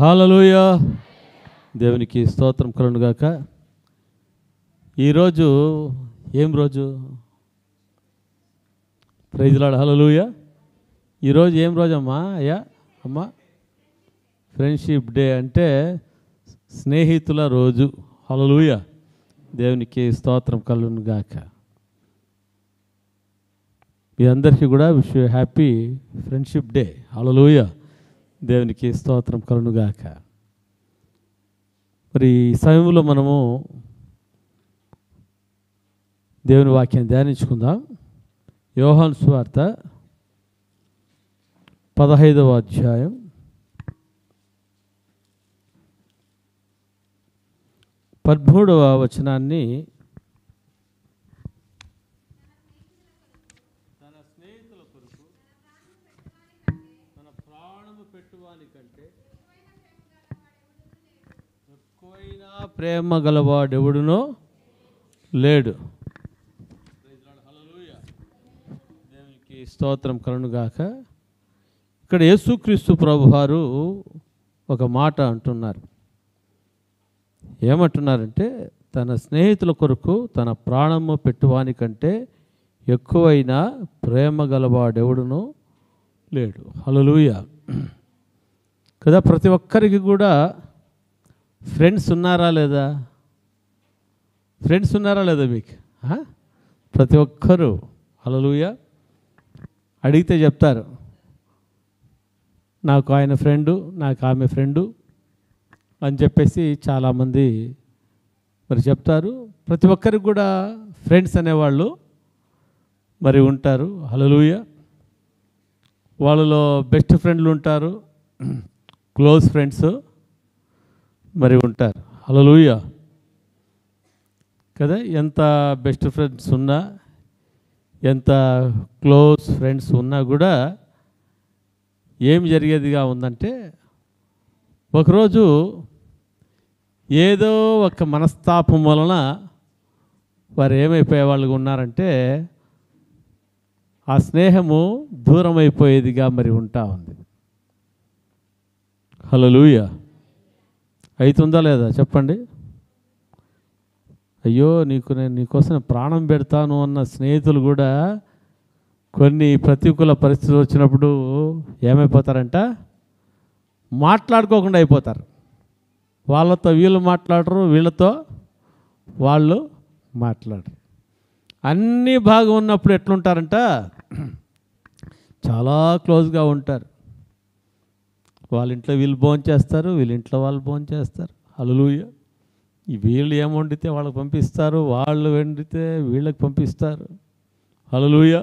హల్లెలూయా. దేవునికి స్తోత్రం కలుగునుగాక. ఈరోజు ఏం రోజు? Praise lord. హల్లెలూయా. ఈరోజు ఏం రోజు అమ్మా? అయ్యా అమ్మా, ఫ్రెండ్షిప్ డే అంటే స్నేహితుల రోజు. హల్లెలూయా. దేవునికి స్తోత్రం కలుగునుగాక. మీ అందరికీ కూడా wish you happy friendship day. హల్లెలూయా. దేవునికి స్తోత్రం కలుగునుగాక. మరి ఈ సమయంలో మనము దేవుని వాక్యాన్ని ధ్యానించుకుందాం. యోహాను సువార్త 15వ అధ్యాయం 13వ వచనాన్ని తన స్నేహితుల కొరకు తన ప్రాణము పెట్టువాని కంటే ఎక్కువైన ప్రేమ గలవాడెవడునో లేడు. దేవునికి స్తోత్రం కలుగునుగాక. ఇక్కడ యేసుక్రీస్తు ప్రభువారు ఒక మాట అంటున్నారు. ఏమంటున్నారంటే, తన స్నేహితుల కొరకు తన ప్రాణము పెట్టువాని కంటే ఎక్కువైన ప్రేమ గలవాడెవడునో లేడు. హల్లెలూయా కదా. ప్రతి ఒక్కరికి కూడా ఫ్రెండ్స్ ఉన్నారా లేదా? ఫ్రెండ్స్ ఉన్నారా లేదా మీకు? ప్రతి ఒక్కరూ హల్లెలూయా అడిగితే చెప్తారు, నాకు ఆయన ఫ్రెండు, నాకు ఆమె ఫ్రెండు అని చెప్పేసి చాలామంది మరి చెప్తారు. ప్రతి ఒక్కరికి కూడా ఫ్రెండ్స్ అనేవాళ్ళు మరి ఉంటారు. హల్లెలూయా. వాళ్ళలో బెస్ట్ ఫ్రెండ్లు ఉంటారు, క్లోజ్ ఫ్రెండ్స్ మరి ఉంటారు. హల్లెలూయా కదా. ఎంత బెస్ట్ ఫ్రెండ్స్ ఉన్నా, ఎంత క్లోజ్ ఫ్రెండ్స్ ఉన్నా కూడా ఏం జరిగేదిగా ఉందంటే, ఒకరోజు ఏదో ఒక మనస్తాపం వలన వారు ఏమైపోయే వాళ్ళుగా ఉన్నారంటే, ఆ స్నేహము దూరం అయిపోయేదిగా మరి ఉంటా ఉంది. హల్లెలూయా. అవుతుందా లేదా చెప్పండి? అయ్యో నేను నీకోసం ప్రాణం పెడతాను అన్న స్నేహితులు కూడా కొన్ని ప్రతికూల పరిస్థితులు వచ్చినప్పుడు ఏమైపోతారంట? మాట్లాడుకోకుండా అయిపోతారు. వాళ్ళతో వీళ్ళు మాట్లాడరు, వీళ్ళతో వాళ్ళు మాట్లాడరు. అన్నీ బాగా ఉన్నప్పుడు ఎట్లుంటారంట? చాలా క్లోజ్గా ఉంటారు. వాళ్ళ ఇంట్లో వీళ్ళు భోంచేస్తారు, వీళ్ళ ఇంట్లో వాళ్ళు భోంచేస్తారు. హల్లెలూయా. వీళ్ళు ఏం వండితే వాళ్ళకి పంపిస్తారు, వాళ్ళు వండితే వీళ్ళకి పంపిస్తారు. హల్లెలూయా.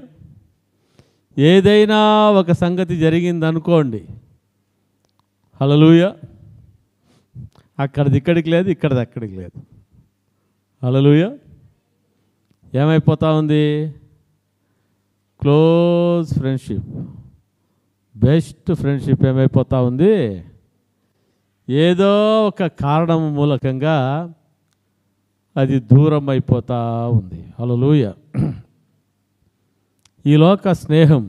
ఏదైనా ఒక సంగతి జరిగిందనుకోండి, హల్లెలూయా, అక్కడిది ఇక్కడికి లేదు, ఇక్కడిది అక్కడికి లేదు. హల్లెలూయా. ఏమైపోతా ఉంది? క్లోజ్ ఫ్రెండ్షిప్, బెస్ట్ ఫ్రెండ్షిప్ ఏమైపోతా ఉంది? ఏదో ఒక కారణం మూలకంగా అది దూరం అయిపోతూ ఉంది. హల్లెలూయా. ఈ లోక స్నేహం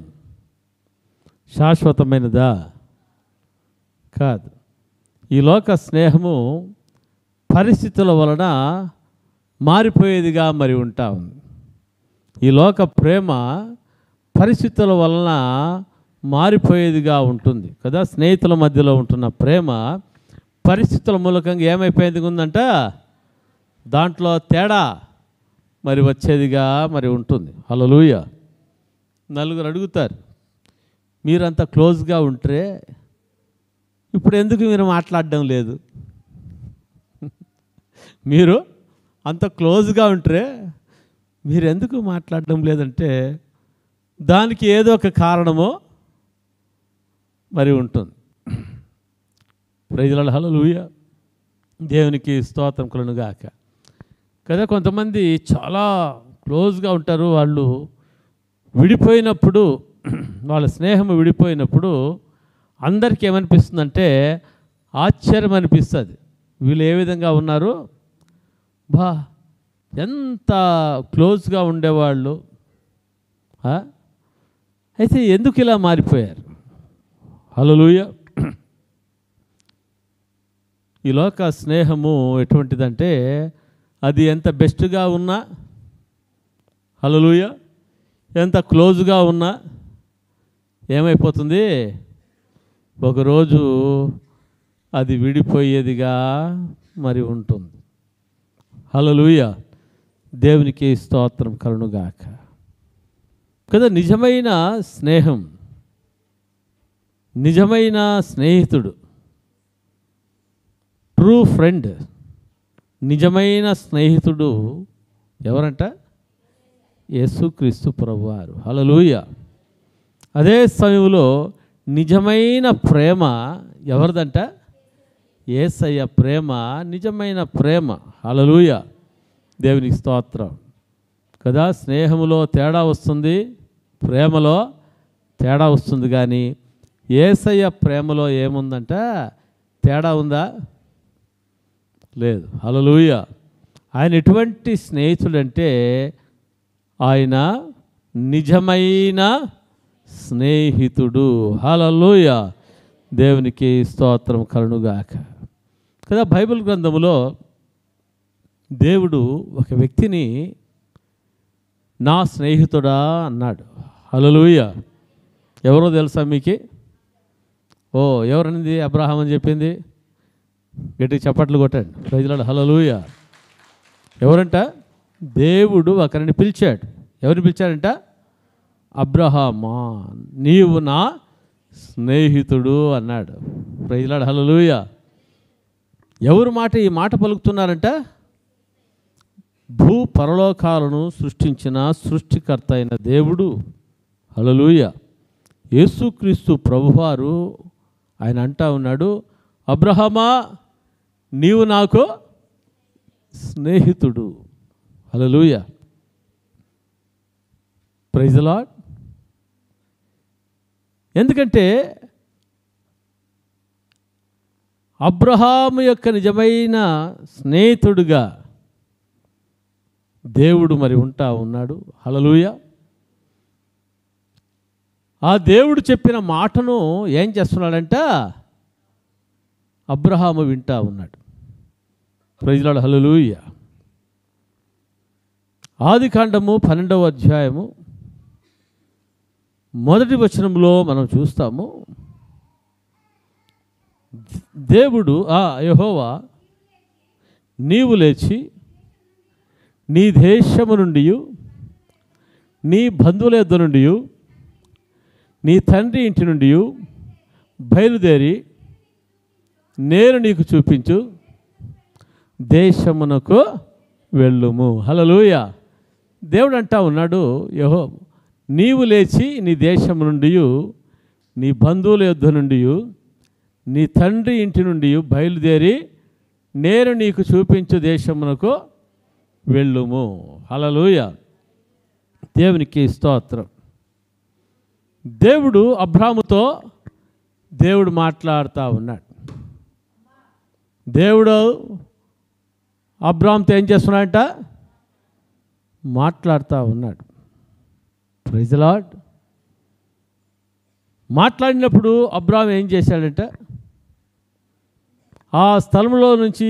శాశ్వతమైనదా? కాదు. ఈ లోక స్నేహము పరిస్థితుల వలన మారిపోయేదిగా మరి ఉంటా ఉంది. ఈ లోక ప్రేమ పరిస్థితుల వలన మారిపోయేదిగా ఉంటుంది కదా. స్నేహితుల మధ్యలో ఉంటున్న ప్రేమ పరిస్థితుల మూలకంగా ఏమైపోయేది ఉందంట? దాంట్లో తేడా మరి వచ్చేదిగా మరి ఉంటుంది. హల్లెలూయా. నలుగురు అడుగుతారు, మీరంత క్లోజ్గా ఉంటే ఇప్పుడు ఎందుకు మీరు మాట్లాడడం లేదు? మీరు అంత క్లోజ్గా ఉంటే మీరు ఎందుకు మాట్లాడడం లేదంటే, దానికి ఏదో ఒక కారణమో మరి ఉంటుంది. Praise lord. హల్లెలూయా. దేవునికి స్తోత్రం కలుగునుగాక కదా. కొంతమంది చాలా క్లోజ్గా ఉంటారు. వాళ్ళు విడిపోయినప్పుడు, వాళ్ళ స్నేహం విడిపోయినప్పుడు అందరికీ ఏమనిపిస్తుందంటే ఆశ్చర్యం అనిపిస్తుంది. వీళ్ళు ఏ విధంగా ఉన్నారు, ఎంత క్లోజ్గా ఉండేవాళ్ళు, అయితే ఎందుకు ఇలా మారిపోయారు? హల్లెలూయా. ఈ లోక స్నేహము ఎటువంటిదంటే అది ఎంత బెస్ట్గా ఉన్నా, హల్లెలూయా, ఎంత క్లోజ్గా ఉన్నా ఏమైపోతుంది, ఒకరోజు అది విడిపోయేదిగా మరి ఉంటుంది. హల్లెలూయా, దేవునికి స్తోత్రం కలుగునుగాక. కదా నిజమైన స్నేహం, నిజమైన స్నేహితుడు, ట్రూ ఫ్రెండ్, నిజమైన స్నేహితుడు ఎవరంట? యేసుక్రీస్తు ప్రభువారు. హల్లెలూయా. అదే సమయంలో నిజమైన ప్రేమ ఎవరిదంట? యేసయ్య ప్రేమ నిజమైన ప్రేమ. హల్లెలూయా, దేవునికి స్తోత్రం. కదా స్నేహములో తేడా వస్తుంది, ప్రేమలో తేడా వస్తుంది, కానీ యేసయ్య ప్రేమలో ఏముందంట? తేడా ఉందా? లేదు. హల్లెలూయా. ఆయన ఎటువంటి స్నేహితుడంటే ఆయన నిజమైన స్నేహితుడు. హల్లెలూయా, దేవునికి స్తోత్రం కలుగునుగాక. కదా బైబిల్ గ్రంథములో దేవుడు ఒక వ్యక్తిని నా స్నేహితుడా అన్నాడు. హల్లెలూయా. ఎవరో తెలుసా మీకు? ఎవరనింది? అబ్రహాం అని చెప్పింది. గట్టిగా చప్పట్లు కొట్టండి. Praise lord. హల్లెలూయా. ఎవరంట? దేవుడు ఒకరిని పిలిచాడు. ఎవరిని పిలిచాడంట? అబ్రహామా, నీవు నా స్నేహితుడు అన్నాడు. Praise lord. హల్లెలూయా. ఎవరు మాట ఈ మాట పలుకుతున్నారంట? భూ పరలోకాలను సృష్టించిన సృష్టికర్త అయిన దేవుడు. హల్లెలూయా. యేసుక్రీస్తు ప్రభువారు ఆయన అంటా ఉన్నాడు, అబ్రహామా నీవు నాకు స్నేహితుడు. హల్లెలూయా. Praise the lord. ఎందుకంటే అబ్రహాము యొక్క నిజమైన స్నేహితుడుగా దేవుడు మరి ఉంటా ఉన్నాడు. హల్లెలూయా. ఆ దేవుడు చెప్పిన మాటను ఏం చేస్తున్నాడంట? అబ్రహాము వింటా ఉన్నాడు. Praise the lord. హల్లెలూయా. ఆదికాండము 12వ అధ్యాయము 1వ వచనంలో మనం చూస్తాము, దేవుడు యెహోవా నీవు లేచి నీ దేశము నుండి, నీ బంధువుల యొద్ద నుండి, నీ తండ్రి ఇంటి నుండి బయలుదేరి నేను నీకు చూపించు దేశమునకు వెళ్ళుము. హల్లెలూయా. దేవుడు అంటా ఉన్నాడు, నీవు లేచి నీ దేశము నుండి, నీ బంధువుల యొద్ద నుండి, నీ తండ్రి ఇంటి నుండి బయలుదేరి నేను నీకు చూపించు దేశమునకు వెళ్ళుము. హల్లెలూయా. దేవునికి స్తోత్రం. దేవుడు అబ్రాహాముతో దేవుడు మాట్లాడుతూ ఉన్నాడు. దేవుడు అబ్రాహాముతో ఏం చేస్తున్నాడంట? మాట్లాడుతూ ఉన్నాడు. Praise the lord. మాట్లాడినప్పుడు అబ్రాహాము ఏం చేశాడంట? ఆ స్థలంలో నుంచి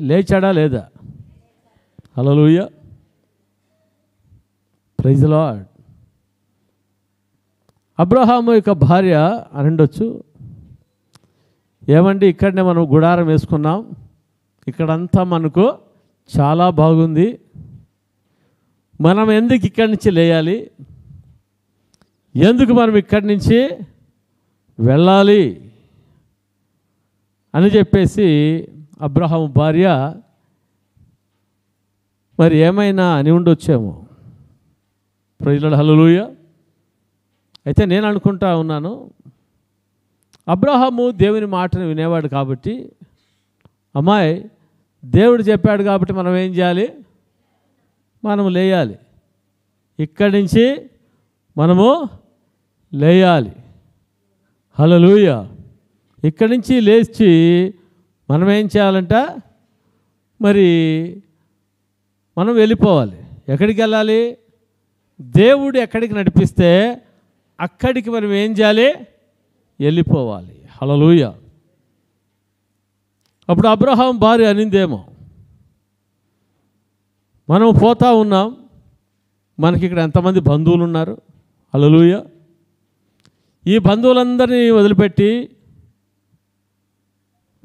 లేచాడా లేదా? హల్లెలూయా. Praise the lord. అబ్రహాము యొక్క భార్య అని ఉండొచ్చు, ఏమండి ఇక్కడనే మనం గుడారం వేసుకున్నాం, ఇక్కడంతా మనకు చాలా బాగుంది, మనం ఎందుకు ఇక్కడి నుంచి లేయాలి, ఎందుకు మనం ఇక్కడి నుంచి వెళ్ళాలి అని చెప్పేసి అబ్రహాము భార్య మరి ఏమైనా అని ఉండొచ్చేమో. Praise the lord. హల్లెలూయా. అయితే నేను అనుకుంటా ఉన్నాను, అబ్రహాము దేవుని మాటను వినేవాడు కాబట్టి, అమ్మాయి దేవుడు చెప్పాడు కాబట్టి మనం ఏం చేయాలి? మనము లేయాలి, ఇక్కడి నుంచి మనము లేయాలి. హల్లెలూయా. ఇక్కడి నుంచి లేచి మనం ఏం చేయాలంట? మరి మనం వెళ్ళిపోవాలి. ఎక్కడికి వెళ్ళాలి? దేవుడు ఎక్కడికి నడిపిస్తే అక్కడికి మనం ఏం చేయాలి? వెళ్ళిపోవాలి. హల్లెలూయా. అప్పుడు అబ్రహాం భార్య అనిందేమో, మనం పోతా ఉన్నాం, మనకి ఇక్కడ ఎంతమంది బంధువులు ఉన్నారు, హల్లెలూయా, ఈ బంధువులందరినీ వదిలిపెట్టి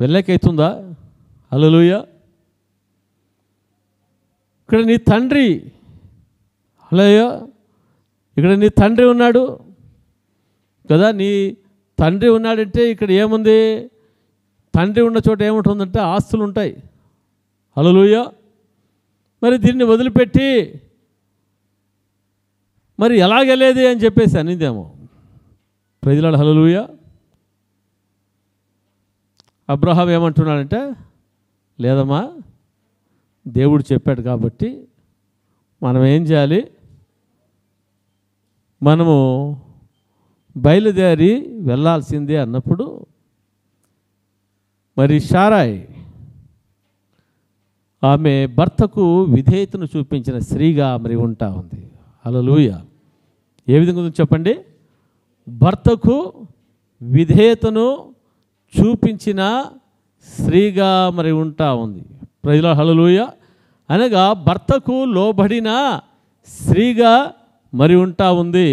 వెళ్ళకైతుందా, హల్లెలూయా, ఇక్కడ నీ తండ్రి, హల్లెలూయా, ఇక్కడ నీ తండ్రి ఉన్నాడు కదా, నీ తండ్రి ఉన్నాడంటే ఇక్కడ ఏముంది, తండ్రి ఉన్న చోట ఏముంటుందంటే ఆస్తులు ఉంటాయి, హల్లెలూయా, మరి దీన్ని వదిలిపెట్టి మరి ఎలాగెళ్ళేది అని చెప్పేసి అనిందేమో. ప్రైజ్ లార్డ్, హల్లెలూయా. అబ్రహాం ఏమంటున్నాడంటే, లేదమ్మా, దేవుడు చెప్పాడు కాబట్టి మనం ఏం చేయాలి, మనము బయలుదేరి వెళ్ళాల్సిందే అన్నప్పుడు మరి శారాయ్ ఆమె భర్తకు విధేయతను చూపించిన స్త్రీగా మరి ఉంటా ఉంది, హల్లెలూయా. ఏ విధంగా ఉందో చెప్పండి, భర్తకు విధేయతను చూపించిన స్త్రీగా మరి ఉంటా ఉంది. ప్రైజ్ లార్డ్, హల్లెలూయా. అనగా భర్తకు లోబడిన స్త్రీగా మరి ఉంటా ఉంది.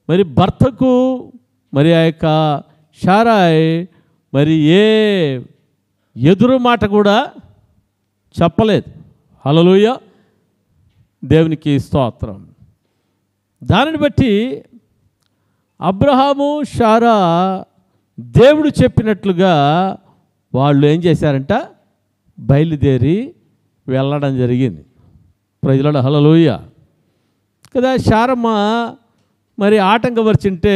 మరి భర్తకు మరి ఆ యొక్క శారాయ్ మరి ఏ ఎదురు మాట కూడా చెప్పలేదు, హల్లెలూయా, దేవునికి స్తోత్రం. దానిని బట్టి అబ్రహాము శారా దేవుడు చెప్పినట్లుగా వాళ్ళు ఏం చేశారంట, బయలుదేరి వెళ్ళడం జరిగింది. ప్రైజ్ లార్డ్, హల్లెలూయా కదా. శారమ్మ మరి ఆటంకపరిచింటే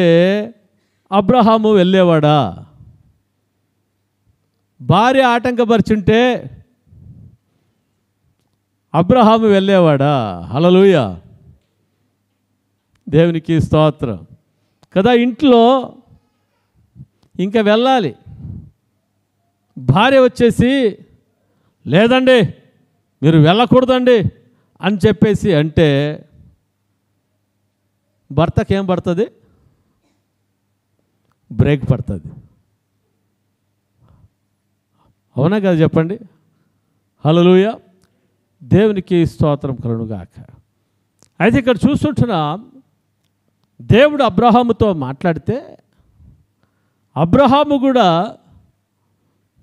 అబ్రహాము వెళ్ళేవాడా, భార్య ఆటంకపరిచింటే అబ్రహాము వెళ్ళేవాడా, హల్లెలూయా, దేవునికి స్తోత్రం కదా. ఇంట్లో ఇంకా వెళ్ళాలి, భార్య వచ్చేసి లేదండి మీరు వెళ్ళకూడదండి అని చెప్పేసి అంటే భర్తకేం పడుతుంది, బ్రేక్ పడుతుంది, అవునా కదా చెప్పండి, హల్లెలూయా, దేవునికి స్తోత్రం కలుగునుగాక. అయితే ఇక్కడ చూస్తుంటున్నాం, దేవుడు అబ్రహాముతో మాట్లాడితే అబ్రహాము కూడా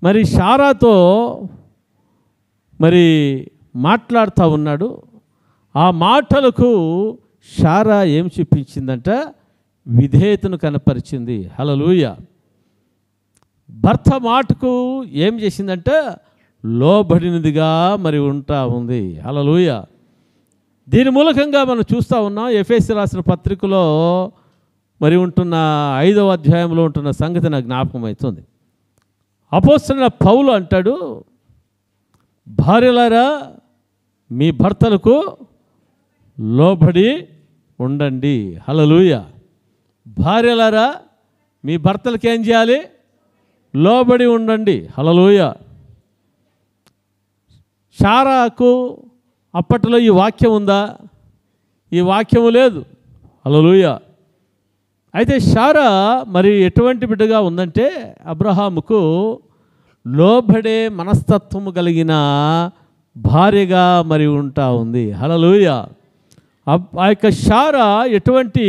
మరి శారాతో మరి మాట్లాడుతూ ఉన్నాడు. ఆ మాటలకు శారా ఏం చూపించిందంట, విధేయతను కనపరిచింది, హల్లెలూయా. భర్త మాటకు ఏం చేసిందంటే లోబడినదిగా మరి ఉంటా ఉంది, హల్లెలూయా. దీని మూలకంగా మనం చూస్తూ ఉన్నాం, ఎఫెసీ రాసిన పత్రికలో మరి ఉంటున్న 5వ అధ్యాయంలో ఉంటున్న సంగతి నాకు జ్ఞాపకం అవుతుంది. అపోస్తలుడైన పౌలు అంటాడు, భార్యలారా మీ భర్తలకు లోబడి ఉండండి, హల్లెలూయా. భార్యలారా మీ భర్తలకు ఏం చేయాలి, లోబడి ఉండండి, హల్లెలూయా. శారాకు అప్పట్లో ఈ వాక్యం ఉందా, ఈ వాక్యము లేదు, హల్లెలూయా. అయితే శారా మరి ఎటువంటి బిడ్డగా ఉందంటే అబ్రహాముకు లోబడే మనస్తత్వము కలిగిన భార్యగా మరి ఉంటా ఉంది, హల్లెలూయా. ఆ యొక్క శారా ఎటువంటి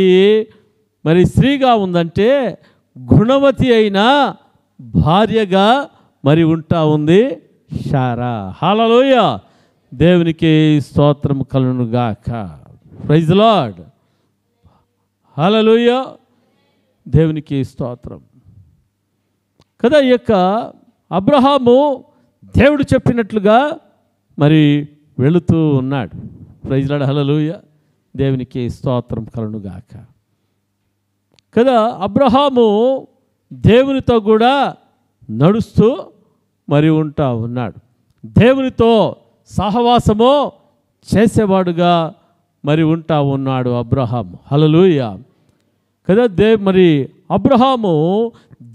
మరి స్త్రీగా ఉందంటే గుణవతి అయిన భార్యగా మరి ఉంటా ఉంది శారా, హల్లెలూయా. దేవునికి స్తోత్రం కలుగును గాక. ప్రైజ్ ది లార్డ్, హల్లెలూయా, దేవునికి స్తోత్రం కదా. ఈ యొక్క అబ్రహాము దేవుడు చెప్పినట్లుగా మరి వెళుతూ ఉన్నాడు. ప్రైజ్ ది లార్డ్, హల్లెలూయా, దేవునికి స్తోత్రం కలుగును గాక కదా. అబ్రహాము దేవునితో కూడా నడుస్తూ మరి ఉంటా ఉన్నాడు, దేవునితో సహవాసము చేసేవాడుగా మరి ఉంటా ఉన్నాడు అబ్రహాము, హల్లెలూయా కదా. మరి అబ్రహాము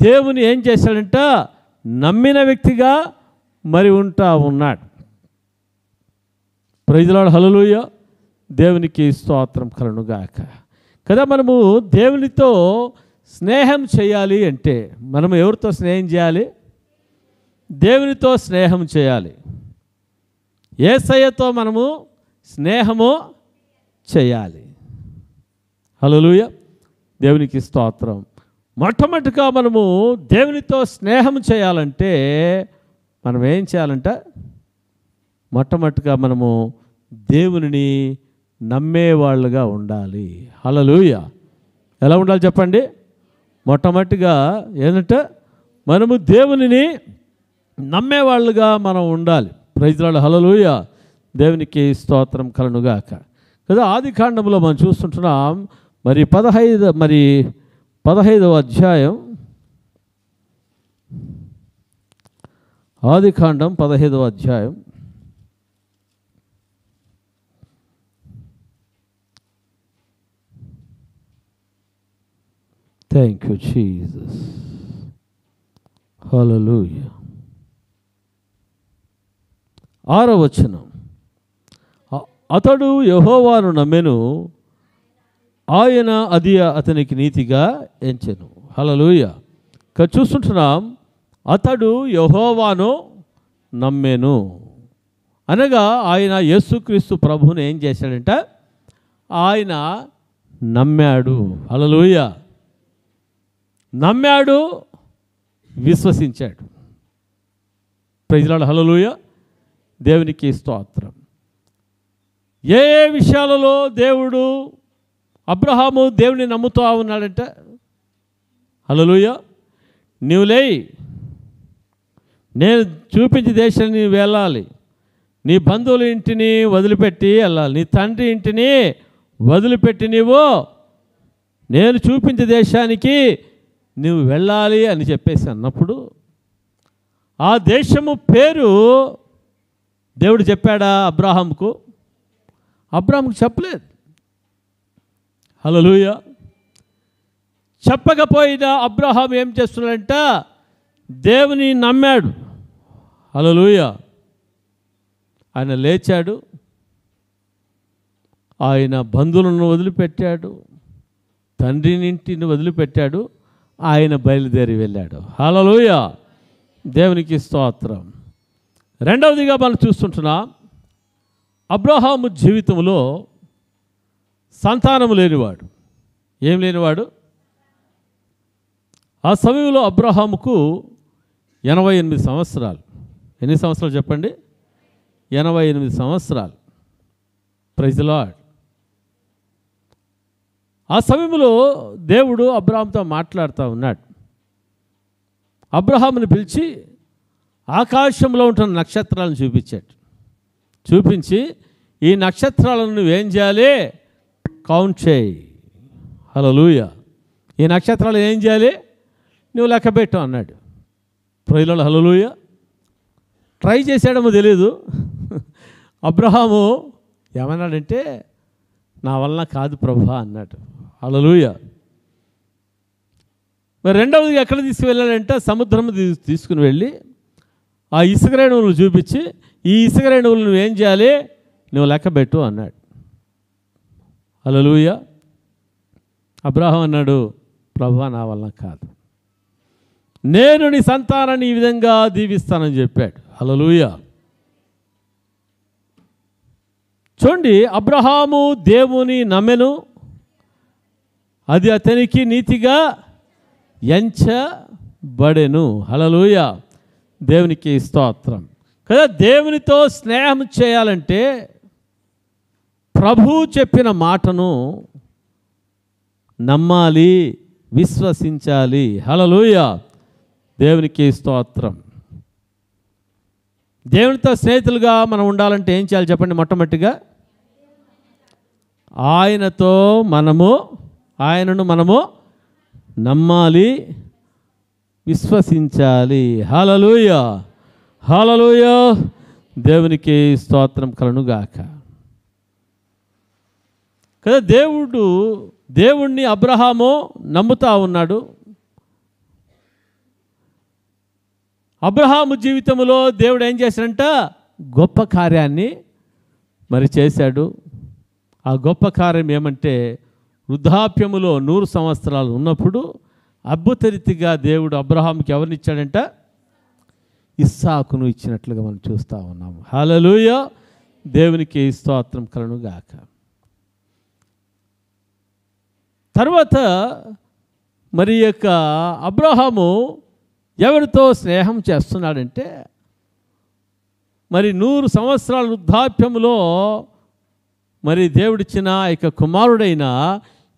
దేవుని ఏం చేశాడంట, నమ్మిన వ్యక్తిగా మరి ఉంటా ఉన్నాడు. ప్రైజ్ ది లార్డ్, హల్లెలూయా, దేవునికి స్తోత్రం కలుగును గాక కదా. మనము దేవునితో స్నేహం చేయాలి అంటే మనం ఎవరితో స్నేహం చేయాలి, దేవునితో స్నేహం చేయాలి. యేసయ్యతో మనము స్నేహము చేయాలి. హల్లెలూయా, దేవునికి స్తోత్రం. మొట్టమొదటిగా మనము దేవునితో స్నేహం చేయాలంటే మనం ఏం చేయాలంట? మొట్టమొదటిగా మనము దేవునిని నమ్మేవాళ్ళుగా ఉండాలి. హల్లెలూయా. ఎలా ఉండాలి చెప్పండి? మొట్టమొదటిగా ఏంటంటే మనము దేవునిని నమ్మేవాళ్ళుగా మనం ఉండాలి. Praise lord. హల్లెలూయా, దేవునికి స్తోత్రం కలుగునుగాక. కదా ఆది కాండంలో మనం చూస్తుంటున్నాం. మరి 15వ అధ్యాయం, ఆది కాండం 15వ అధ్యాయం. Thank you Jesus. హల్లెలూయా. 6వ వచనం. అతడు యెహోవాను నమ్మెను, ఆయన అది అతనికి నీతిగా ఎంచెను. హల్లెలూయా. ఇక్కడ చూస్తుంటున్నాం, అతడు యెహోవాను నమ్మెను అనగా ఆయన యేసుక్రీస్తు ప్రభువుని ఏం చేశాడంట? ఆయన నమ్మాడు. హల్లెలూయా. నమ్మాడు, విశ్వసించాడు. Praise lord. హల్లెలూయా, దేవునికి స్తోత్రం. ఏ ఏ విషయాలలో దేవుడు అబ్రహాము దేవుని నమ్ముతూ ఉన్నాడంట? హల్లెలూయా. నీవు లేయి, నేను చూపించే దేశాన్ని వెళ్ళాలి, నీ బంధువుల ఇంటిని వదిలిపెట్టి వెళ్ళాలి, నీ తండ్రి ఇంటిని వదిలిపెట్టి నీవు నేను చూపించే దేశానికి నువ్వు వెళ్ళాలి అని చెప్పేసి అన్నప్పుడు ఆ దేశము పేరు దేవుడు చెప్పాడా అబ్రహాముకు? అబ్రహాముకు చెప్పలేదు. హల్లెలూయా. చెప్పకపోయినా అబ్రహాం ఏం చేస్తున్నాడంట? దేవుని నమ్మాడు. హల్లెలూయా. ఆయన లేచాడు, ఆయన బంధువులను వదిలిపెట్టాడు, తండ్రిని ఇంటిని వదిలిపెట్టాడు, ఆయన బయలుదేరి వెళ్ళాడు. హల్లెలూయా, దేవునికి స్తోత్రం. రెండవదిగా మనం చూస్తుంటున్నాం, అబ్రహాము జీవితంలో సంతానము లేనివాడు. ఏం లేనివాడు? ఆ సమయంలో అబ్రహాముకు 88 సంవత్సరాలు. ఎన్ని సంవత్సరాలు చెప్పండి? 88 సంవత్సరాలు. Praise the Lord. ఆ సమయంలో దేవుడు అబ్రహాముతో మాట్లాడుతూ ఉన్నాడు. అబ్రహాముని పిలిచి ఆకాశంలో ఉంటున్న నక్షత్రాలను చూపించాడు. చూపించి ఈ నక్షత్రాలను నువ్వేం చేయాలి? కౌంట్ చేయి. హల్లెలూయా. ఈ నక్షత్రాలు ఏం చేయాలి? నువ్వు లెక్క పెట్టు అన్నాడు. Praise the lord. హల్లెలూయా. ట్రై చేసాడేమో తెలీదు. అబ్రహాము ఏమన్నాడంటే, నా వలన కాదు ప్రభువా అన్నాడు. హల్లెలూయా. మరి రెండవది ఎక్కడ తీసుకువెళ్ళాడంటే సముద్రం తీసుకుని వెళ్ళి ఆ ఇసుక రేణువులు చూపించి ఈ ఇసుక రేణువులు నువ్వేం చేయాలి? నువ్వు లెక్క పెట్టు అన్నాడు. హల్లెలూయా. అబ్రహాం అన్నాడు, ప్రభువా నా వలన కాదు, నేను నీ సంతానాన్ని ఈ విధంగా దీవిస్తానని చెప్పాడు. హల్లెలూయా. చూడండి, అబ్రహాము దేవుని నమ్మెను, అది అతనికి నీతిగా ఎంచబడెను. హల్లెలూయా, దేవునికి స్తోత్రం. కదా దేవునితో స్నేహం చేయాలంటే ప్రభువు చెప్పిన మాటను నమ్మాలి, విశ్వసించాలి. హల్లెలూయా, దేవునికి స్తోత్రం. దేవునితో స్నేహితులుగా మనం ఉండాలంటే ఏం చేయాలి చెప్పండి? మొట్టమొదటిగా ఆయనను మనము నమ్మాలి, విశ్వసించాలి. హల్లెలూయా, హల్లెలూయా, దేవునికి స్తోత్రం కలుగునుగాక. కదా దేవుణ్ణి అబ్రహాము నమ్ముతా ఉన్నాడు. అబ్రహాము జీవితంలో దేవుడు ఏం చేశాడంట? గొప్ప కార్యాన్ని మరి చేశాడు. ఆ గొప్ప కార్యం ఏమంటే, వృద్ధాప్యములో 100 సంవత్సరాలు ఉన్నప్పుడు అద్భుత రీతిగా దేవుడు అబ్రహాముకి ఎవరినిచ్చాడంట? ఇస్సాకును ఇచ్చినట్లుగా మనం చూస్తూ ఉన్నాము. హల్లెలూయా, దేవునికి స్తోత్రం కలుగును గాక. తర్వాత మరి యొక్క అబ్రహాము ఎవరితో స్నేహం చేస్తున్నాడంటే, మరి 100 సంవత్సరాల వృద్ధాప్యములో మరి దేవుడిచ్చిన ఇక కుమారుడైన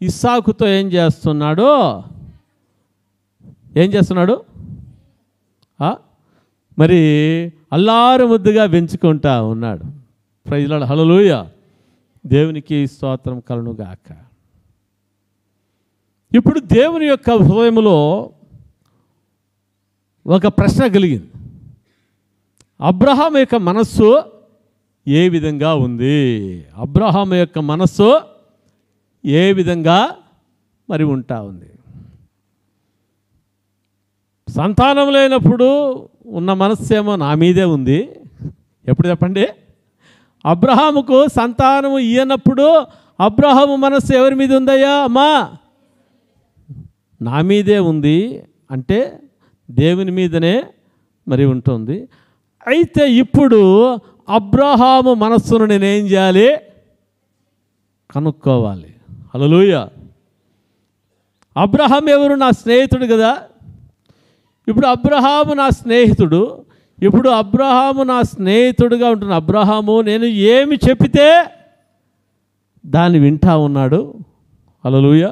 ఇస్సాకుతో ఏం చేస్తున్నాడు? మరి అల్లారు ముద్దుగా పెంచుకుంటా ఉన్నాడు. ప్రైజ్ లార్డ్, హల్లెలూయా, దేవునికి స్తోత్రం కలుగును గాక. ఇప్పుడు దేవుని యొక్క హృదయములో ఒక ప్రశ్న కలిగింది. అబ్రహాం యొక్క మనస్సు ఏ విధంగా ఉంది? అబ్రహాం యొక్క మనస్సు ఏ విధంగా మరి ఉంటా ఉంది? సంతానం లేనప్పుడు ఉన్న మనస్సు ఏమో నా మీదే ఉంది. ఎప్పుడు చెప్పండి? అబ్రహాముకు సంతానము ఇయ్యనప్పుడు అబ్రహాము మనస్సు ఎవరి మీద ఉందయ్యా? అమ్మా, నా మీదే ఉంది అంటే దేవుని మీదనే మరి ఉంటుంది. అయితే ఇప్పుడు అబ్రహాము మనస్సును నేనేం చేయాలి? కనుక్కోవాలి. హల్లెలూయా. అబ్రహాం ఎవరు? నా స్నేహితుడు కదా. ఇప్పుడు అబ్రహాము నా స్నేహితుడు. ఇప్పుడు అబ్రహాము నా స్నేహితుడుగా ఉంటున్న అబ్రహాము నేను ఏమి చెప్పితే దాన్ని వింటా ఉన్నాడు. హల్లెలూయా.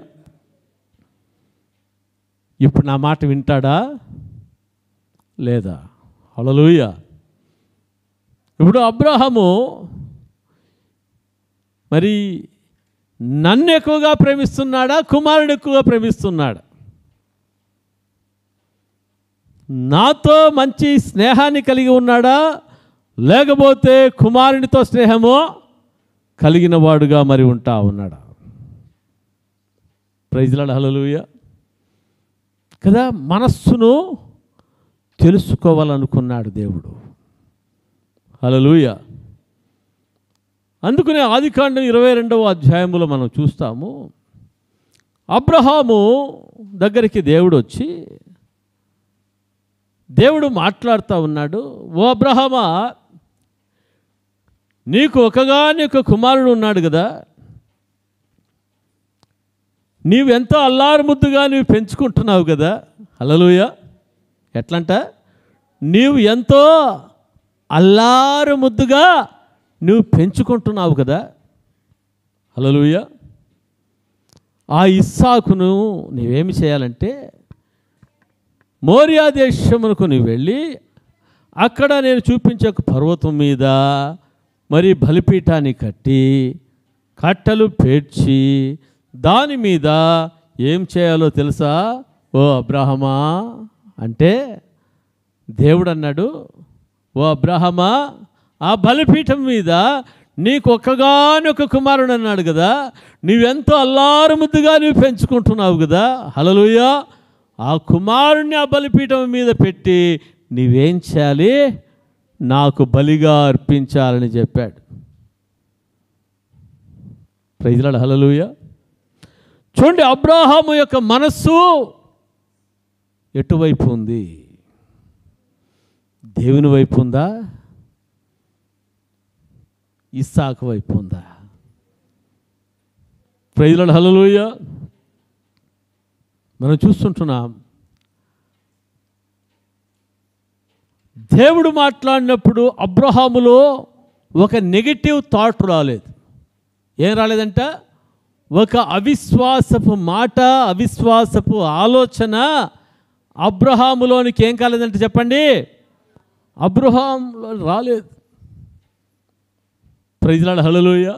ఇప్పుడు నా మాట వింటాడా లేదా? హల్లెలూయా. ఇప్పుడు అబ్రహాము మరి నన్ను ఎక్కువగా ప్రేమిస్తున్నాడా, కుమారుడు ఎక్కువగా ప్రేమిస్తున్నాడా? నాతో మంచి స్నేహాన్ని కలిగి ఉన్నాడా, లేకపోతే కుమారునితో స్నేహమో కలిగిన వాడుగా మరి ఉంటా ఉన్నాడా? ప్రైజ్ లార్డ్, హల్లెలూయా కదా. మనస్సును తెలుసుకోవాలనుకున్నాడు దేవుడు. హల్లెలూయా. అందుకనే ఆదికాండం 22వ అధ్యాయంలో మనం చూస్తాము, అబ్రహాము దగ్గరికి దేవుడు వచ్చి దేవుడు మాట్లాడుతూ ఉన్నాడు. ఓ అబ్రహామా, నీకు ఒకగానొక కుమారుడు ఉన్నాడు కదా, నీవెంతో అల్లారు ముద్దుగా నీవు పెంచుకుంటున్నావు కదా. హల్లెలూయా. ఎట్లంట? నీవు ఎంతో అల్లారు ముద్దుగా నువ్వు పెంచుకుంటున్నావు కదా. హల్లెలూయా. ఆ ఇస్సాకును నీవేమి చేయాలంటే, మోరియా దేశమునకు నువ్వు వెళ్ళి అక్కడ నేను చూపించే ఒక పర్వతం మీద మరి బలిపీఠాన్ని కట్టి కట్టెలు పేర్చి దాని మీద ఏం చేయాలో తెలుసా ఓ అబ్రహామా అంటే, దేవుడు అన్నాడు, ఓ అబ్రహామా, ఆ బలిపీఠం మీద నీకు ఒక్కగానొక కుమారుడు అన్నాడు కదా, నువ్వెంతో అల్లారు ముద్దుగా నువ్వు పెంచుకుంటున్నావు కదా. హల్లెలూయా. ఆ కుమారుణ్ణి ఆ బలిపీఠం మీద పెట్టి నీవేం చేయాలి? నాకు బలిగా అర్పించాలని చెప్పాడు. ప్రైజ్ లార్డ్, హల్లెలూయా. చూడండి, అబ్రహాము యొక్క మనస్సు ఎటువైపు ఉంది? దేవుని వైపు ఉందా, ఇస్సాకు వైపు ఉందా? ప్రైజ్ లార్డ్, హల్లెలూయా. మనం చూస్తుంటున్నాం, దేవుడు మాట్లాడినప్పుడు అబ్రహాములో ఒక నెగటివ్ థాట్ రాలేదు. ఏం రాలేదంట? ఒక అవిశ్వాసపు మాట, అవిశ్వాసపు ఆలోచన అబ్రహాములోనికి ఏం కాలేదంటే చెప్పండి, అబ్రహాంలో రాలేదు. ప్రైజ్ లార్డ్, హల్లెలూయా.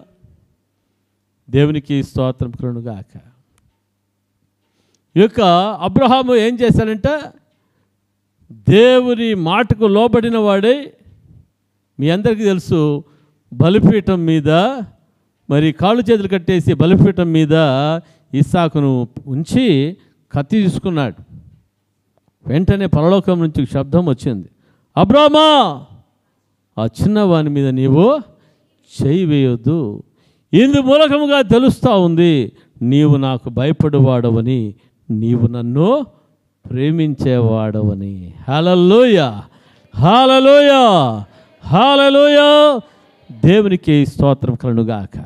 దేవునికి స్తోత్రం కలుగును గాక. ఈ యొక్క అబ్రహాము ఏం చేశాడంటే, దేవుని మాటకు లోబడిన వాడే, మీ అందరికీ తెలుసు, బలిపీఠం మీద మరి కాళ్ళు చేతులు కట్టేసి బలిపీఠం మీద ఇస్సాకును ఉంచి కత్తి తీసుకున్నాడు. వెంటనే పరలోకం నుంచి శబ్దం వచ్చింది, అబ్రహామా, ఆ చిన్నవాని మీద నీవు చేయి వేయొద్దు, ఇందు మూలకముగా తెలుస్తూ ఉంది నీవు నాకు భయపడేవాడవని, నీవు నన్ను ప్రేమించేవాడవని. హల్లెలూయా. హల్లెలూయా, హల్లెలూయా. దేవునికి స్తోత్రం కలుగుగాక.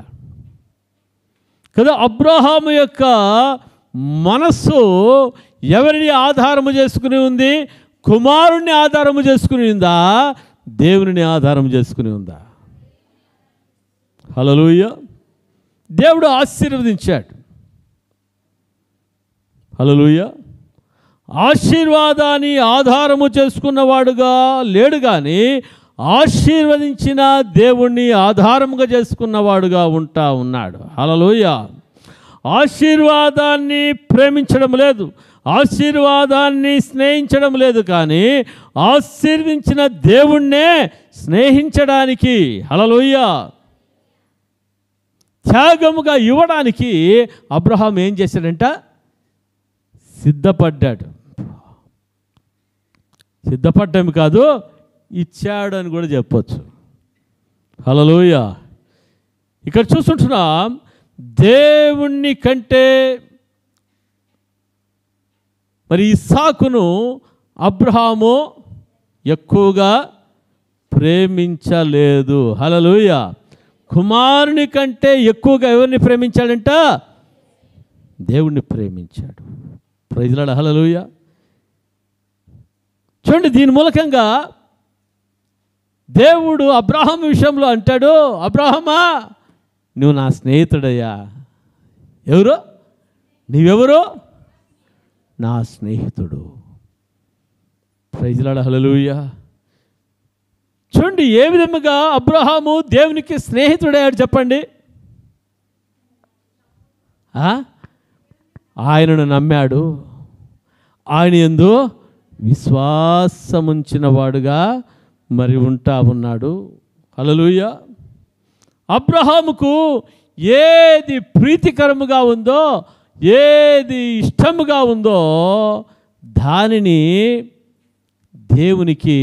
కదా అబ్రహాము యొక్క మనస్సు ఎవరిని ఆధారము చేసుకుని ఉంది? కుమారుణ్ణి ఆధారము చేసుకుని ఉందా? దేవుని ఆధారం చేసుకుని ఉందా? హల్లెలూయా. దేవుడు ఆశీర్వదించాడు. హల్లెలూయా. ఆశీర్వాదాన్ని ఆధారము చేసుకున్నవాడుగా లేడు, కానీ ఆశీర్వదించిన దేవుణ్ణి ఆధారముగా చేసుకున్నవాడుగా ఉన్నాడు. హల్లెలూయా. ఆశీర్వాదాన్ని ప్రేమించడం లేదు, ఆశీర్వాదాన్ని స్నేహించడం లేదు, కానీ ఆశీర్వించిన దేవుణ్ణే స్నేహించడానికి, హల్లెలూయా, త్యాగముగా ఇవ్వడానికి అబ్రహాం ఏం చేశాడంట? సిద్ధపడ్డాడు. సిద్ధపడ్డం కాదు, ఇచ్చాడు అని కూడా చెప్పొచ్చు. హల్లెలూయా. ఇక్కడ చూస్తుంటున్నాం, దేవుణ్ణి కంటే మరి ఇస్సాకును అబ్రహాము ఎక్కువగా ప్రేమించలేదు. హల్లెలూయా. కుమారుని కంటే ఎక్కువగా ఎవరిని ప్రేమించాడంట? దేవుణ్ణి ప్రేమించాడు. Praise lord. హల్లెలూయా. చూడండి, దీని మూలకంగా దేవుడు అబ్రహాం విషయంలో అంటాడు, అబ్రహామా నువ్వు నా స్నేహితుడయ్యా. ఎవరు? నీవెవరు? నా స్నేహితుడు. Praise lord. హల్లెలూయా. చూడండి ఏ విధముగా అబ్రహాము దేవునికి స్నేహితుడయ్యాడు చెప్పండి. ఆయనను నమ్మాడు, ఆయన యందు విశ్వాసముంచిన వాడుగా మరి ఉన్నాడు. హల్లెలూయా. అబ్రహాముకు ఏది ప్రీతికరముగా ఉందో, ఏది ఇష్టముగా ఉందో దానిని దేవునికి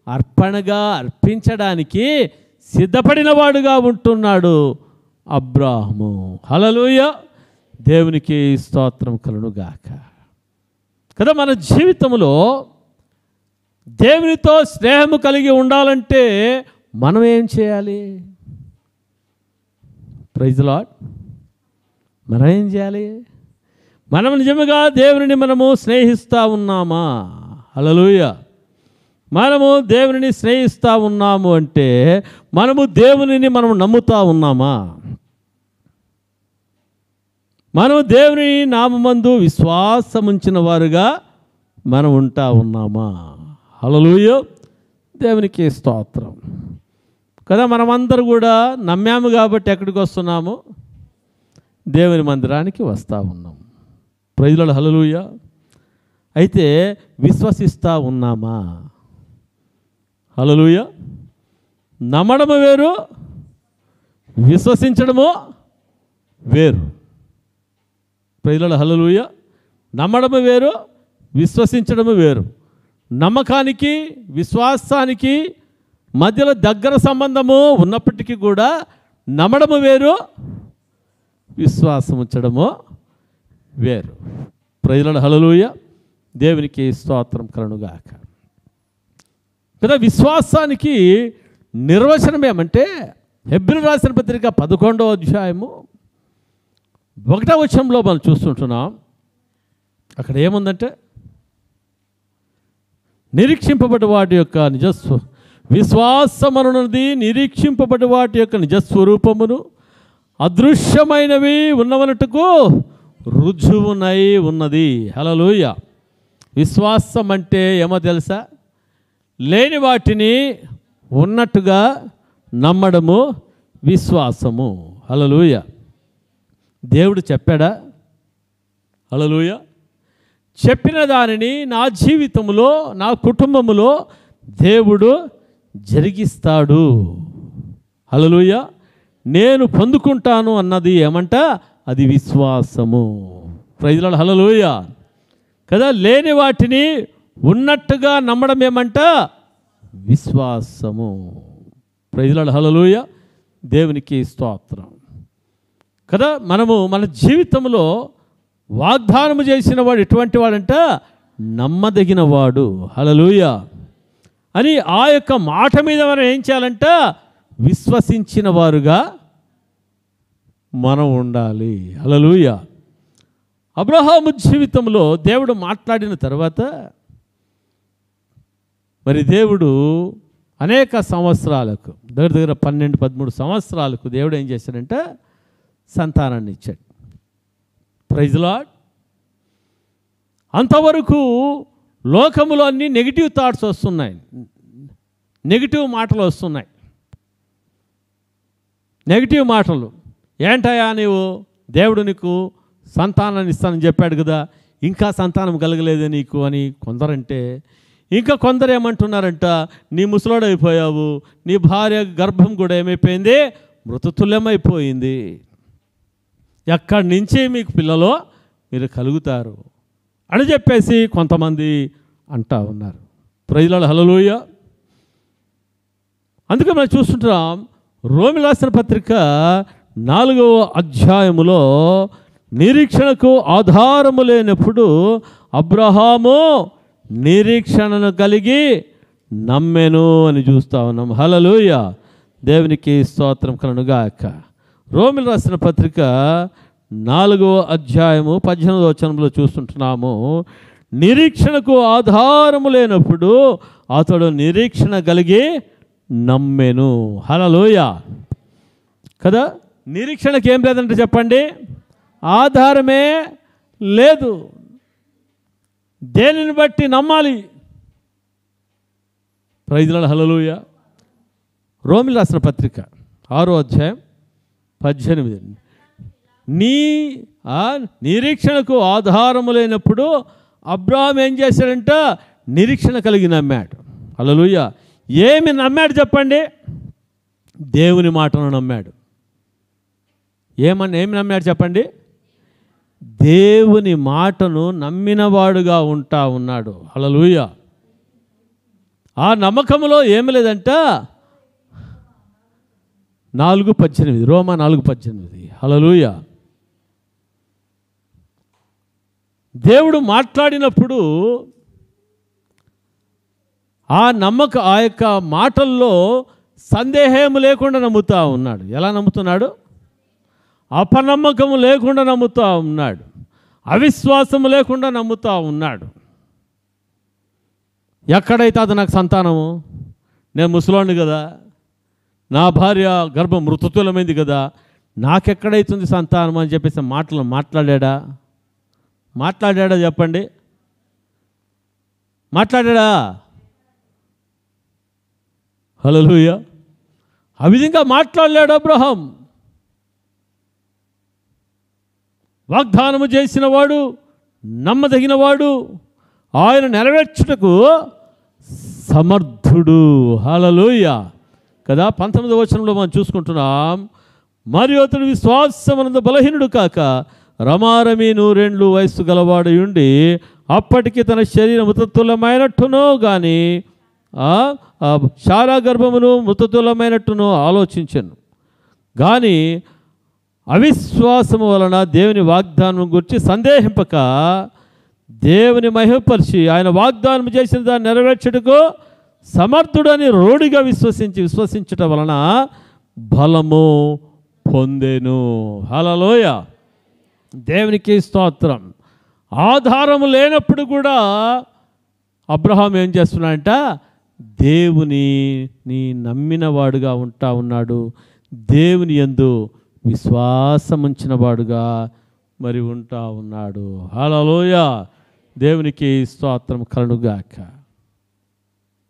అర్పణగా అర్పించడానికి సిద్ధపడిన వాడుగా ఉంటున్నాడు అబ్రాహాము. హల్లెలూయా. దేవునికి స్తోత్రం కలుగుగాక. కదా మన జీవితంలో దేవునితో స్నేహము కలిగి ఉండాలంటే మనం ఏం చేయాలి? Praise Lord. మనం ఏం చేయాలి? మనం నిజంగా దేవుని మనము స్నేహిస్తూ ఉన్నామా? హల్లెలూయా. మనము దేవుని స్నేహిస్తూ ఉన్నాము అంటే మనము దేవునిని మనం నమ్ముతూ ఉన్నామా? మనం దేవుని నామమందు విశ్వాసముంచిన వారుగా మనం ఉన్నామా? హల్లెలూయా. దేవునికి స్తోత్రం. కదా మనమందరూ కూడా నమ్మాము కాబట్టి ఎక్కడికి వస్తున్నాము? దేవుని మందిరానికి వస్తూ ఉన్నాం. Praise lord. హల్లెలూయా. అయితే విశ్వసిస్తూ ఉన్నామా? హల్లెలూయా. నమ్మడము వేరు, విశ్వసించడము వేరు. Praise lord. హల్లెలూయా. నమ్మడము వేరు, విశ్వసించడము వేరు. నమ్మకానికి విశ్వాసానికి మధ్యలో దగ్గర సంబంధము ఉన్నప్పటికీ కూడా నమ్మడము వేరు, విశ్వాసం ఉంచడము వేరు. Praise lord. హల్లెలూయా. దేవునికి స్తోత్రం కలుగుగాక. కదా విశ్వాసానికి నిర్వచనం ఏమంటే హెబ్రీయులకు రాసిన పత్రిక 11వ అధ్యాయము 1వ వచనంలో మనం చూస్తుంటున్నాం. అక్కడ ఏముందంటే నిరీక్షింపబడి వాటి యొక్క విశ్వాసమనున్నది నిరీక్షింపబడి వాటి యొక్క నిజస్వరూపమును అదృశ్యమైనవి ఉన్నవనట్టుకు రుజువునై ఉన్నది. హల్లెలూయా. విశ్వాసం అంటే ఏమో తెలుసా? లేని వాటిని ఉన్నట్టుగా నమ్మడము విశ్వాసము. హల్లెలూయా. దేవుడు చెప్పాడా? హల్లెలూయా. చెప్పిన దానిని నా జీవితంలో నా కుటుంబములో దేవుడు జరిగిస్తాడు. హల్లెలూయా. నేను పొందుకుంటాను అన్నది ఏమంట? అది విశ్వాసము. Praise lord. హల్లెలూయా. కదా లేని వాటిని ఉన్నట్టుగా నమ్మడం ఏమంట? విశ్వాసము. Praise lord. హల్లెలూయా. దేవునికి స్తోత్రం. కదా మనము మన జీవితంలో వాగ్దానము చేసిన వాడు ఎటువంటి వాడంట? నమ్మదగిన వాడు. హల్లెలూయా. అని ఆ యొక్క మాట మీద మనం ఏం చేయాలంట? విశ్వసించిన వారుగా మనం ఉండాలి. హల్లెలూయా. అబ్రహాము జీవితంలో దేవుడు మాట్లాడిన తర్వాత మరి దేవుడు అనేక సంవత్సరాలకు దగ్గర 12-13 సంవత్సరాలకు దేవుడు ఏం చేశాడంటే సంతానాన్ని ఇచ్చాడు. Praise Lord. అంతవరకు లోకములో అన్ని నెగిటివ్ థాట్స్ వస్తున్నాయి, నెగిటివ్ మాటలు వస్తున్నాయి. నెగిటివ్ మాటలు ఏంటయా, నీవు దేవుడు నీకు సంతానాన్ని ఇస్తానని చెప్పాడు కదా, ఇంకా సంతానం కలగలేదే నీకు అని కొందరంటే, ఇంకా కొందరు ఏమంటున్నారంట, నీ ముసలోడైపోయావు, నీ భార్య గర్భం కూడా ఏమైపోయింది, మృతతుల్యమైపోయింది, ఎక్కడి నుంచి మీకు పిల్లలు మీరు కలుగుతారు అని చెప్పేసి కొంతమంది అంటా ఉన్నారు. Praise lord. హల్లెలూయా. అందుకే మనం చూస్తుంటాం రోమీయులకు రాసిన పత్రిక 4వ అధ్యాయములో నిరీక్షణకు ఆధారము లేనప్పుడు అబ్రహాము నిరీక్షణను కలిగి నమ్మెను అని చూస్తూ ఉన్నాం. హల్లెలూయా. దేవునికి స్తోత్రం కలుగుగాక. రోమీయులకు రాసిన పత్రిక 4వ అధ్యాయము 18వ వచనంలో చూస్తుంటున్నాము, నిరీక్షణకు ఆధారము లేనప్పుడు అతడు నిరీక్షణ కలిగి నమ్మెను. హల్లెలూయా కదా. నిరీక్షణకి ఏం లేదంటే చెప్పండి, ఆధారమే లేదు. దేనిని బట్టి నమ్మాలి? Praise lord. హల్లెలూయా. రోమీయులకు రాసిన పత్రిక 6వ అధ్యాయం 18, నిరీక్షణకు ఆధారము లేనప్పుడు అబ్రహాము ఏం చేశాడంట? నిరీక్షణ కలిగి నమ్మాడు. హల్లెలూయా. ఏమి నమ్మాడు చెప్పండి? దేవుని మాటను నమ్మాడు. ఏమి నమ్మాడు చెప్పండి? దేవుని మాటను నమ్మినవాడుగా ఉంటా ఉన్నాడు. హల్లెలూయా. ఆ నమ్మకంలో ఏమి లేదంట? 4:18, రోమా 4:18. హల్లెలూయా. దేవుడు మాట్లాడినప్పుడు ఆ యొక్క మాటల్లో సందేహం లేకుండా నమ్ముతా ఉన్నాడు. ఎలా నమ్ముతున్నాడు? అపనమ్మకము లేకుండా నమ్ముతా ఉన్నాడు, అవిశ్వాసము లేకుండా నమ్ముతా ఉన్నాడు. ఎక్కడైతే అది నాకు సంతానము, నేను ముసలోని కదా, నా భార్య గర్భం మృతతుల్యమైంది కదా, నాకెక్కడైతుంది సంతానం అని చెప్పేసి మాటలు మాట్లాడాడా చెప్పండి? మాట్లాడాడా? హల్లెలూయా. ఆ విధంగా మాట్లాడలేడు అబ్రహాం. వాగ్దానము చేసిన వాడు, నమ్మదగినవాడు, ఆయన నెరవేర్చుటకు సమర్థుడు. హల్లెలూయా కదా. 19వ వచనంలో మనం చూసుకుంటున్నాం, మరియు అతడు విశ్వాసమునందు బలహీనుడు కాక రమారమి 100 వయస్సు గలవాడు ఉండి అప్పటికి తన శరీరం మృతతుల్యమైనట్టునో కానీ శారా గర్భమును మృతతుల్యమైనట్టునో ఆలోచించను. కానీ అవిశ్వాసము వలన దేవుని వాగ్దానం గురించి సందేహింపక దేవుని మహిమపరిచి ఆయన వాగ్దానం చేసిన దాన్ని నెరవేర్చుటకు సమర్థుడని రూఢిగా విశ్వసించటం వలన బలము పొందెను. హల్లెలూయా. దేవునికి స్తోత్రం. ఆధారము లేనప్పుడు కూడా అబ్రహాం ఏం చేస్తున్నాడంట? దేవుని నమ్మినవాడుగా ఉంటా ఉన్నాడు, దేవుని యందు విశ్వాసం ఉంచిన వాడుగా మరి ఉంటా ఉన్నాడు. హల్లెలూయా. దేవునికి స్తోత్రం కలుగుగాక.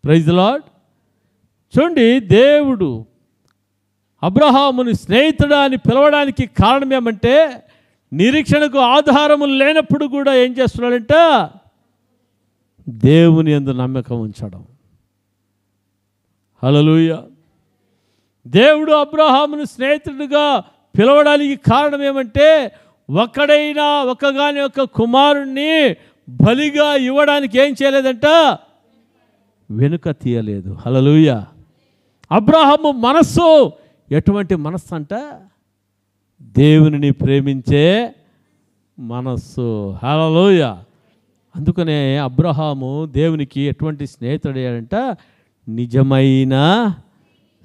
Praise the lord. చూడండి, దేవుడు అబ్రహాముని స్నేహితుడా అని పిలవడానికి కారణం ఏమంటే, నిరీక్షణకు ఆధారము లేనప్పుడు కూడా ఏం చేస్తున్నాడంట? దేవుని యందు నమ్మకం ఉంచడం. హల్లెలూయా. దేవుడు అబ్రహామును స్నేహితుడిగా పిలవడానికి కారణం ఏమంటే, ఒక్కగాని ఒక కుమారుణ్ణి బలిగా ఇవ్వడానికి ఏం చేయలేదంట? వెనుక తీయలేదు. హల్లెలూయా. అబ్రహాము మనస్సు ఎటువంటి మనస్సు అంట? దేవునిని ప్రేమించే మనస్సు. హల్లెలూయా. అందుకనే అబ్రహాము దేవునికి ఎటువంటి స్నేహితుడయ్యాడంట? నిజమైన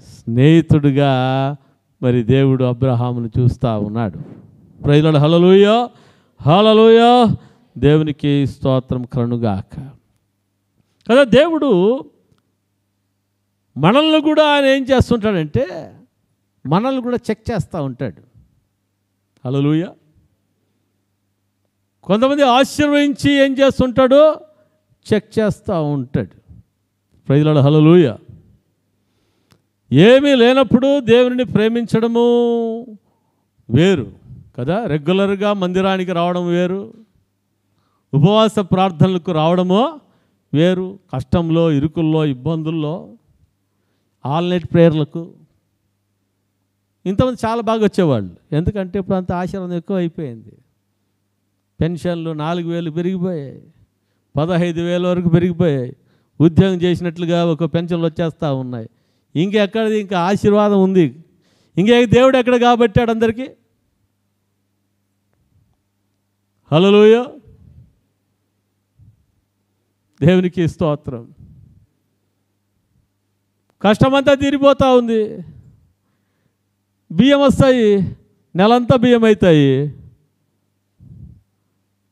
స్నేహితుడిగా మరి దేవుడు అబ్రహామును చూస్తూ ఉన్నాడు. Praise lord. హల్లెలూయా, హల్లెలూయా. దేవునికి స్తోత్రం కలుగుగాక. కదా దేవుడు మనల్ని కూడా ఆయన ఏం చేస్తుంటాడంటే మనల్ని కూడా చెక్ చేస్తూ ఉంటాడు. హల్లెలూయా. కొంతమంది ఆశీర్వదించి ఏం చేస్తుంటాడో చెక్ చేస్తూ ఉంటాడు. Praise lord. హల్లెలూయా. ఏమీ లేనప్పుడు దేవుని ప్రేమించడము వేరు కదా. రెగ్యులర్గా మందిరానికి రావడం వేరు, ఉపవాస ప్రార్థనలకు రావడమో వేరు, కష్టంలో, ఇరుకుల్లో, ఇబ్బందుల్లో, ఆల్ నైట్ ప్రేయర్లకు ఇంతమంది చాలా బాగా వచ్చేవాళ్ళు. ఎందుకంటే ఇప్పుడు అంత ఆశీర్వాదం ఎక్కువ అయిపోయింది. పెన్షన్లు 4,000 పెరిగిపోయాయి, 15,000 వరకు పెరిగిపోయాయి. ఉద్యోగం చేసినట్లుగా ఒక పెన్షన్లు వచ్చేస్తూ ఉన్నాయి. ఇంకెక్కడిది ఇంకా ఆశీర్వాదం ఉంది? ఇంకే దేవుడు ఎక్కడ కాబట్టాడు అందరికీ? హల్లెలూయా. దేవునికి స్తోత్రం. కష్టమంతా తీరిపోతూ ఉంది. బియ్యం వస్తాయి, నెలంతా బియ్యం అవుతాయి,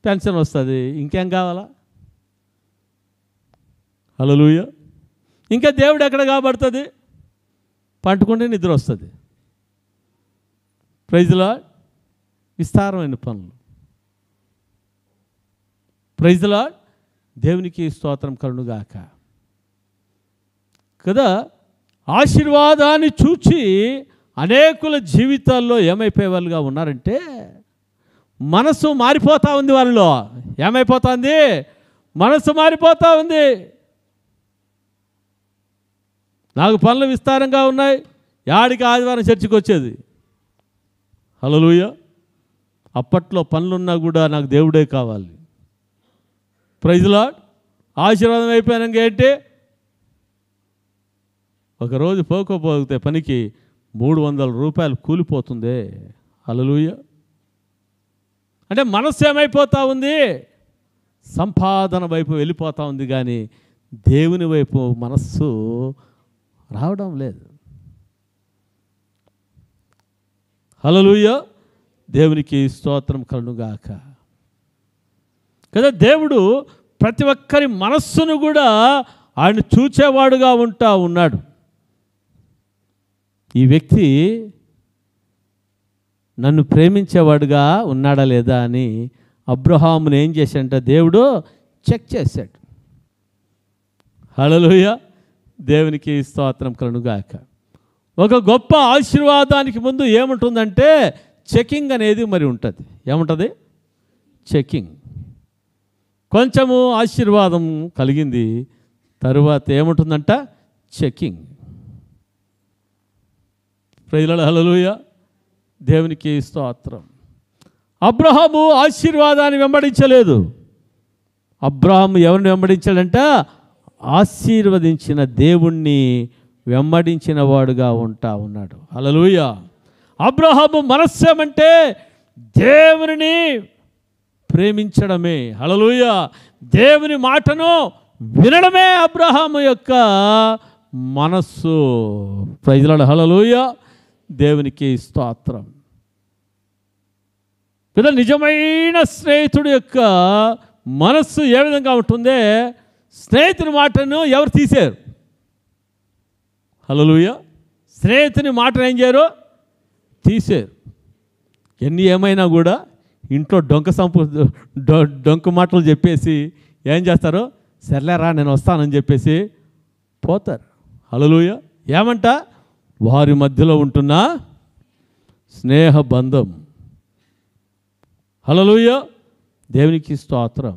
పెన్షన్ వస్తుంది. ఇంకేం కావాలా? హల్లెలూయా. ఇంకా దేవుడు ఎక్కడ కాబడుతుంది? పంటుకుంటే నిద్ర వస్తుంది. Praise Lord. విస్తారమైన పనులు. Praise lord. దేవునికి స్తోత్రం కలుగుగాక. కదా ఆశీర్వాదాన్ని చూచి అనేకుల జీవితాల్లో ఏమైపోయే వాళ్ళుగా ఉన్నారంటే మనసు మారిపోతూ ఉంది. వాళ్ళలో ఏమైపోతుంది? మనసు మారిపోతూ ఉంది. నాకు పనులు విస్తారంగా ఉన్నాయి, యాడికి ఆదివారం చర్చికి వచ్చేది. హల్లెలూయా. అప్పట్లో పనులున్నా కూడా నాకు దేవుడే కావాలి. Praise Lord. ఆశీర్వాదం అయిపోయాక ఏంటి? ఒకరోజు పోకపోతే పనికి 300 రూపాయలు కూలిపోతుంది. హల్లెలూయా. అంటే మనస్సు ఏమైపోతూ ఉంది? సంపాదన వైపు వెళ్ళిపోతూ ఉంది, కానీ దేవుని వైపు మనస్సు రావడం లేదు. హల్లెలూయా. దేవునికి స్తోత్రం కలుగుగాక. కదా దేవుడు ప్రతి ఒక్కరి మనస్సును కూడా ఆయన చూచేవాడుగా ఉంటా ఉన్నాడు. ఈ వ్యక్తి నన్ను ప్రేమించేవాడుగా ఉన్నాడా లేదా అని అబ్రహామును ఏం చేశాడంటే దేవుడు చెక్ చేశాడు. హల్లెలూయా. దేవునికి స్తోత్రం కలుగుగాక. ఒక గొప్ప ఆశీర్వాదానికి ముందు ఏముంటుందంటే చెకింగ్ అనేది మరి ఉంటుంది. ఏముంటుంది? చెకింగ్. కొంచెము ఆశీర్వాదం కలిగింది, తరువాత ఏముంటుందంట? చెకింగ్. Praise lord. హల్లెలూయా. దేవునికి స్తోత్రం. అబ్రహాము ఆశీర్వాదాన్ని వెంబడించలేదు. అబ్రహాము ఎవరిని వెంబడించాడంట? ఆశీర్వదించిన దేవుణ్ణి వెంబడించిన వాడుగా ఉంటా ఉన్నాడు. హల్లెలూయా. అబ్రహాము మనస్సేమంటే దేవుని ప్రేమించడమే. హల్లెలూయా. దేవుని మాటను వినడమే అబ్రహాము యొక్క మనస్సు. Praise lord. హల్లెలూయా. దేవునికి స్తోత్రం. పిల్ల నిజమైన స్నేహితుడి యొక్క మనస్సు ఏ విధంగా ఉంటుందే, స్నేహితుని మాటను ఎవరు తీశారు? హల్లెలూయా. స్నేహితుని మాటను ఏం చేయరు? తీశారు. ఎన్ని ఏమైనా కూడా ఇంట్లో డొంక మాటలు చెప్పేసి ఏం చేస్తారు? సర్లేరా నేను వస్తానని చెప్పేసి పోతారు. హల్లెలూయా. ఏమంట? వారి మధ్యలో ఉంటున్న స్నేహ బంధం. హల్లెలూయా. దేవునికి స్తోత్రం.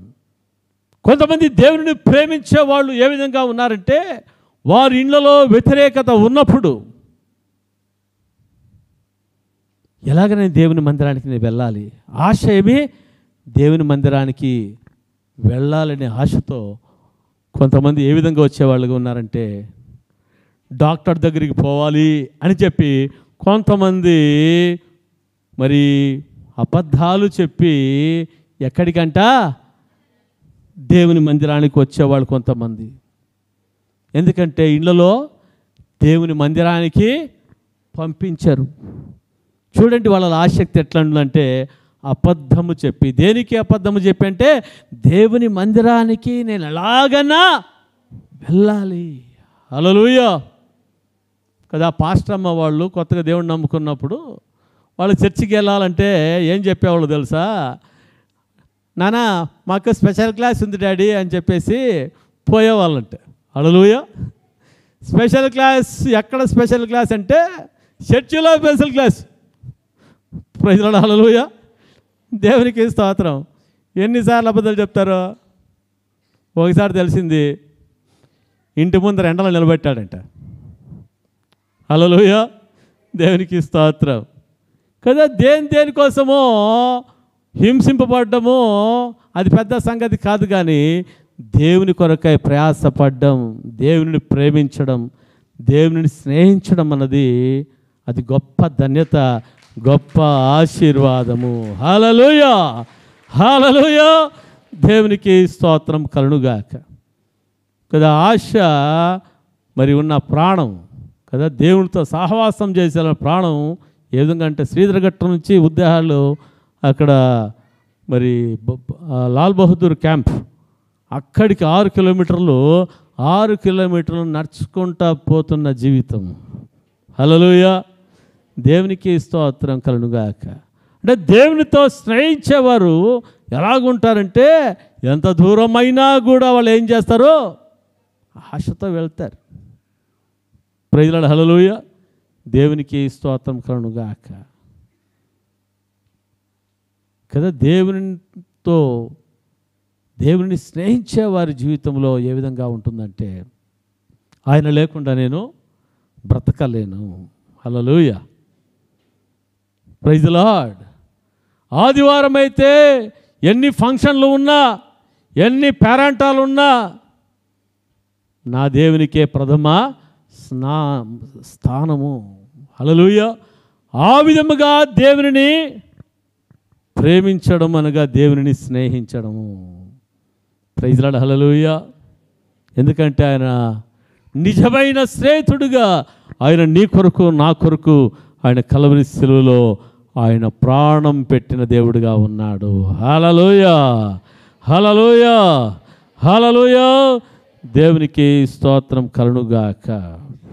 కొంతమంది దేవుని ప్రేమించే వాళ్ళు ఏ విధంగా ఉన్నారంటే వారి ఇళ్లలో వ్యతిరేకత ఉన్నప్పుడు ఎలాగనే దేవుని మందిరానికి నేను వెళ్ళాలి, ఆశ ఏమి? దేవుని మందిరానికి వెళ్ళాలనే ఆశతో కొంతమంది ఏ విధంగా వచ్చేవాళ్ళుగా ఉన్నారంటే డాక్టర్ దగ్గరికి పోవాలి అని చెప్పి కొంతమంది మరి అబద్ధాలు చెప్పి ఎక్కడికంట? దేవుని మందిరానికి వచ్చేవాళ్ళు కొంతమంది. ఎందుకంటే ఇళ్ళలో దేవుని మందిరానికి పంపించరు. చూడండి వాళ్ళ ఆసక్తి ఎట్లా ఉందంటే అబద్ధము చెప్పి. దేనికి అబద్ధము చెప్పి అంటే దేవుని మందిరానికి నేను ఎలాగన్నా వెళ్ళాలి. హల్లెలూయా కదా. పాస్టర్ అమ్మ వాళ్ళు కొత్తగా దేవుడిని నమ్ముకున్నప్పుడు వాళ్ళు చర్చికి వెళ్ళాలంటే ఏం చెప్పేవాళ్ళు తెలుసా? నానా మాకు స్పెషల్ క్లాస్ ఉంది డాడీ అని చెప్పేసి పోయేవాళ్ళంట. హల్లెలూయా. స్పెషల్ క్లాస్ ఎక్కడ స్పెషల్ క్లాస్ అంటే చర్చిలో స్పెషల్ క్లాస్. Praise lord. హల్లెలూయా. దేవునికి స్తోత్రం. ఎన్నిసార్లు అబద్ధాలు చెప్తారో. ఒకసారి తెలిసింది, ఇంటి ముందర ఎండలో నిలబెట్టాడంట. హల్లెలూయా. దేవునికి స్తోత్రం కదా. దేనికోసమో హింసింపబడ్డము అది పెద్ద సంగతి కాదు, కానీ దేవుని కొరకై ప్రయాసపడ్డం, దేవుని ప్రేమించడం, దేవుని స్నేహించడం అన్నది అది గొప్ప ధన్యత, గొప్ప ఆశీర్వాదము. హల్లెలూయా. హల్లెలూయా. దేవునికి స్తోత్రం కలుగుగాక కదా. ఆశ మరి ఉన్న ప్రాణం కదా, దేవునితో సహవాసం చేసే ప్రాణం ఏ విధంగా అంటే శ్రీధరఘట్ట నుంచి ఉద్దేహాలు అక్కడ మరి లాల్ బహదూర్ క్యాంప్, అక్కడికి 6 కిలోమీటర్లు నడుచుకుంటా పోతున్న జీవితం. హల్లెలూయా. దేవునికి స్తోత్రం కలుగుగాక. అంటే దేవునితో స్నేహించేవారు ఎలాగుంటారంటే ఎంత దూరమైనా కూడా వాళ్ళు ఏం చేస్తారు? ఆశతో వెళ్తారు. Praise lord. హల్లెలూయా. దేవునికి స్తోత్రం కలుగుగాక కదా. దేవుని స్నేహించే వారి జీవితంలో ఏ విధంగా ఉంటుందంటే ఆయన లేకుండా నేను బ్రతకలేను. హల్లెలూయా. Praise lord. ఆదివారం అయితే ఎన్ని ఫంక్షన్లు ఉన్నా, ఎన్ని పేరంటాలు ఉన్నా నా దేవునికే ప్రథమ స్థానము. హల్లెలూయా. ఆ విధముగా దేవునిని ప్రేమించడం అనగా దేవునిని స్నేహించడము. Praise lord. హల్లెలూయా. ఎందుకంటే ఆయన నిజమైన స్నేహితుడిగా ఆయన నీ కొరకు నా కొరకు ఆయన కల్వరి శిలువలో ఆయన ప్రాణం పెట్టిన దేవుడిగా ఉన్నాడు. హల్లెలూయా. హల్లెలూయా. హల్లెలూయా. దేవునికి స్తోత్రం కలుగుగాక.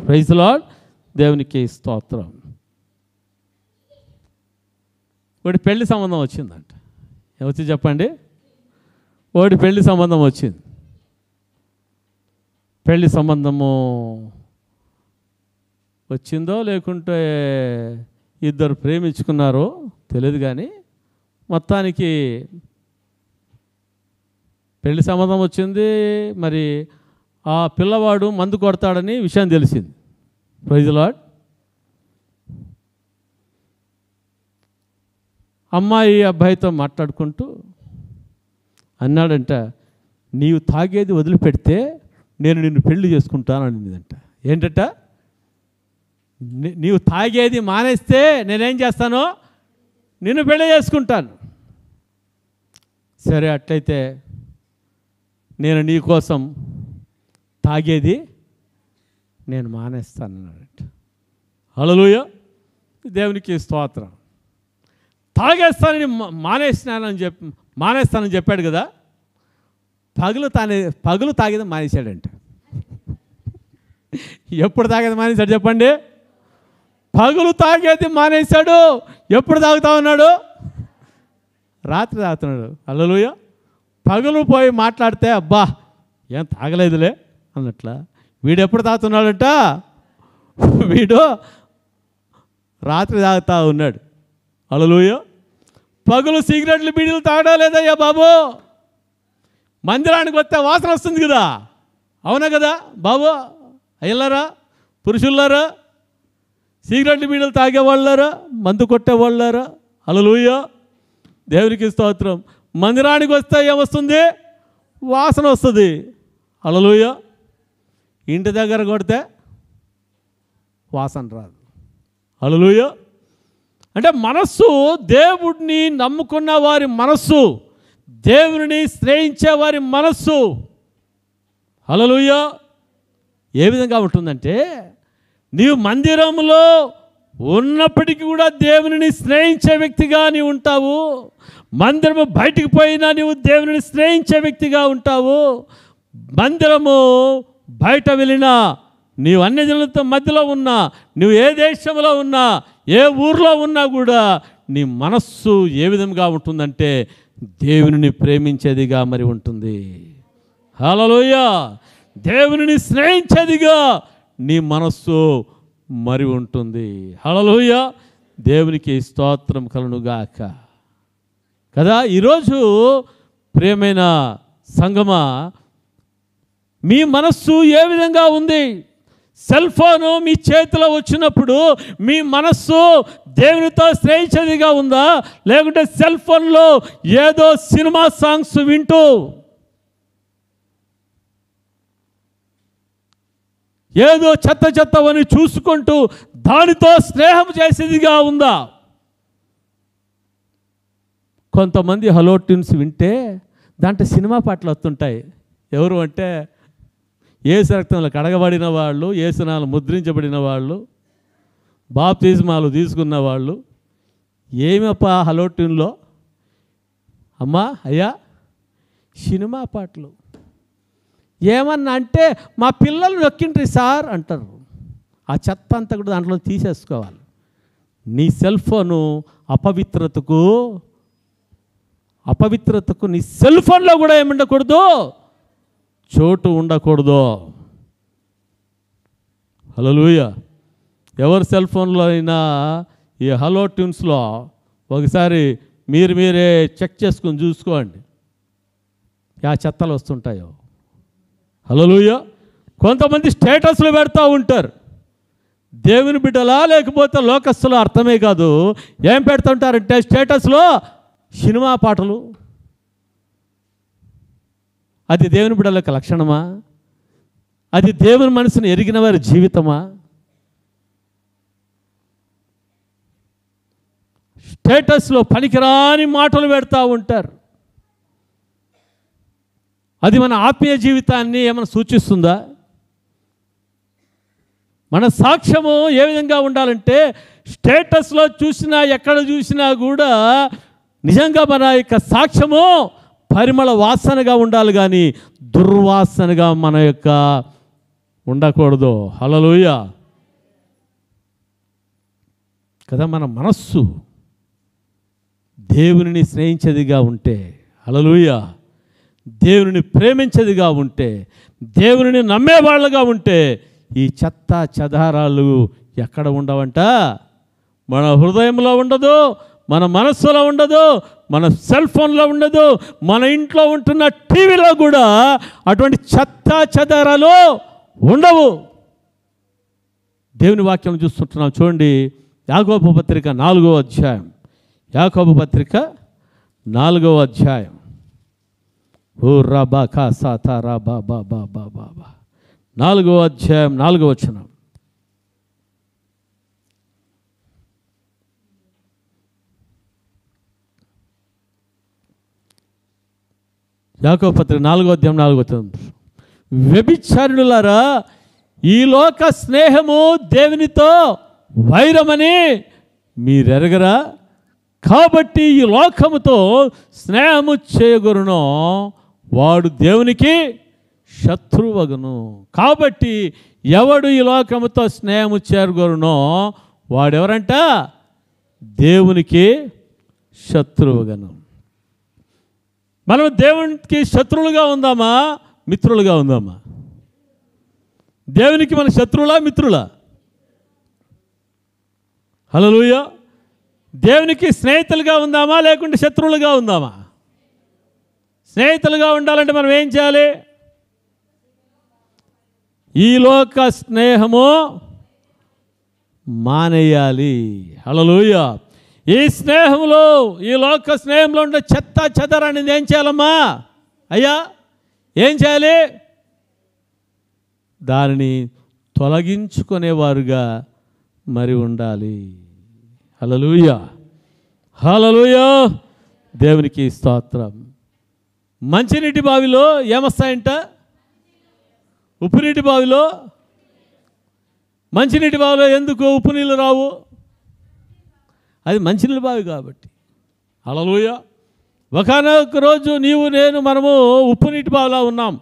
Praise lord. దేవునికి స్తోత్రం. ఒకటి పెళ్లి సంబంధం వచ్చిందంట. వచ్చి చెప్పండి. ఒకటి పెళ్లి సంబంధం వచ్చింది. పెళ్లి సంబంధము వచ్చిందో లేకుంటే ఇద్దరు ప్రేమించుకున్నారో తెలియదు, కానీ మొత్తానికి పెళ్లి సంబంధం వచ్చింది. మరి ఆ పిల్లవాడు మందు కొడతాడని విషయం తెలిసింది. Praise Lord. అమ్మాయి అబ్బాయితో మాట్లాడుకుంటూ అన్నాడంట, నీవు తాగేది వదిలిపెడితే నేను నిన్ను పెళ్లి చేసుకుంటాను అనిందంట. ఏంటంట? నీవు తాగేది మానేస్తే నేనేం చేస్తాను? నిన్ను పెళ్లి చేసుకుంటాను. సరే అట్లయితే నేను నీ కోసం తాగేది నేను మానేస్తాను అన్నాడంట. హల్లెలూయా. దేవునికి స్తోత్రం. తాగేస్తానని మానేస్తానని చెప్పాడు కదా. పగులు తాగేది మానేశాడంట. ఎప్పుడు తాగేది మానేశాడు చెప్పండి? పగులు తాగేది మానేశాడు. ఎప్పుడు తాగుతా ఉన్నాడు? రాత్రి తాగుతున్నాడు. హల్లెలూయా. పగులు పోయి మాట్లాడితే అబ్బా ఏం తాగలేదులే అన్నట్ల. వీడు ఎప్పుడు తాగుతున్నాడంట? వీడు రాత్రి తాగుతా ఉన్నాడు. హల్లెలూయా. పగులు సిగరెట్లు బీడీలు తాగడా లేదయ్యా బాబు? మందిరానికి వస్తే వాసన వస్తుంది కదా, అవునా కదా బాబు? అయ్యలారా, పురుషుల్లారా, సిగరెట్లు బీడీలు తాగేవాళ్ళారా, మందు కొట్టేవాళ్ళారా? హల్లెలూయా. దేవునికి స్తోత్రం. మందిరానికి వస్తే ఏమొస్తుంది? వాసన వస్తుంది. హల్లెలూయా. ఇంటి దగ్గర కొడితే వాసన రాదు. హల్లెలూయా. అంటే మనస్సు, దేవుడిని నమ్ముకున్న వారి మనస్సు, దేవుని స్నేహించే వారి మనస్సు, హల్లెలూయా, ఏ విధంగా ఉంటుందంటే, నీవు మందిరంలో ఉన్నప్పటికీ కూడా దేవునిని స్నేహించే వ్యక్తిగా నీవు ఉంటావు. మందిరము బయటికి పోయినా నీవు దేవునిని స్నేహించే వ్యక్తిగా ఉంటావు. మందిరము బయట వెళ్ళినా, నీవు అన్ని జనులతో మధ్యలో ఉన్నా, నువ్వు ఏ దేశంలో ఉన్నా, ఏ ఊర్లో ఉన్నా కూడా నీ మనస్సు ఏ విధంగా ఉంటుందంటే దేవునిని ప్రేమించేదిగా మరి ఉంటుంది. హల్లెలూయా. దేవునిని స్నేహించేదిగా నీ మనస్సు మరి ఉంటుంది. హల్లెలూయా. దేవునికి స్తోత్రం కలుగునుగాక. కదా, ఈరోజు ప్రియమైన సంగమా, మీ మనస్సు ఏ విధంగా ఉంది? సెల్ ఫోను మీ చేతిలో వచ్చినప్పుడు మీ మనస్సు దేవునితో స్నేహించేదిగా ఉందా? లేకుంటే సెల్ ఫోన్లో ఏదో సినిమా సాంగ్స్ వింటూ, ఏదో చెత్త చెత్తవని చూసుకుంటూ దానితో స్నేహం చేసేదిగా ఉందా? కొంతమంది హలో ట్యూన్స్ వింటే దాంట్లో సినిమా పాటలు వస్తుంటాయి. ఎవరు అంటే యేసు రక్తంలో కడగబడిన వాళ్ళు, యేసునాలు ముద్రించబడిన వాళ్ళు, బాప్తిస్మాలు తీసుకున్న వాళ్ళు. ఏమప్ప హలో ట్యూన్లో? అమ్మా అయ్యా సినిమా పాటలు ఏమన్నా అంటే మా పిల్లలు నొక్కిండ్రి సార్ అంటారు. ఆ చెత్త అంతా కూడా దాంట్లో తీసేసుకోవాలి. నీ సెల్ ఫోను అపవిత్రతకు నీ సెల్ ఫోన్లో కూడా ఏముండకూడదు, చోటు ఉండకూడదు. హల్లెలూయా. ఎవరి సెల్ ఫోన్లో అయినా ఈ హలో ట్యూన్స్లో ఒకసారి మీరే చెక్ చేసుకొని చూసుకోండి, ఆ చెత్తలు వస్తుంటాయో. హల్లెలూయా. కొంతమంది స్టేటస్లు పెడతా ఉంటారు. దేవుని బిడ్డలా లేకపోతే లోకస్తులు అర్థమే కాదు. ఏం పెడుతుంటారంటే స్టేటస్లో సినిమా పాటలు. అది దేవుని బిడ్డల యొక్క లక్షణమా? అది దేవుని మనసును ఎరిగిన వారి జీవితమా? స్టేటస్లో పనికిరాని మాటలు పెడతా ఉంటారు. అది మన ఆత్మీయ జీవితాన్ని ఏమైనా సూచిస్తుందా? మన సాక్ష్యము ఏ విధంగా ఉండాలంటే, స్టేటస్లో చూసినా ఎక్కడ చూసినా కూడా నిజంగా మన యొక్క సాక్ష్యము పరిమళ వాసనగా ఉండాలి, కానీ దుర్వాసనగా మన యొక్క ఉండకూడదు. హల్లెలూయా. కదా, మన మనస్సు దేవునిని స్నేహించేదిగా ఉంటే, హల్లెలూయా, దేవునిని ప్రేమించేదిగా ఉంటే, దేవునిని నమ్మేవాళ్ళగా ఉంటే, ఈ చెత్త చెదారాలు ఎక్కడ ఉండవంట? మన హృదయంలో ఉండదు, మన మనస్సులో ఉండదు, మన సెల్ ఫోన్లో ఉండదు, మన ఇంట్లో ఉంటున్న టీవీలో కూడా అటువంటి చెత్త చెదారాలు ఉండవు. దేవుని వాక్యం చూస్తుంటున్నాం. చూడండి, యాకోబు పత్రిక 4వ అధ్యాయం. యాకోబు పత్రిక 4వ అధ్యాయం. ఓ రాబా కా సాతా రాబా బాబా బాబా 4వ అధ్యాయం 4వ వచనం. యాకోబు పత్రిక 4వ అధ్యాయం 4వ వచనం. వ్యభిచారులారా, ఈ లోక స్నేహము దేవునితో వైరమని మీరెరగరా? కాబట్టి ఈ లోకముతో స్నేహము చేయగొరునో వాడు దేవునికి శత్రువగును. కాబట్టి ఎవడు ఈ లోకముతో స్నేహము చేరగొరునో వాడెవరంట? దేవునికి శత్రువుగను. మనం దేవునికి శత్రువులుగా ఉందామా, మిత్రులుగా ఉందామా? దేవునికి మన శత్రువులా, మిత్రులా? హల్లెలూయా. దేవునికి స్నేహితులుగా ఉందామా, లేకుంటే శత్రువులుగా ఉందామా? స్నేహితులుగా ఉండాలంటే మనం ఏం చేయాలి? ఈ లోక స్నేహము మానేయాలి. హల్లెలూయా. ఈ స్నేహంలో, ఈ లోక స్నేహంలో ఉండే చెత్త చెదరనేది ఏం చేయాలమ్మా? అయ్యా ఏం చేయాలి? దానిని తొలగించుకునేవారుగా మరి ఉండాలి. హల్లెలూయా. హల్లెలూయా. దేవునికి స్తోత్రం. మంచినీటి బావిలో ఏమొస్తాయంట? ఉప్పు నీటి బావిలో మంచినీటి బావిలో ఎందుకు ఉప్పు నీళ్ళు రావు? అది మంచినీళ్ళ బావి కాబట్టి. హల్లెలూయా. ఒకానొక రోజు నీవు నేను మనము ఉప్పు నీటి బావిలో ఉన్నాం.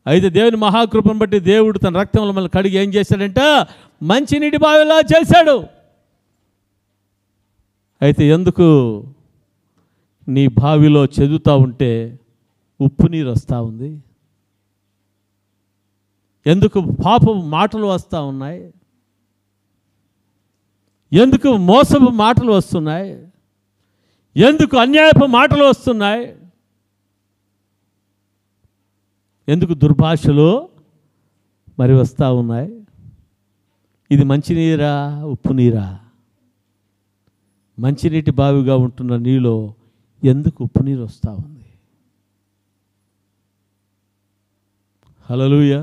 అయితే దేవుని మహాకృపను బట్టి దేవుడు తన రక్తంలో మనల్ని కడిగి ఏం చేశాడంట? మంచినీటి బావిలా చేశాడు. అయితే ఎందుకు నీ బావిలో చెదుతా ఉంటే ఉప్పు నీరు వస్తూ ఉంది? ఎందుకు పాపపు మాటలు వస్తూ ఉన్నాయి? ఎందుకు మోసపు మాటలు వస్తున్నాయి? ఎందుకు అన్యాయపు మాటలు వస్తున్నాయి? ఎందుకు దుర్భాషలు మరి వస్తూ ఉన్నాయి? ఇది మంచినీరా, ఉప్పు నీరా? మంచినీటి బావిగా ఉంటున్న నీలో ఎందుకు ఉప్పు నీరు వస్తూ ఉంది? హల్లెలూయా.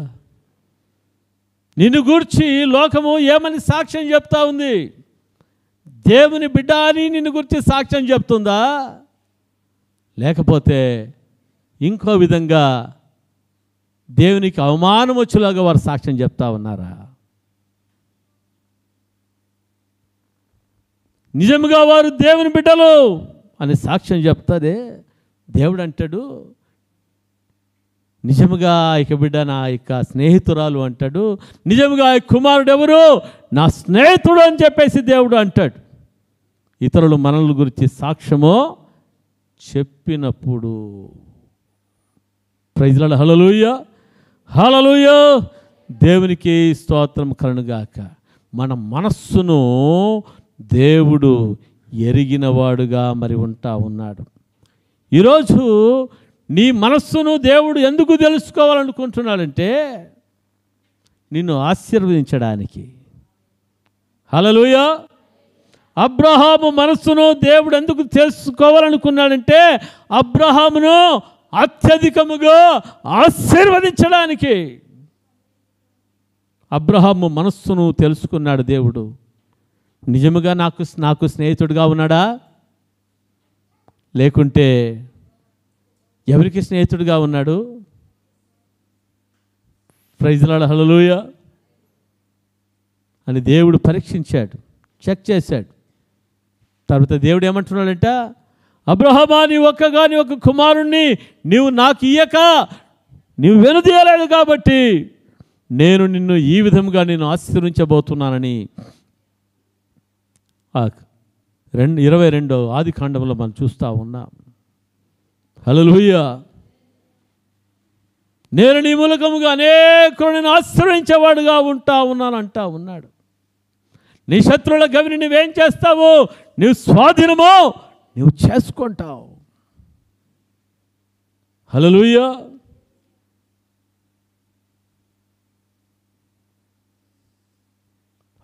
నిన్ను గూర్చి లోకము ఏమని సాక్ష్యం చెప్తా ఉంది? దేవుని బిడ్డ అని నిన్ను గురించి సాక్ష్యం చెప్తుందా? లేకపోతే ఇంకో విధంగా దేవునికి అవమానం వచ్చేలాగా వారు సాక్ష్యం చెప్తా ఉన్నారా? నిజంగా వారు దేవుని బిడ్డలు అని సాక్ష్యం చెప్తాదే. దేవుడు అంటాడు, నిజముగా ఇక బిడ్డ నా యొక్క స్నేహితురాలు అంటాడు. నిజముగా ఈ కుమారుడు ఎవరు? నా స్నేహితుడు అని చెప్పేసి దేవుడు అంటాడు. ఇతరులు మనల్ని గురించి సాక్ష్యము చెప్పినప్పుడు. Praise lord. హల్లెలూయా, హల్లెలూయా. దేవునికి స్తోత్రం కలుగుగాక. మన మనస్సును దేవుడు ఎరిగినవాడుగా మరి ఉంటా ఉన్నాడు. ఈరోజు నీ మనస్సును దేవుడు ఎందుకు తెలుసుకోవాలనుకుంటున్నాడంటే నిన్ను ఆశీర్వదించడానికి. హల్లెలూయా. అబ్రహాము మనస్సును దేవుడు ఎందుకు తెలుసుకోవాలనుకున్నాడంటే అబ్రహామును అత్యధికముగా ఆశీర్వదించడానికి. అబ్రహాము మనస్సును తెలుసుకున్నాడు దేవుడు. నిజముగా నాకు స్నేహితుడిగా ఉన్నాడా? లేకుంటే ఎవరికి స్నేహితుడిగా ఉన్నాడు? Praise lord. హల్లెలూయా అని దేవుడు పరీక్షించాడు, చెక్ చేశాడు. తర్వాత దేవుడు ఏమంటున్నాడంట, అబ్రహామా నీ ఒక్క కుమారుణ్ణి నీవు నాకు ఇయ్యక నీవు వెనుదీయలేదు కాబట్టి నేను నిన్ను ఈ విధంగా నేను ఆశీర్వించబోతున్నానని 22 ఆదికాండంలో మనం చూస్తూ ఉన్నాం. హల్లెలూయా. నేను నీ మూలకముగా అనేకులను ఆశ్రయించేవాడుగా ఉంటా ఉన్నానంటా ఉన్నాడు. నీ శత్రువుల గవిని నువ్వేం చేస్తావు? నువ్వు స్వాధీనమో నువ్వు చేసుకుంటావు. హల్లెలూయా.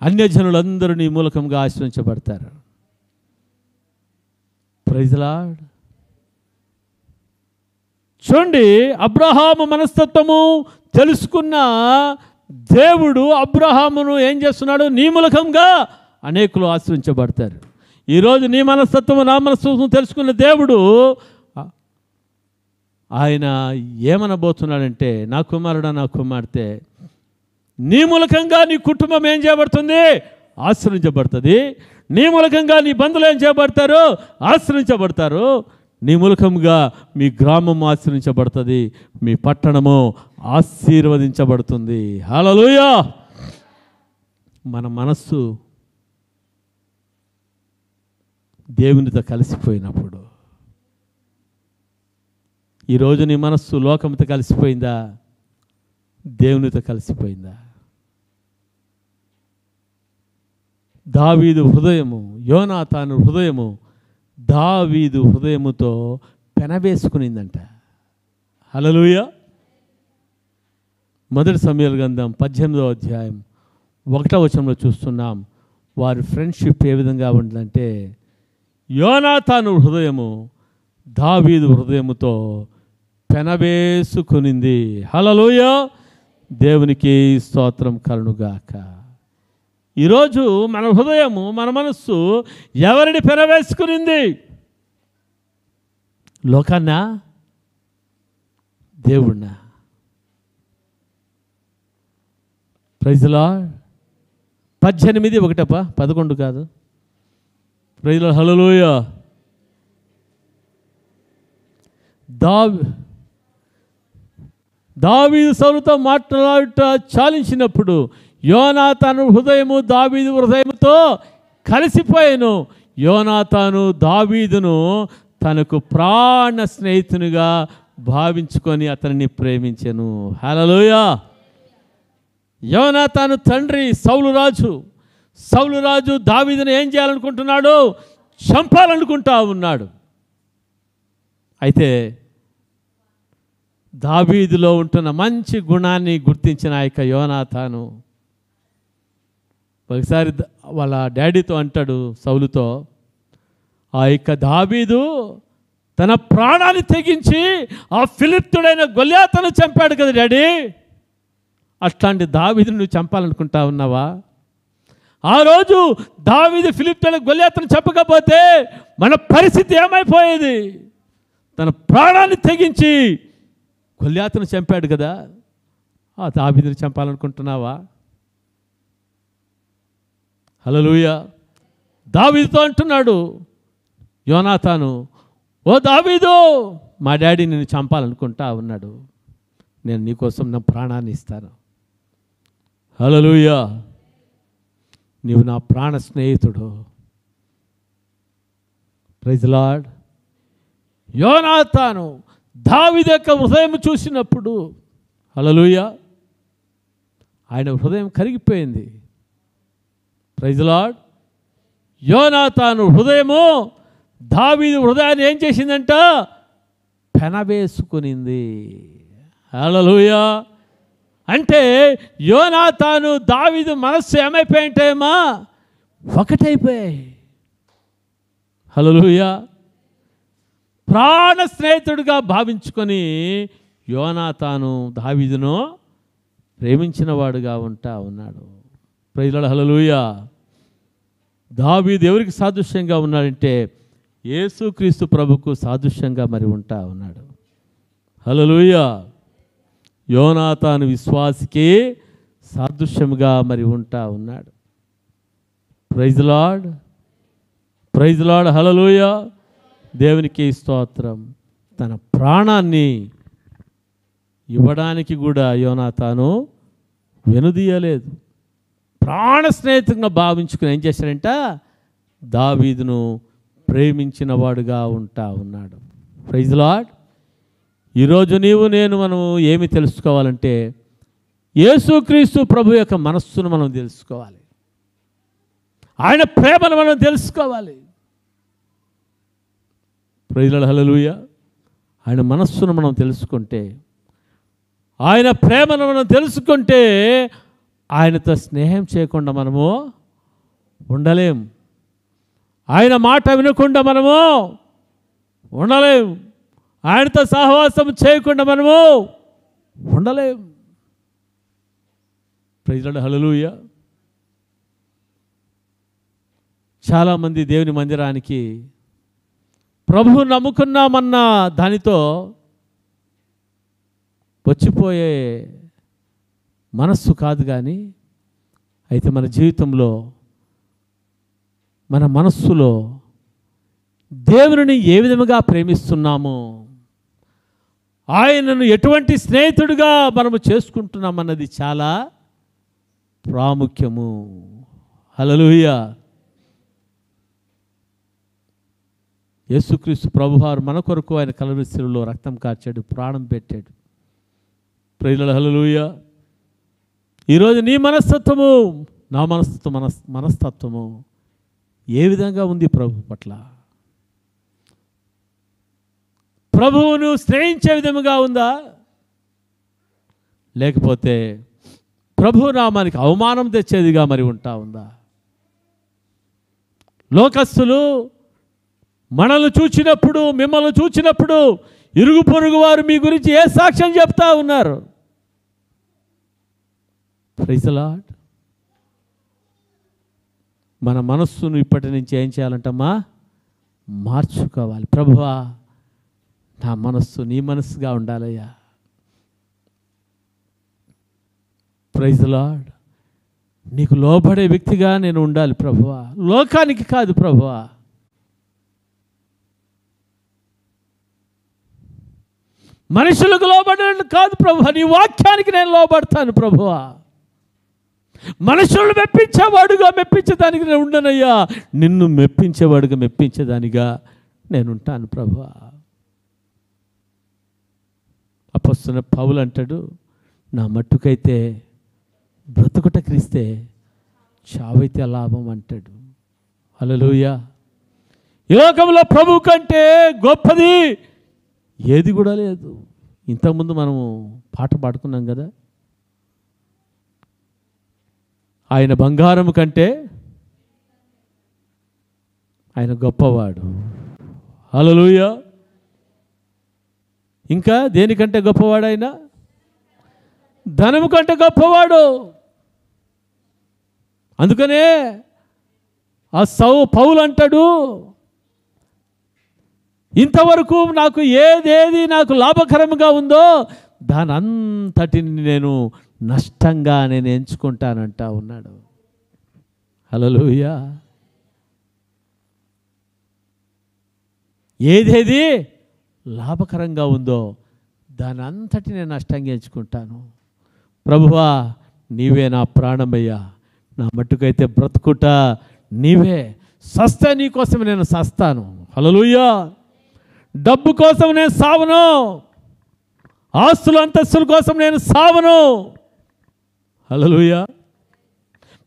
అన్యజనులందరూ నీ మూలకంగా ఆశ్రయించబడతారు. Praise lord. చూడండి, అబ్రహాము మనస్తత్వము తెలుసుకున్న దేవుడు అబ్రహామును ఏం చేస్తున్నాడు? నీ మూలకంగా అనేకులు ఆశ్రయించబడతారు. ఈరోజు నీ మనస్తత్వము నా మనస్తత్వం తెలుసుకున్న దేవుడు ఆయన ఏమనబోతున్నాడంటే, నా కుమారుడా నా కుమార్తె, నీ మూలకంగా నీ కుటుంబం ఏం చేయబడుతుంది? ఆశ్రయించబడుతుంది. నీ మూలకంగా నీ బంధువులు ఏం చేయబడతారు? ఆశ్రయించబడతారు. నీ మూలకంగా మీ గ్రామం ఆశ్రయించబడుతుంది, మీ పట్టణము ఆశీర్వదించబడుతుంది. హల్లెలూయా. మన మనస్సు దేవునితో కలిసిపోయినప్పుడు, ఈరోజు నీ మనస్సు లోకంతో కలిసిపోయిందా? దేవునితో కలిసిపోయిందా? దావీదు హృదయము, యోనాతాను హృదయము దావీదు హృదయముతో పెనవేసుకునిందంట. హల్లెలూయా. మొదటి సమూయేలు గ్రంథం 18వ అధ్యాయం 1వ వచనంలో చూస్తున్నాం. వారి ఫ్రెండ్షిప్ ఏ విధంగా ఉంటుందంటే, యోనాతాను హృదయము దావీదు హృదయముతో పెనవేసుకునింది. హల్లెలూయా. దేవునికి స్తోత్రం కలుగుగాక. ఈరోజు మన హృదయము, మన మనస్సు ఎవరిని పెనవేసుకునింది? లోకాన్నా, దేవుణ్ణా? Praise lord. 18 11 కాదు. ప్రైజ్ లార్డ్, హల్లెలూయా. దావీదు సౌలుతో మాట్లాడుట చాలించినప్పుడు యోనాతాను హృదయము దావీదు హృదయముతో కలిసిపోయాను. యోనాతాను దావీదును తనకు ప్రాణ స్నేహితునిగా భావించుకొని అతనిని ప్రేమించెను. హల్లెలూయా. యోనాతాను తండ్రి సౌలు రాజు దావీదును ఏం చేయాలనుకుంటున్నాడు? చంపాలనుకుంటా ఉన్నాడు. అయితే దావీదులో ఉంటున్న మంచి గుణాన్ని గుర్తించిన ఆ యొక్క యోనాతాను ఒకసారి వాళ్ళ డాడీతో అంటాడు, సౌలుతో, ఆ యొక్క దావీదు తన ప్రాణాన్ని తెగించి ఆ ఫిలిష్తీయుడైన గొల్యాతును చంపాడు కదా డాడీ, అట్లాంటి దావీదును నువ్వు చంపాలనుకుంటా ఉన్నావా? ఆ రోజు దావీదు ఫిలిష్తీయుడైన గొల్యాతును చంపకపోతే మన పరిస్థితి ఏమైపోయేది? తన ప్రాణాన్ని తెగించి గొల్యాతును చంపాడు కదా, ఆ దావీదును చంపాలనుకుంటున్నావా? హల్లెలూయా. దావీదుతో అంటున్నాడు యోనాతాను, ఓ దావీదు, మా డాడీ నిన్ను చంపాలనుకుంటా ఉన్నాడు, నేను నీకోసం నా ప్రాణాన్ని ఇస్తాను. హల్లెలూయా. నీవు నా ప్రాణ స్నేహితుడు. Praise Lord. యోనాతాను దావీదు యొక్క హృదయం చూసినప్పుడు, హల్లెలూయా, ఆయన హృదయం కరిగిపోయింది. Praise Lord. యోనాతాను హృదయము దావీదు హృదయాన్ని ఏం చేసిందంట? పెనవేసుకునింది. హల్లెలూయా. అంటే యోనాతాను దావీదు మనస్సు ఏమైపోయింటేమా? ఒకటైపోయాయి. హల్లెలూయా. ప్రాణ స్నేహితుడిగా భావించుకొని యోనాతాను దావీదును ప్రేమించిన వాడుగా ఉంటా ఉన్నాడు. ప్రైజ్ లార్డ్, హల్లెలూయా. దావీదు ఎవరికి సాదృశ్యంగా ఉన్నాడంటే యేసుక్రీస్తు ప్రభుకు సాదృశ్యంగా మరి ఉంటా ఉన్నాడు. హల్లెలూయా. యోనాతాను విశ్వాసికి సాదృశ్యంగా మరి ఉంటా ఉన్నాడు. ప్రైజ్ లార్డ్, ప్రైజ్ లార్డ్, హల్లెలూయా. దేవునికి స్తోత్రం. తన ప్రాణాన్ని ఇవ్వడానికి కూడా యోనాతాను వెనుదీయలేదు. ప్రాణ స్నేహితుడిగా భావించుకుని ఏం చేశాడంట? దావీదును ప్రేమించిన వాడుగా ఉంటా ఉన్నాడు. Praise Lord. ఈరోజు మనం ఏమి తెలుసుకోవాలంటే యేసుక్రీస్తు ప్రభు యొక్క మనస్సును మనం తెలుసుకోవాలి. ఆయన ప్రేమను మనం తెలుసుకోవాలి. ప్రైజ్ లార్డ్, హల్లెలూయా. ఆయన మనస్సును మనం తెలుసుకుంటే, ఆయన ప్రేమను మనం తెలుసుకుంటే ఆయనతో స్నేహం చేయకుండా మనము ఉండలేం. ఆయన మాట వినకుండా మనము ఉండలేం. ఆయనతో సహవాసం చేయకుండా మనము ఉండలేం. ప్రైజ్ లార్డ్, హల్లెలూయా. చాలామంది దేవుని మందిరానికి ప్రభువు నమ్ముకున్నామన్న దానితో వచ్చిపోయే మనస్సు కాదు, కానీ అయితే మన జీవితంలో మన మనస్సులో దేవుని ఏ విధముగా ప్రేమిస్తున్నామో, ఆయనను ఎటువంటి స్నేహితుడిగా మనము చేసుకుంటున్నామన్నది చాలా ప్రాముఖ్యము. హల్లెలూయా. యేసుక్రీస్తు ప్రభువారు మన కొరకు ఆయన కలువరి శిలువలో రక్తం కార్చాడు, ప్రాణం పెట్టాడు. ప్రైజ్ లార్డ్, హల్లెలూయా. ఈరోజు నీ మనస్తత్వము, నా మనస్తత్వము ఏ విధంగా ఉంది ప్రభు పట్ల? ప్రభువును స్నేహించే విధముగా ఉందా? లేకపోతే ప్రభు నామానికి అవమానం తెచ్చేదిగా మరి ఉంటా ఉందా? లోకస్తులు మనల్ని చూచినప్పుడు, మిమ్మల్ని చూచినప్పుడు ఇరుగు పొరుగు వారు మీ గురించి ఏ సాక్ష్యం చెప్తా ఉన్నారు? Praise Lord. మన మనస్సును ఇప్పటి నుంచి ఏం చేయాలంటమ్మా? మార్చుకోవాలి. ప్రభువా, నా మనస్సు నీ మనస్సుగా ఉండాలయ్యా. Praise lord. నీకు లోబడే వ్యక్తిగా నేను ఉండాలి ప్రభువా, లోకానికి కాదు ప్రభువా. మనుషులకు లోబడేది కాదు ప్రభువా, నీ వాక్యానికి నేను లోబడతాను ప్రభువా. మనుషులను మెప్పించేవాడుగా మెప్పించేదానికి నేను ఉండనయ్యా, నిన్ను మెప్పించేవాడుగా మెప్పించేదానిగా నేను ఉంటాను ప్రభువా. అపొస్తలుడైన పౌలు అంటాడు, నా మట్టుకైతే బ్రతుకుట క్రీస్తే, చావైతే లాభం అంటాడు. హల్లెలూయా. ఈ లోకంలో ప్రభువు కంటే గొప్పది ఏది కూడా లేదు. ఇంతకుముందు మనము పాట పాడుకున్నాం కదా, ఆయన బంగారము కంటే ఆయన గొప్పవాడు. హల్లెలూయా. ఇంకా దేనికంటే గొప్పవాడు ఆయన? ధనము కంటే గొప్పవాడు. అందుకనే ఆ పౌలు అంటాడు, ఇంతవరకు నాకు ఏదేది నాకు లాభకరంగా ఉందో దాని అంతటిని నేను నష్టంగా నేను ఎంచుకుంటానంటా ఉన్నాడు. హల్లెలూయా. ఏదేది లాభకరంగా ఉందో దాని అంతటి నేను నష్టంగా ఎంచుకుంటాను. ప్రభువా, నీవే నా ప్రాణమయ్యా, నా మట్టుకైతే బ్రతుకుట నీవే, సస్తే నీ కోసం నేను సస్తాను. హల్లెలూయా. డబ్బు కోసం నేను సావను, ఆస్తులు అంతస్తుల కోసం నేను సావను. హల్లెలూయా.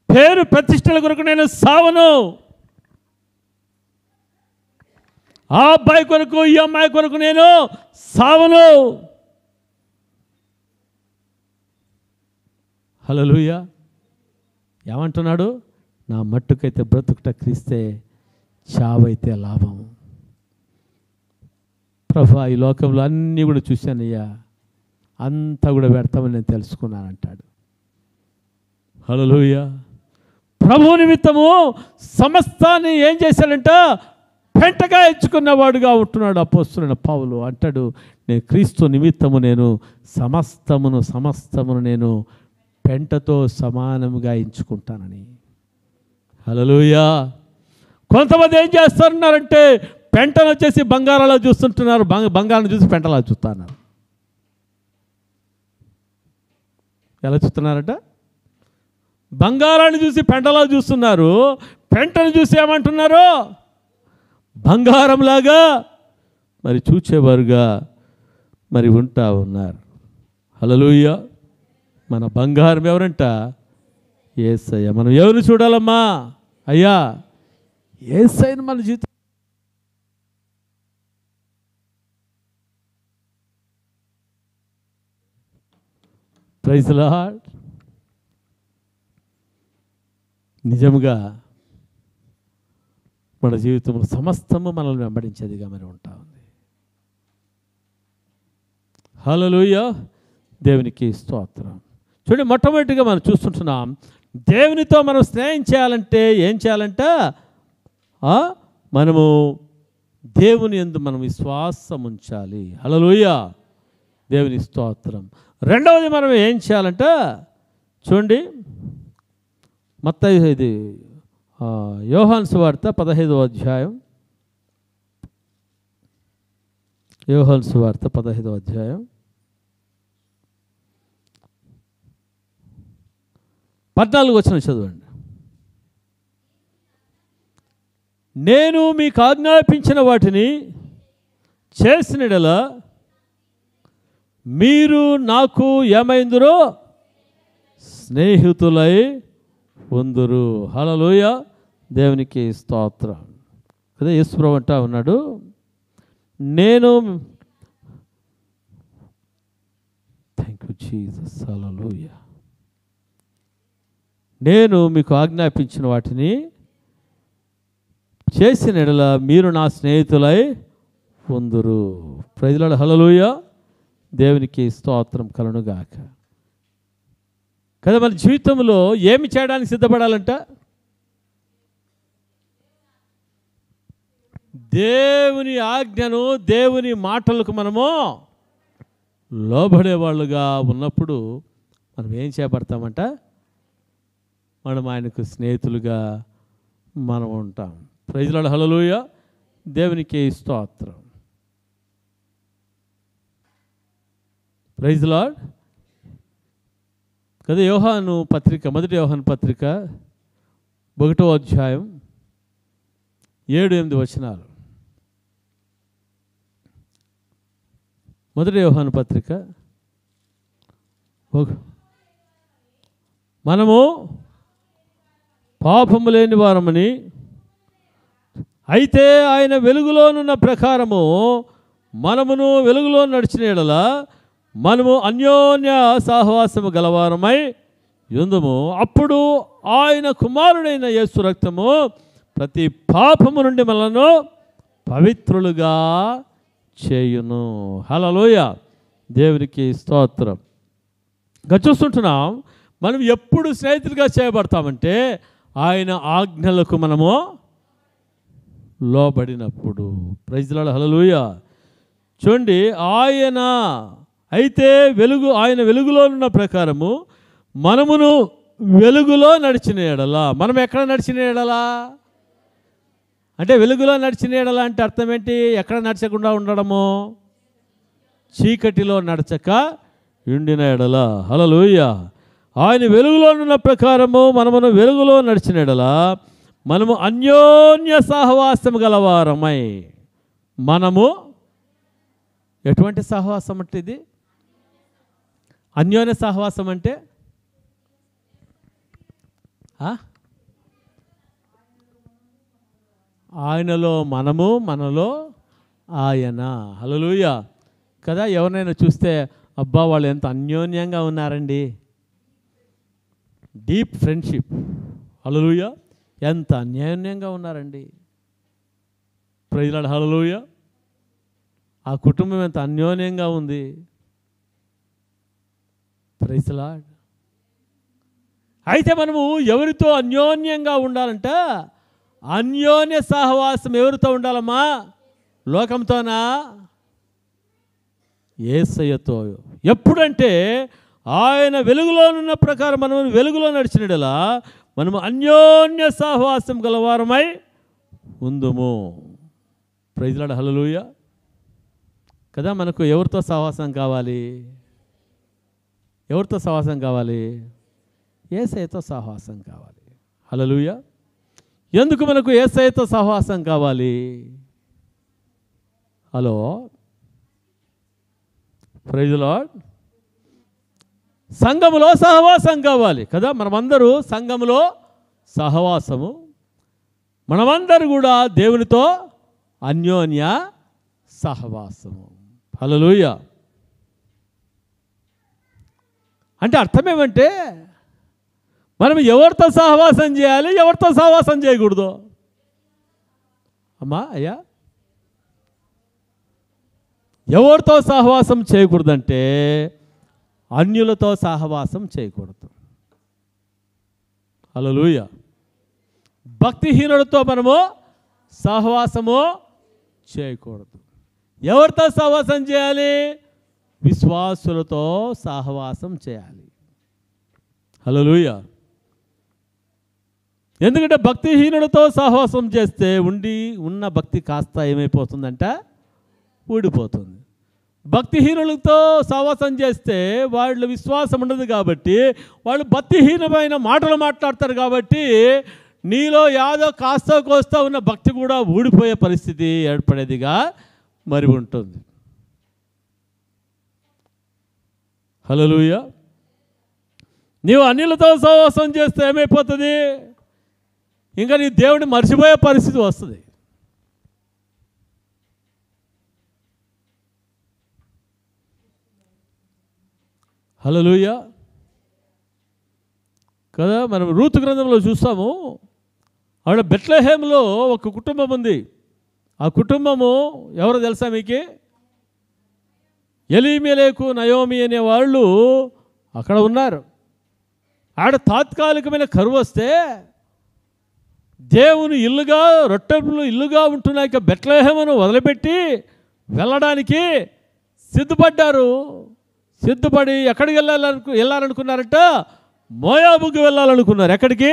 పేరు ప్రతిష్టల కొరకు నేను సావను. ఆ అబ్బాయి కొరకు ఈ అమ్మాయి కొరకు నేను సావను. హల్లెలూయా. ఏమంటున్నాడు? నా మట్టుకైతే బ్రతుకుట క్రీస్తే, చావైతే లాభం. ప్రభువా, ఈ లోకంలో అన్నీ కూడా చూశానయ్యా, అంతా కూడా వ్యర్థమని నేను తెలుసుకున్నానంటాడు. హల్లెలూయా. ప్రభు నిమిత్తము సమస్తాన్ని ఏం చేశాడంట? పెంటగా ఎంచుకున్నవాడుగా ఉంటున్నాడు అపోస్తలుడైన పౌలు. అంటాడు, నేను క్రీస్తు నిమిత్తము నేను సమస్తమును నేను పెంటతో సమానముగా ఎంచుకుంటానని. హల్లెలూయా. కొంతమంది ఏం చేస్తున్నారంటే పెంటను వచ్చేసి బంగారాలో చూస్తుంటున్నారు, బంగారం చూసి పెంటలా చూస్తున్నారు. ఎలా చూస్తున్నారట? బంగారాన్ని చూసి పెంటలా చూస్తున్నారు, పెంటను చూసి ఏమంటున్నారు? బంగారంలాగా మరి చూచేవారుగా మరి ఉంటా ఉన్నారు. హల్లెలూయా. మన బంగారం ఎవరంట? యేసయ్య. మనం ఎవరిని చూడాలమ్మా? అయ్యా, యేసయ్యను మన జీవితం. Praise the Lord. నిజముగా మన జీవితంలో సమస్తము మనల్ని వెంబడించేదిగా మరి ఉంటా ఉంది. హల్లెలూయా. దేవునికి స్తోత్రం. చూడండి, మొట్టమొదటిగా మనం చూస్తుంటున్నాం, దేవునితో మనం స్నేహం చేయాలంటే ఏం చేయాలంట? మనము దేవుని యందు మనం విశ్వాసం ఉంచాలి. హల్లెలూయా. దేవుని స్తోత్రం. రెండవది మనం ఏం చేయాలంట? చూడండి, మత్తయి ఇది యోహాను సువార్త 15వ అధ్యాయం. యోహాను సువార్త 15వ అధ్యాయం 14వ వచనం చదవండి. నేను మీకు ఆజ్ఞాపించిన వాటిని చేసిన యెడల మీరు నాకు ఏమైందురో? స్నేహితులై ఉందురు. హల్లెలూయా. దేవునికి స్తోత్రం. అదే యేసు ప్రభువు అంటా ఉన్నాడు, నేను థ్యాంక్ యూ జీసస్. హల్లెలూయా. నేను మీకు ఆజ్ఞాపించిన వాటిని చేసిన యెడల మీరు నా స్నేహితులై ఉందురు. Praise the lord. హల్లెలూయా. దేవునికి స్తోత్రం కలుగునుగాక. కదా, మన జీవితంలో ఏమి చేయడానికి సిద్ధపడాలంట? దేవుని ఆజ్ఞను, దేవుని మాటలకు మనము లోబడేవాళ్ళుగా ఉన్నప్పుడు మనం ఏం చేపడతామంట? మనం ఆయనకు స్నేహితులుగా మనం ఉంటాం. ప్రైజ్ లార్డ్, హల్లెలూయా. దేవునికి స్తోత్రం. Praise Lord. కదా యోహాను పత్రిక, మొదటి యోహాను పత్రిక 1వ అధ్యాయం 7-8 వచనాలు. మొదటి యోహాను పత్రిక. మనము పాపము లేని వారమని, అయితే ఆయన వెలుగులోనున్న ప్రకారము మనమును వెలుగులో నడిచిన యెడల మనము అన్యోన్య సహవాసము గలవారమై యుందుము. అప్పుడు ఆయన కుమారుడైన యేసు రక్తము ప్రతి పాపము నుండి మనలను పవిత్రులుగా చేయును. హల్లెలూయా. దేవునికి స్తోత్రం. ఇంకా చూస్తుంటున్నాం, మనం ఎప్పుడు స్నేహితులుగా చేయబడతామంటే ఆయన ఆజ్ఞలకు మనము లోబడినప్పుడు. ప్రైజ్ లార్డ్, హల్లెలూయా. చూడండి, ఆయన వెలుగులో ఉన్న ప్రకారము మనమును వెలుగులో నడిచిన యెడల. మనం ఎక్కడ నడిచిన యెడల అంటే వెలుగులో నడిచిన యెడల అంటే అర్థం ఏంటి? ఎక్కడ నడచకుండా ఉండడము? చీకటిలో నడచక ఉండిన యెడల. హల్లెలూయా. ఆయన వెలుగులో ఉన్న ప్రకారము మనమును వెలుగులో నడిచిన యెడల మనము అన్యోన్య సహవాసం గలవారమై. మనము ఎటువంటి సహవాసం అంటే ఇది? అన్యోన్య సహవాసం అంటే ఆయనలో మనము, మనలో ఆయన. హల్లెలూయా. కదా, ఎవరినైనా చూస్తే అబ్బా వాళ్ళు ఎంత అన్యోన్యంగా ఉన్నారండి, డీప్ ఫ్రెండ్షిప్. హల్లెలూయా. ఎంత అన్యోన్యంగా ఉన్నారండి. Praise lord, hallelujah. ఆ కుటుంబం ఎంత అన్యోన్యంగా ఉంది. Praise Lord. అయితే మనము ఎవరితో అన్యోన్యంగా ఉండాలంట? అన్యోన్య సహవాసం ఎవరితో ఉండాలమ్మా? లోకంతోనా? యేసయ్యతో. ఎప్పుడంటే ఆయన వెలుగులోనున్న ప్రకారం మనం వెలుగులో నడిచినలా మనము అన్యోన్య సహవాసం గలవారమై ఉందుము. ప్రైజ్ లార్డ్, హల్లెలూయా. కదా, మనకు ఎవరితో సహవాసం కావాలి? ఎవరితో సహవాసం కావాలి? యేసయ్యతో సహవాసం కావాలి. హల్లెలూయా. ఎందుకు మనకు యేసయ్యతో సహవాసం కావాలి? Hello, praise Lord. సంఘములో సహవాసం కావాలి కదా. మనమందరూ సంఘములో సహవాసము. మనమందరూ కూడా దేవునితో అన్యోన్య సహవాసము. హల్లెలూయా. అంటే అర్థం ఏమంటే మనం ఎవరితో సహవాసం చేయాలి, ఎవరితో సహవాసం చేయకూడదు? అమ్మా, అయ్యా, ఎవరితో సహవాసం చేయకూడదంటే అన్యులతో సహవాసం చేయకూడదు. హల్లెలూయా. భక్తిహీనులతో మనము సహవాసము చేయకూడదు. ఎవరితో సహవాసం చేయాలి? విశ్వాసులతో సహవాసం చేయాలి. హల్లెలూయా. ఎందుకంటే భక్తిహీనులతో సహవాసం చేస్తే ఉన్న భక్తి కాస్త ఏమైపోతుందంట? ఊడిపోతుంది. భక్తిహీనులతో సహవాసం చేస్తే వాళ్ళు విశ్వాసం ఉండదు కాబట్టి వాళ్ళు భక్తిహీనమైన మాటలు మాట్లాడతారు కాబట్టి నీలో యాదో కాస్త కోస్తా ఉన్న భక్తి కూడా ఊడిపోయే పరిస్థితి ఏర్పడేదిగా మరి ఉంటుంది. హల్లెలూయా. నీవు అన్యులతో సహవాసం చేస్తే ఏమైపోతుంది? ఇంకా నీ దేవుడిని మర్చిపోయే పరిస్థితి వస్తుంది. హల్లెలూయా. కదా, మనం రూతు గ్రంథంలో చూస్తాము. ఆవిడ బెత్లెహేములో ఒక కుటుంబం ఉంది. ఆ కుటుంబము ఎవరో తెలుసా మీకు? ఎలీమెలెకు, నయోమి అనే వాళ్ళు అక్కడ ఉన్నారు. ఆడ తాత్కాలికమైన కరువు వస్తే దేవుని ఇల్లుగా, రొట్టెలు ఇల్లుగా ఉంటున్న బెత్లెహేమును వదిలిపెట్టి వెళ్ళడానికి సిద్ధపడ్డారు. సిద్ధపడి ఎక్కడికి వెళ్ళాలనుకున్నారట? మోయాబుకి వెళ్ళాలనుకున్నారు. ఎక్కడికి?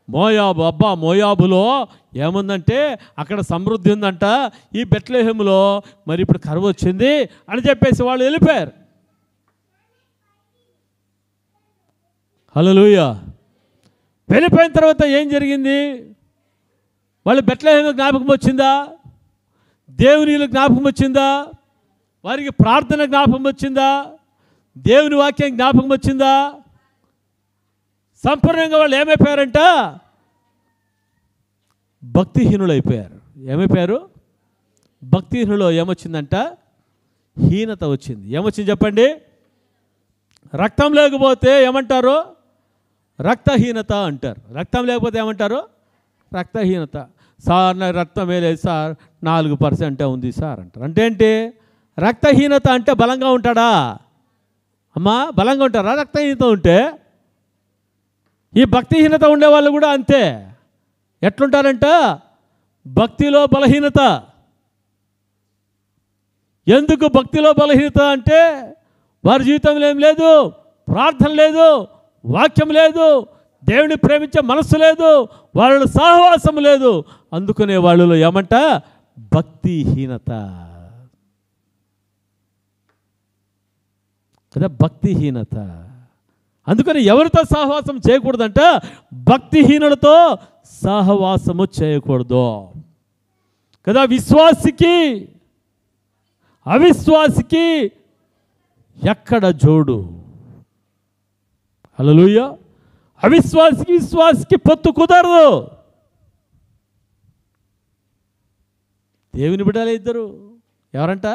మోయాబు. అబ్బా, మోయాబులో ఏముందంటే అక్కడ సమృద్ధి ఉందంట, ఈ బెత్లెహేములో మరి ఇప్పుడు కరువు వచ్చింది అని చెప్పేసి వాళ్ళు వెళ్ళిపోయారు. హల్లెలూయా. వెళ్ళిపోయిన తర్వాత ఏం జరిగింది? వాళ్ళు బెత్లెహేము జ్ఞాపకం వచ్చిందా? దేవుని జ్ఞాపకం వచ్చిందా? వారికి ప్రార్థన జ్ఞాపకం వచ్చిందా? దేవుని వాక్యం జ్ఞాపకం వచ్చిందా? సంపూర్ణంగా వాళ్ళు ఏమైపోయారంట? భక్తిహీనులు అయిపోయారు. ఏమైపోయారు? భక్తిహీనులో ఏమొచ్చిందంట? హీనత వచ్చింది. ఏమొచ్చింది చెప్పండి? రక్తం లేకపోతే ఏమంటారు? రక్తహీనత అంటారు. రక్తం లేకపోతే ఏమంటారు? రక్తహీనత. సార్ నాకు రక్తం వేలేదు సార్, 4% ఉంది సార్ అంటారు. అంటే ఏంటి? రక్తహీనత అంటే బలంగా ఉంటాడా అమ్మా? బలంగా ఉంటారా రక్తహీనత ఉంటే? ఈ భక్తిహీనత ఉండేవాళ్ళు కూడా అంతే. ఎట్లుంటారంట? భక్తిలో బలహీనత. ఎందుకు భక్తిలో బలహీనత అంటే వారి జీవితంలో ఏం లేదు, ప్రార్థన లేదు, వాక్యం లేదు, దేవుని ప్రేమించే మనస్సు లేదు, వాళ్ళ సహవాసం లేదు. అందుకనే వాళ్ళలో ఏమంట? భక్తిహీనత కదా, భక్తిహీనత. అందుకని ఎవరితో సహవాసం చేయకూడదంట? భక్తిహీనులతో సహవాసము చేయకూడదు కదా. విశ్వాసికి అవిశ్వాసికి ఎక్కడ జోడు? హల్లెలూయా. అవిశ్వాసికి విశ్వాసికి పొత్తు కుదరదు. దేవుని బిడ్డలే ఇద్దరు. ఎవరంట?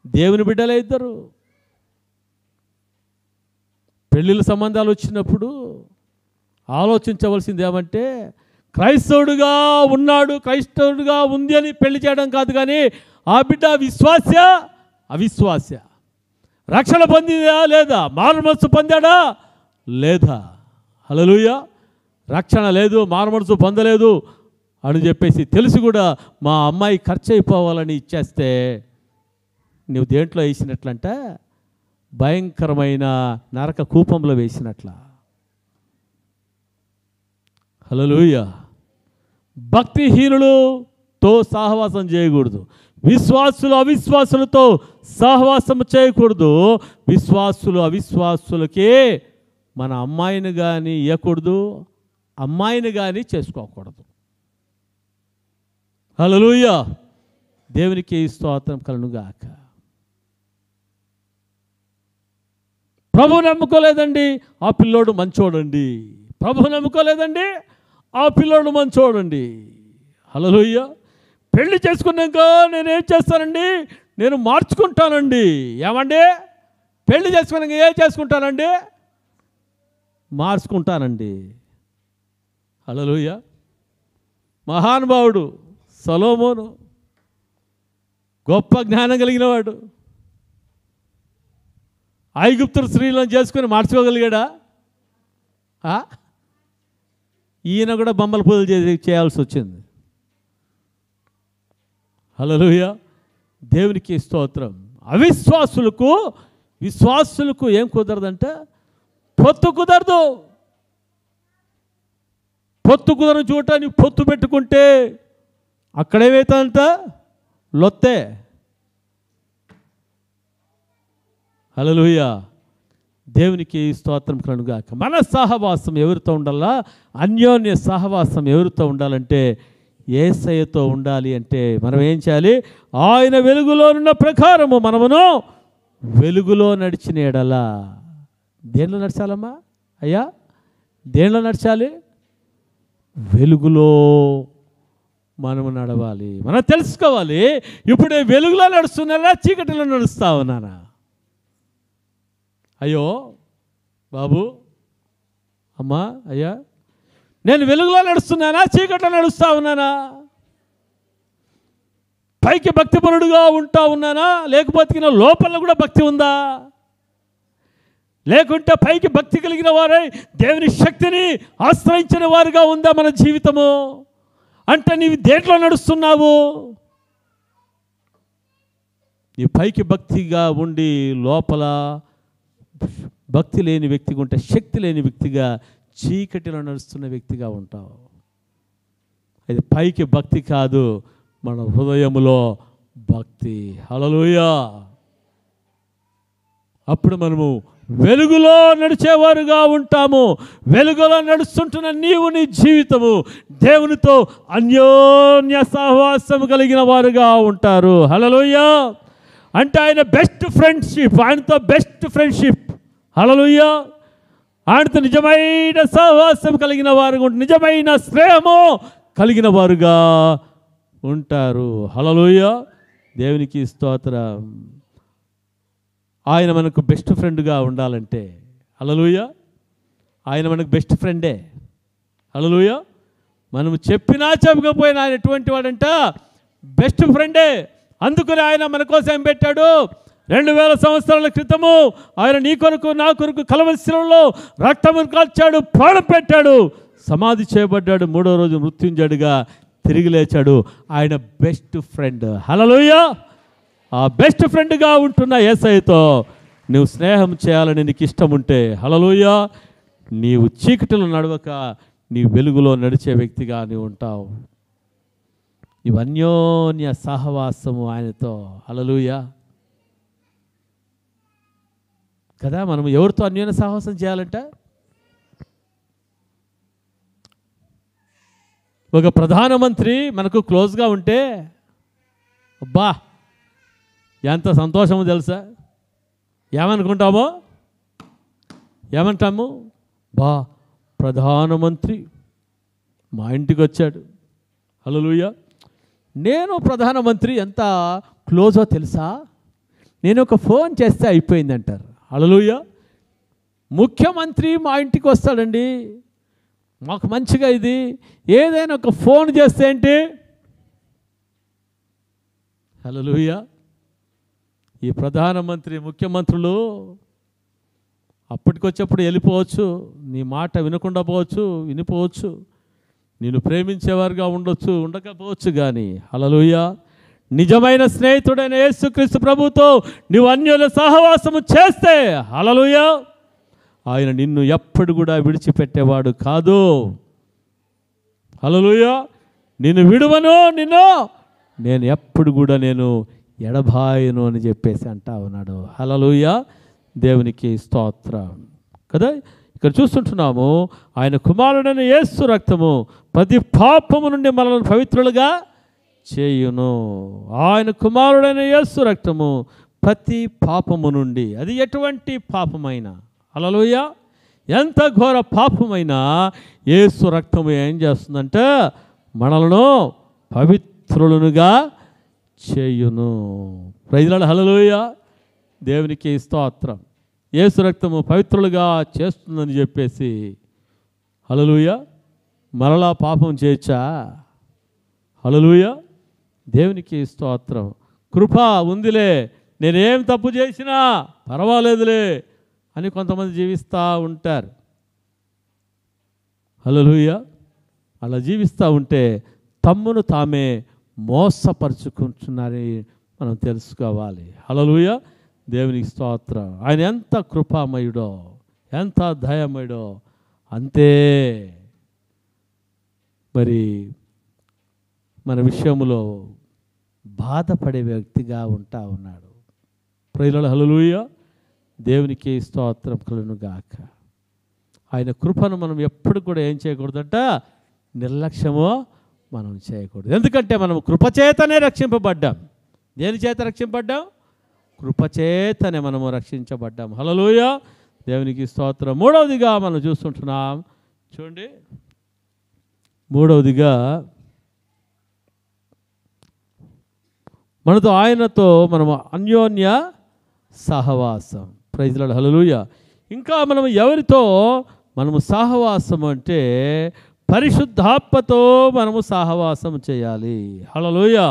దేవుని బిడ్డలే ఇద్దరు. పెళ్ళిళ్ళ సంబంధాలు వచ్చినప్పుడు ఆలోచించవలసింది ఏమంటే, క్రైస్తవుడుగా ఉన్నాడు, క్రైస్తవుడుగా ఉంది అని పెళ్లి చేయడం కాదు, కానీ ఆ బిడ్డ విశ్వాస్య అవిశ్వాస్య, రక్షణ పొందిందా లేదా, మారుమనసు పొందాడా లేదా. హల్లెలూయా. రక్షణ లేదు, మారుమనసు పొందలేదు అని చెప్పేసి తెలిసి కూడా మా అమ్మాయి ఖర్చు అయిపోవాలని ఇచ్చేస్తే నువ్వు దేంట్లో వేసినట్లంట? భయంకరమైన నరక కూపంలో వేసినట్ల. హల్లెలూయా. భక్తిహీనులతో సహవాసం చేయకూడదు. విశ్వాసులు అవిశ్వాసులతో సహవాసం చేయకూడదు. విశ్వాసులు అవిశ్వాసులకే మన అమ్మాయిని కానీ ఇవ్వకూడదు, అమ్మాయిని కానీ చేసుకోకూడదు. హల్లెలూయా. దేవునికి స్తోత్రం కలుగుగాక. ప్రభు నమ్ముకోలేదండి, ఆ పిల్లోడు మంచోడండి. ప్రభు నమ్ముకోలేదండి, ఆ పిల్లోడు మంచోడండి. హల్లెలూయా. పెళ్లి చేసుకున్నాక నేనేం చేస్తానండి? నేను మార్చుకుంటానండి. ఏమండి? పెళ్లి చేసుకున్నాక ఏం చేసుకుంటానండి? మార్చుకుంటానండి. హల్లెలూయా. మహానుభావుడు సొలొమోను గొప్ప జ్ఞానం కలిగిన వాడు. ఐగుప్తు స్త్రీలను చేసుకుని మార్చుకోగలిగాడా? ఈయన కూడా బొమ్మల పూజలు చేయాల్సి వచ్చింది. హల్లెలూయా. దేవునికి స్తోత్రం. అవిశ్వాసులకు విశ్వాసులకు ఏం కుదరదంట? పొత్తు కుదరదు. పొత్తు కుదరని చోట నీవు పొత్తు పెట్టుకుంటే అక్కడేమైతుందంట? లొత్తే. హల్లెలూయా. దేవునికి స్తోత్రం కలుగుగాక. మన సహవాసం ఎవరితో ఉండాలా? అన్యోన్య సహవాసం ఎవరితో ఉండాలంటే యేసయ్యతో ఉండాలి. అంటే మనం ఏం చేయాలి? ఆయన వెలుగులో ఉన్న ప్రకారము మనమును వెలుగులో నడిచిన ఎడలా. దేనిలో నడచాలమ్మా అయ్యా? దేనిలో నడచాలి? వెలుగులో మనము నడవాలి. మనం తెలుసుకోవాలి, ఇప్పుడు వెలుగులో నడుస్తున్నానా చీకటిలో నడుస్తా ఉన్నానా? అయ్యో బాబు, అమ్మా, అయ్యా, నేను వెలుగులో నడుస్తున్నానా చీకట్లో నడుస్తా ఉన్నానా? పైకి భక్తిపరుడుగా ఉంటా ఉన్నానా, లేకపోతే లోపల కూడా భక్తి ఉందా? లేకుంటే పైకి భక్తి కలిగిన వారై దేవుని శక్తిని ఆశ్రయించిన వారుగా ఉందా మన జీవితము? అంటే నీవు దేంట్లో నడుస్తున్నావు? నీ పైకి భక్తిగా ఉండి లోపల భక్తి లేని వ్యక్తిగా ఉంటే శక్తి లేని వ్యక్తిగా, చీకటిలో నడుస్తున్న వ్యక్తిగా ఉంటావు. ఇది పైకి భక్తి కాదు, మన హృదయములో భక్తి. హల్లెలూయా. అప్పుడు మనము వెలుగులో నడిచేవారుగా ఉంటాము. వెలుగులో నడుస్తుంటున్న నీవు, నీ జీవితము దేవునితో అన్యోన్య సహవాసం కలిగిన వారుగా ఉంటారు. హల్లెలూయా. అంటే ఆయన బెస్ట్ ఫ్రెండ్షిప్, ఆయనతో బెస్ట్ ఫ్రెండ్షిప్. హల్లెలూయా. ఆయనతో నిజమైన సహవాసం కలిగిన వారుగా, నిజమైన స్నేహము కలిగిన వారుగా ఉంటారు. హల్లెలూయా. దేవునికి స్తోత్రం. ఆయన మనకు బెస్ట్ ఫ్రెండ్గా ఉండాలంటే, హల్లెలూయా, ఆయన మనకు బెస్ట్ ఫ్రెండే. హల్లెలూయా. మనం చెప్పినా చెప్పకపోయినా ఆయన ఎటువంటి వాడంట, బెస్ట్ ఫ్రెండే. అందుకని ఆయన మన కోసం ఏం పెట్టాడు? 2000 సంవత్సరాల క్రితము ఆయన నీ కొరకు నా కొరకు కలవరి శిలువలో రక్తమును కాల్చాడు, ప్రాణం పెట్టాడు, సమాధి చేయబడ్డాడు, 3వ రోజు మృత్యుంజయుడిగా తిరిగి లేచాడు. ఆయన బెస్ట్ ఫ్రెండ్. హల్లెలూయా. ఆ బెస్ట్ ఫ్రెండ్గా ఉంటున్న యేసయ్యతో నువ్వు స్నేహం చేయాలని నీకు ఇష్టం ఉంటే, హల్లెలూయా, నీవు చీకటిలో నడవక నీ వెలుగులో నడిచే వ్యక్తిగా నీవు ఉంటావు. నీవు అన్యోన్య సహవాసము ఆయనతో. హల్లెలూయా కదా. మనం ఎవరితో అన్యోన్య సహవాసం చేయాలంట? ఒక ప్రధానమంత్రి మనకు క్లోజ్గా ఉంటే అబ్బా ఎంత సంతోషమో తెలుసా. ఏమనుకుంటామో, ఏమంటాము? బా ప్రధానమంత్రి మా ఇంటికి వచ్చాడు. హల్లెలూయా. నేను ప్రధానమంత్రి ఎంత క్లోజో తెలుసా, నేను ఒక ఫోన్ చేస్తే అయిపోయింది అంటారు. హల్లెలూయా. ముఖ్యమంత్రి మా ఇంటికి వస్తాడండి, మాకు మంచిగా ఇది ఏదైనా ఒక ఫోన్ చేస్తే ఏంటి? హల్లెలూయా. ఈ ప్రధానమంత్రి, ముఖ్యమంత్రులు అప్పటికొచ్చేప్పుడు వెళ్ళిపోవచ్చు, నీ మాట వినకుండా పోవచ్చు, వినిపోవచ్చు, నేను ప్రేమించేవారుగా ఉండొచ్చు, ఉండకపోవచ్చు. కానీ హల్లెలూయా, నిజమైన స్నేహితుడైన యేసుక్రీస్తు ప్రభుతో నువ్వు అన్యోన్య సహవాసము చేస్తే, హల్లెలూయా, ఆయన నిన్ను ఎప్పుడు కూడా విడిచిపెట్టేవాడు కాదు. హల్లెలూయా. నిన్ను విడువను, నేను ఎప్పుడు కూడా నేను ఎడబాయను అని చెప్పేసి అంటా ఉన్నాడు. హల్లెలూయా. దేవునికి స్తోత్రం కదా. ఇక్కడ చూస్తుంటున్నాము, ఆయన కుమారుడైన యేసు రక్తము ప్రతి పాపము నుండి మనల్ని పవిత్రులుగా చేయును. ఆయన కుమారుడైన యేసు రక్తము ప్రతి పాపము నుండి, అది ఎటువంటి పాపమైనా, హల్లెలూయా, ఎంత ఘోర పాపమైనా యేసు రక్తము ఏం చేస్తుందంటే మనలను పవిత్రులుగా చేయును. Praise lord. హల్లెలూయా. దేవునికి స్తోత్రం. యేసు రక్తము పవిత్రులుగా చేస్తుందని చెప్పేసి, హల్లెలూయా, మరలా పాపం చేయొచ్చా? హల్లెలూయా. దేవునికి స్తోత్రం. కృప ఉందిలే, నేనేం తప్పు చేసినా పర్వాలేదులే అని కొంతమంది జీవిస్తూ ఉంటారు. హల్లెలూయా. అలా జీవిస్తూ ఉంటే తమ్మును తామే మోసపరుచుకుంటున్నారని మనం తెలుసుకోవాలి. హల్లెలూయా. దేవునికి స్తోత్రం. ఆయన ఎంత కృపామయుడో, ఎంత దయమయుడో, అంతే మరి మన విషయంలో బాధపడే వ్యక్తిగా ఉంటా ఉన్నాడు. Praise lord. హల్లెలూయా. దేవునికి స్తోత్రం కలుగును గాక. ఆయన కృపను మనం ఎప్పుడు కూడా ఏం చేయకూడదంట, నిర్లక్ష్యమో మనం చేయకూడదు. ఎందుకంటే మనం కృపచేతనే రక్షింపబడ్డాం. దేని చేత రక్షింపబడ్డాం? కృపచేతనే మనము రక్షించబడ్డాం. హల్లెలూయా. దేవునికి స్తోత్రం. మూడవదిగా మనం చూస్తుంటున్నాం, చూడండి, మూడవదిగా మనతో ఆయనతో మనము అన్యోన్య సహవాసం. Praise lord. హల్లెలూయా. ఇంకా మనం ఎవరితో మనము సహవాసం అంటే పరిశుద్ధాత్మతో మనము సహవాసం చేయాలి. హల్లెలూయా.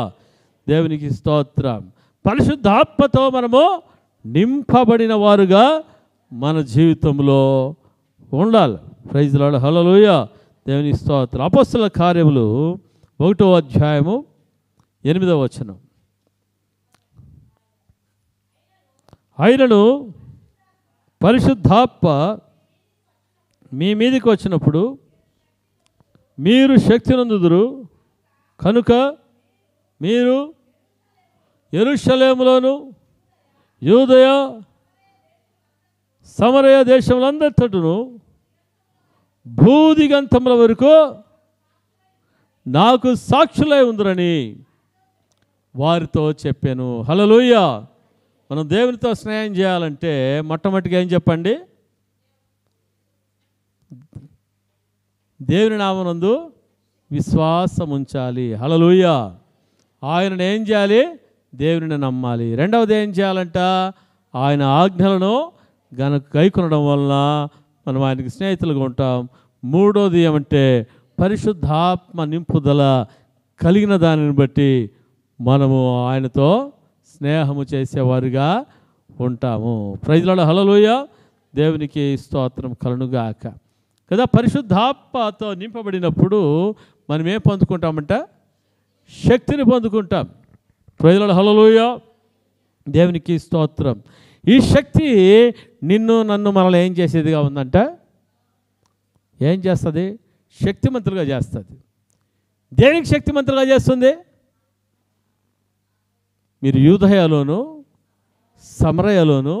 దేవునికి స్తోత్రం. పరిశుద్ధాత్మతో మనము నింపబడిన వారుగా మన జీవితంలో ఉండాలి. Praise lord. హల్లెలూయా. దేవునికి స్తోత్రం. అపోస్తలుల కార్యములు 1వ అధ్యాయము 8వ వచనం. ఆయనను పరిశుద్ధాత్మ మీ మీదకి వచ్చినప్పుడు మీరు శక్తి నందుదురు కనుక మీరు యెరూషలేములోను యూదయ సమరయ దేశములందరితోను భూదిగంతముల వరకు నాకు సాక్షులై ఉందరని వారితో చెప్పాను. హల్లెలూయా. మనం దేవునితో స్నేహం చేయాలంటే మొట్టమొదటిగా ఏం చెప్పండి? దేవుని నామనందు విశ్వాసం ఉంచాలి. హల్లెలూయా. ఆయనను ఏం చేయాలి? దేవుని నమ్మాలి. రెండవది ఏం చేయాలంట? ఆయన ఆజ్ఞలను గైకొనడం వలన మనం ఆయనకి స్నేహితులుగా ఉంటాం. మూడోది ఏమంటే పరిశుద్ధాత్మ నింపుదల కలిగిన దానిని బట్టి మనము ఆయనతో స్నేహము చేసేవారుగా ఉంటాము. Praise lord. హల్లెలూయా. దేవునికి స్తోత్రం కలుగుగాక. కదా, పరిశుద్ధాత్మతో నింపబడినప్పుడు మనం ఏం పొందుకుంటామంట? శక్తిని పొందుకుంటాం. Praise lord. హల్లెలూయా. దేవునికి స్తోత్రం. ఈ శక్తి నిన్ను నన్ను మనల్ని ఏం చేసేదిగా ఉందంట? ఏం చేస్తుంది? శక్తిమంతులుగా చేస్తుంది. దేనికి శక్తిమంతులుగా చేస్తుంది? మీరు యూదయలోను సమరయలోను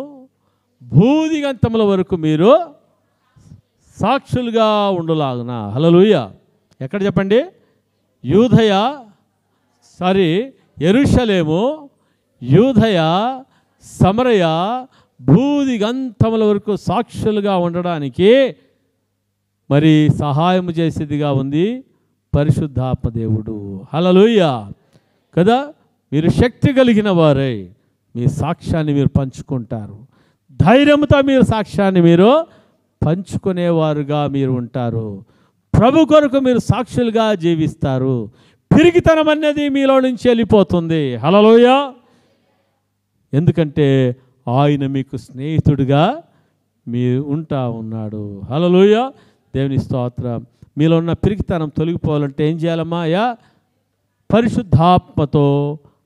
భూదిగంతముల వరకు మీరు సాక్షులుగా ఉండులాగున. హల్లెలూయా. ఎక్కడ చెప్పండి? యెరూషలేము, యూదయ, సమరయ, భూదిగంతముల వరకు సాక్షులుగా ఉండడానికి మరి సహాయం చేసేదిగా ఉంది పరిశుద్ధాత్మ దేవుడు. హల్లెలూయా. కదా, మీరు శక్తి కలిగిన వారై మీ సాక్ష్యాన్ని మీరు పంచుకుంటారు. ధైర్యంతో మీరు సాక్ష్యాన్ని మీరు పంచుకునేవారుగా మీరు ఉంటారు. ప్రభు కొరకు మీరు సాక్షులుగా జీవిస్తారు. పిరికితనం అనేది మీలో నుంచి వెళ్ళిపోతుంది. హల్లెలూయా. ఎందుకంటే ఆయన మీకు స్నేహితుడిగా మీరు ఉంటా ఉన్నాడు. హల్లెలూయా. దేవుని స్తోత్రం. మీలో ఉన్న పిరికితనం తొలగిపోవాలంటే ఏం చేయాలమ్మా? పరిశుద్ధాత్మతో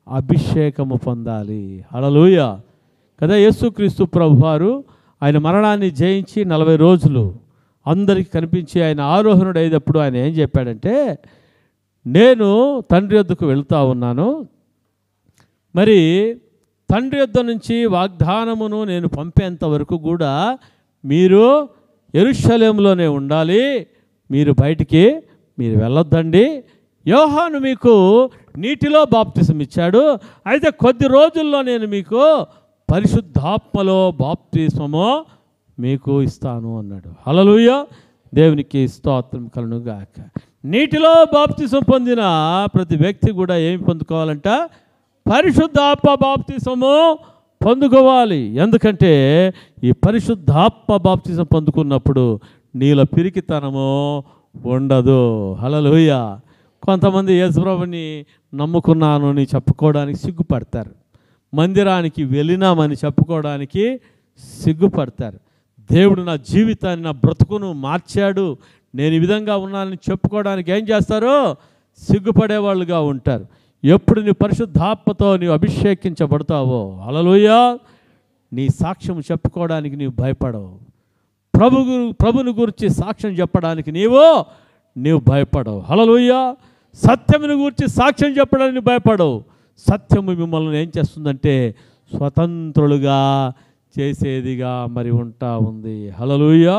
అభిషేకము పొందాలి. హల్లెలూయా. కదా, యేసుక్రీస్తు ప్రభువారు ఆయన మరణాన్ని జయించి 40 రోజులు అందరికీ కనిపించి ఆయన ఆరోహణుడు అయినప్పుడు ఆయన ఏం చెప్పాడంటే, నేను తండ్రి యొద్దకు వెళ్తా ఉన్నాను, మరి తండ్రి యొద్ద నుంచి వాగ్దానమును నేను పంపేంత వరకు కూడా మీరు యెరూషలేములోనే ఉండాలి, మీరు బయటికి మీరు వెళ్ళొద్దండి. యోహాను మీకు నీటిలో బాప్తిసం ఇచ్చాడు, అయితే కొద్ది రోజుల్లో నేను మీకు పరిశుద్ధాత్మలో బాప్తిస్మము మీకు ఇస్తాను అన్నాడు. హల్లెలూయా. దేవునికి స్తోత్రం కలుగుగాక. నీటిలో బాప్తిసం పొందిన ప్రతి వ్యక్తి కూడా ఏమి పొందుకోవాలంట? పరిశుద్ధాత్మ బాప్తిసము పొందుకోవాలి. ఎందుకంటే ఈ పరిశుద్ధాత్మ బాప్తిసం పొందుకున్నప్పుడు నీలో పిరికితనము ఉండదు. హల్లెలూయా. కొంతమంది యేసుప్రభుని నమ్ముకున్నాను అని చెప్పుకోవడానికి సిగ్గుపడతారు. మందిరానికి వెళ్ళినామని చెప్పుకోవడానికి సిగ్గుపడతారు. దేవుడు నా జీవితాన్ని, నా బ్రతుకును మార్చాడు, నేను ఈ విధంగా ఉన్నానని చెప్పుకోవడానికి ఏం చేస్తారు? సిగ్గుపడేవాళ్ళుగా ఉంటారు. ఎప్పుడు నీ పరిశుద్ధాత్మతో నీవు అభిషేకించబడతావో, హల్లెలూయా, నీ సాక్ష్యం చెప్పుకోవడానికి నీవు భయపడవు. ప్రభుని గురించి సాక్ష్యం చెప్పడానికి నీవు భయపడవు. హల్లెలూయా. సత్యమును గురించి సాక్ష్యం చెప్పడానికి భయపడవు. సత్యము మిమ్మల్ని ఏం చేస్తుందంటే స్వతంత్రులుగా చేసేదిగా మరి ఉంటా ఉంది. హల్లెలూయా.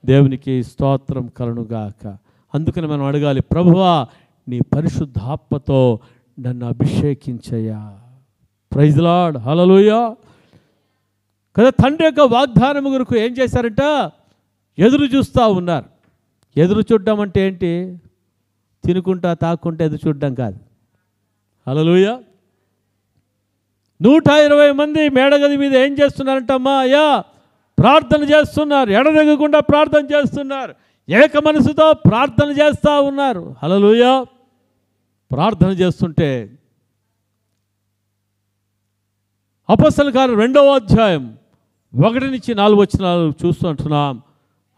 దేవునికి స్తోత్రం కలుగుగాక. అందుకని మనం అడగాలి, ప్రభువా నీ పరిశుద్ధాత్మతో నన్ను అభిషేకించయ్యా. Praise lord. హల్లెలూయా. కదా, తండ్రి యొక్క వాగ్దానం కొరకు ఏం చేశారంట? ఎదురు చూస్తూ ఉన్నారు. ఎదురు చూడడం అంటే ఏంటి? తినుకుంటా తాక్కుంటా ఎదురు చూడడం కాదు. హల్లెలూయా. 120 మంది మేడగది మీద ఏం చేస్తున్నారంటమ్మా? ప్రార్థన చేస్తున్నారు. ఎడదెగకుండా ప్రార్థన చేస్తున్నారు. ఏక మనసుతో ప్రార్థన చేస్తూ ఉన్నారు. హల్లెలూయా. ప్రార్థన చేస్తుంటే అపొస్తలుల కార్యం 2వ అధ్యాయం 1-4 వచనాలు చూస్తుంటున్నాం.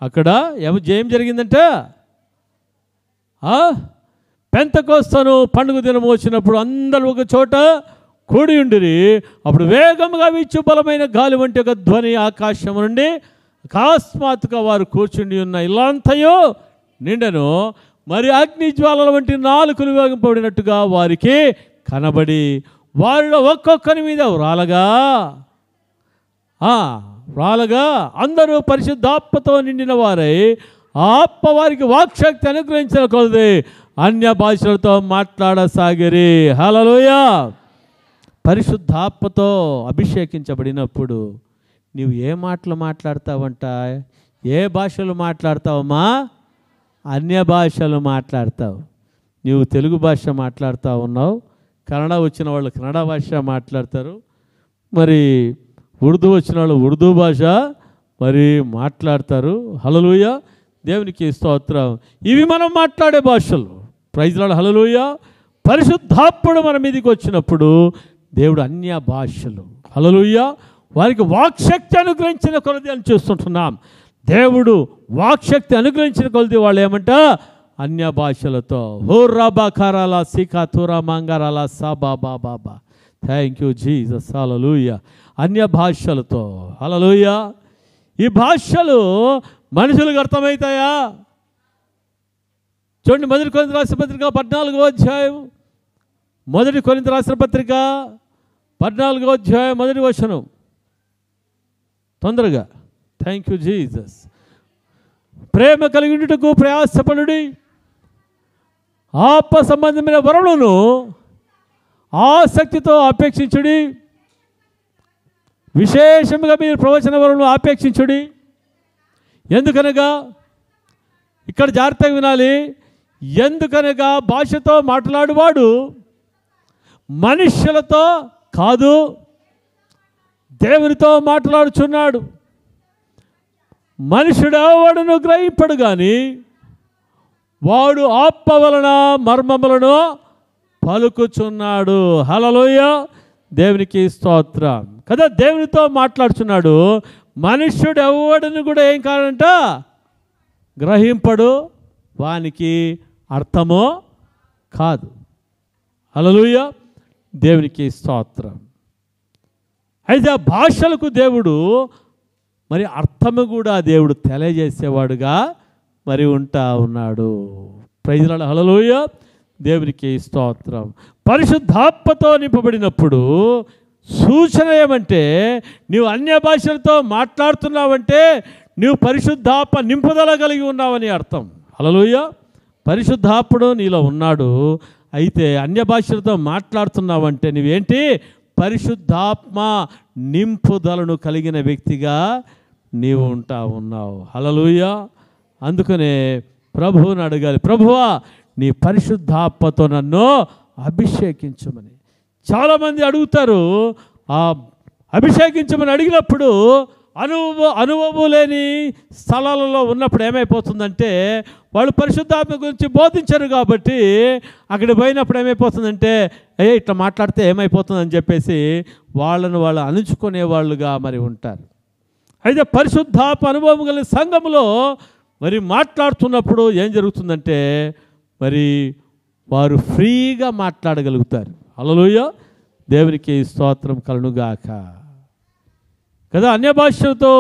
అక్కడ ఏం జరిగిందంటే, పెంతెకొస్తు పండుగ దినం వచ్చినప్పుడు అందరూ ఒక చోట కూడి ఉండిరి. అప్పుడు వేగముగా వీచు బలమైన గాలి వంటి ఒక ధ్వని ఆకాశం నుండి అకస్మాత్తుగా వారు కూర్చుండి ఉన్న ఇల్లంతయో నిండెను. మరి అగ్ని జ్వాలల వంటి నాలుకలు వేగంపబడినట్టుగా వారికి కనబడి వారిలో ఒక్కొక్కరి మీద రాలగా అందరూ పరిశుద్ధాత్మతో నిండిన వారై ఆ ఆత్మ వారికి వాక్శక్తి అనుగ్రహించిన కొలది అన్య భాషలతో మాట్లాడసాగిరి. హల్లెలూయా. పరిశుద్ధాత్మతో అభిషేకించబడినప్పుడు నీవు ఏ మాటలు మాట్లాడతావంట? ఏ భాషలు మాట్లాడతావమ్మా? అన్య భాషలు మాట్లాడతావు. నీవు తెలుగు భాష మాట్లాడుతూ ఉన్నావు, కన్నడ వచ్చిన వాళ్ళు కన్నడ భాష మాట్లాడతారు, మరి ఉర్దూ వచ్చిన వాళ్ళు ఉర్దూ భాష మరి మాట్లాడతారు. హల్లెలూయా. దేవునికి స్తోత్రం. ఇవి మనం మాట్లాడే భాషలు. Praise lord. హల్లెలూయా. పరిశుద్ధాత్ముడు మన మీదకి వచ్చినప్పుడు దేవుడు అన్య భాషలు, హల్లెలూయా, వారికి వాక్శక్తి అనుగ్రహించిన కొలది అని చూస్తుంటున్నాం. దేవుడు వాక్శక్తి అనుగ్రహించిన కొలది వాళ్ళు ఏమంట? అన్య భాషలతో. హోర్రాబా కారాలా సీకా తూరా మంగారాలా సాబా బాబా. Thank you Jesus. హల్లెలూయా. అన్య భాషలతో. హల్లెలూయా. ఈ భాషలు మనుషులకు అర్థమవుతాయా? చూడండి, మొదటి కొరింథీ రాసిన పత్రిక 14వ అధ్యాయం. మొదటి కొరింథీ రాసిన పత్రిక 14వ అధ్యాయం మొదటి వచనం. తొందరగా. Thank you Jesus. ప్రేమ కలిగినట్టుకు ప్రయాసపడుడి, ఆత్మ సంబంధమైన వరములను ఆసక్తితో అపేక్షించుడి. విశేషంగా మీరు ప్రవచన వరములను ఆపేక్షించుడి. ఎందుకనగా, ఇక్కడ జాగ్రత్తగా వినాలి, ఎందుకనగా భాషతో మాట్లాడువాడు మనుష్యులతో కాదు, దేవునితో మాట్లాడుచున్నాడు. మనుషుడు ఎవడును గ్రహింపడు కానీ వాడు ఆత్మ వలన మర్మములను పలుకుచున్నాడు. హల్లెలూయా. దేవునికి స్తోత్రం కదా. దేవునితో మాట్లాడుచున్నాడు. మనుష్యుడు ఎవడని కూడా ఏం కాదంట? గ్రహింపడు, వానికి అర్థమో కాదు. హల్లెలూయా. దేవునికి స్తోత్రం. అయితే ఆ భాషలకు దేవుడు మరి అర్థము కూడా దేవుడు తెలియజేసేవాడుగా మరి ఉంటా ఉన్నాడు. Praise lord. హల్లెలూయా. దేవునికి స్తోత్రం. పరిశుద్ధాత్మతో నింపబడినప్పుడు సూచన ఏమంటే, నీవు అన్య భాషలతో మాట్లాడుతున్నావంటే నీవు పరిశుద్ధాత్మ నింపుదల కలిగి ఉన్నావని అర్థం. హల్లెలూయా. పరిశుద్ధాత్ముడు నీలో ఉన్నాడు. అయితే అన్య భాషలతో మాట్లాడుతున్నావంటే నువ్వేంటి? పరిశుద్ధాత్మ నింపుదలను కలిగిన వ్యక్తిగా నీవు ఉంటా ఉన్నావు. హల్లెలూయా. అందుకనే ప్రభువుని అడగాలి, ప్రభువా నీ పరిశుద్ధాత్మతో నన్ను అభిషేకించమని. చాలామంది అడుగుతారు. ఆ అభిషేకించమని అడిగినప్పుడు అనుభవం లేని స్థలాలలో ఉన్నప్పుడు ఏమైపోతుందంటే, వాళ్ళు పరిశుద్ధాత్మ గురించి బోధించరు కాబట్టి అక్కడ పోయినప్పుడు ఏమైపోతుందంటే, ఇట్లా మాట్లాడితే ఏమైపోతుందని చెప్పేసి వాళ్ళను వాళ్ళు అణుచుకునే వాళ్ళుగా మరి ఉంటారు. అయితే పరిశుద్ధాత్మ అనుభవం కలిగిన సంఘంలో మరి మాట్లాడుతున్నప్పుడు ఏం జరుగుతుందంటే, మరి వారు ఫ్రీగా మాట్లాడగలుగుతారు. హల్లెలూయా. దేవునికి స్తోత్రం కలుగుగాక కదా. అన్య భాషలతో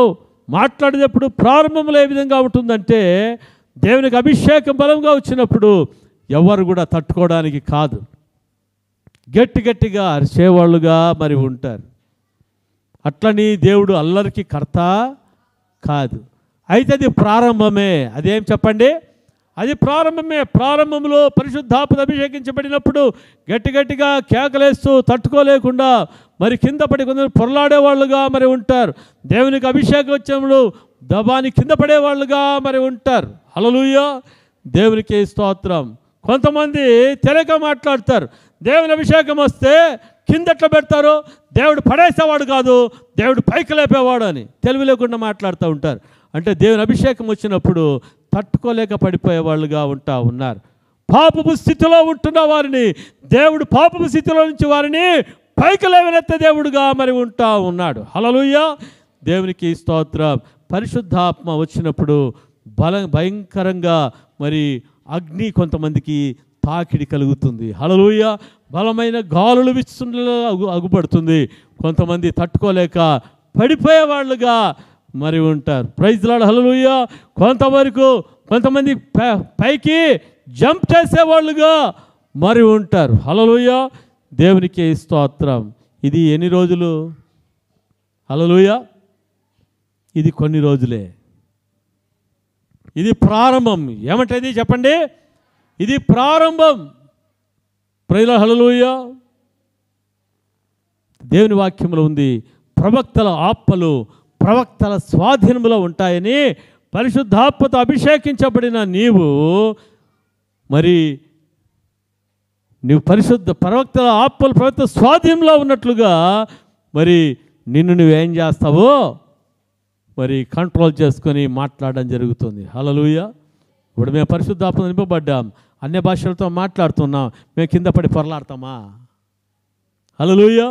మాట్లాడేటప్పుడు ప్రారంభంలో ఏ విధంగా ఉంటుందంటే, దేవునికి అభిషేకం బలంగా వచ్చినప్పుడు ఎవరు కూడా తట్టుకోవడానికి కాదు, గట్టిగా అరిచేవాళ్ళుగా మరి ఉంటారు. అట్లని దేవుడు అల్లరికి కర్త కాదు. అయితే అది ప్రారంభమే. అదేం చెప్పండి? అది ప్రారంభమే. ప్రారంభంలో పరిశుద్ధాత్మ అభిషేకించబడినప్పుడు గట్టిగా కేకలేస్తూ తట్టుకోలేకుండా మరి కింద పడి కొందరు పొరలాడేవాళ్ళుగా మరి ఉంటారు. దేవునికి అభిషేకం వచ్చినప్పుడు దబాని కింద పడేవాళ్ళుగా మరి ఉంటారు. హల్లెలూయా. దేవునికి స్తోత్రం. కొంతమంది తెలియక మాట్లాడతారు. దేవుని అభిషేకం వస్తే కిందట్లా పెడతారు, దేవుడు పడేసేవాడు కాదు, దేవుడు పైకి లేపేవాడు అని తెలివి లేకుండా మాట్లాడుతూ ఉంటారు. అంటే దేవుని అభిషేకం వచ్చినప్పుడు తట్టుకోలేక పడిపోయేవాళ్ళుగా ఉంటా ఉన్నారు. పాపపు స్థితిలో ఉంటున్న వారిని దేవుడు పాపపు స్థితిలో నుంచి వారిని పైకి లేవనెత్తే దేవుడుగా మరి ఉంటా ఉన్నాడు. హల్లెలూయా. దేవునికి స్తోత్రం. పరిశుద్ధాత్మ వచ్చినప్పుడు భయంకరంగా మరి అగ్ని కొంతమందికి తాకిడి కలుగుతుంది. హల్లెలూయా. బలమైన గాలులు విచ్చుండలో అగుపడుతుంది. కొంతమంది తట్టుకోలేక పడిపోయేవాళ్ళుగా మరి ఉంటారు. Praise lord. హల్లెలూయా. కొంతమంది పైకి జంప్ చేసేవాళ్ళుగా మరి ఉంటారు. హల్లెలూయా. దేవునికి స్తోత్రం. ఇది ఎన్ని రోజులు? హల్లెలూయా. ఇది కొన్ని రోజులే. ఇది ప్రారంభం. ఏమంటది చెప్పండి? ఇది ప్రారంభం. Praise lord. హల్లెలూయా. దేవుని వాక్యంలో ఉంది, ప్రవక్తల ఆత్మలు ప్రవక్తల స్వాధీనంలో ఉంటాయని. పరిశుద్ధాత్మతో అభిషేకించబడిన నీవు ప్రవక్తల ఆత్మలు ప్రవక్త స్వాధీనంలో ఉన్నట్లుగా మరి నిన్ను నువ్వేం చేస్తావో మరి కంట్రోల్ చేసుకొని మాట్లాడడం జరుగుతుంది. హల్లెలూయా. ఇప్పుడు మేము పరిశుద్ధాత్మతో నింపబడ్డాం, అన్య భాషలతో మాట్లాడుతున్నాం, మేము కింద పడి పొరలాడతామా? హల్లెలూయా.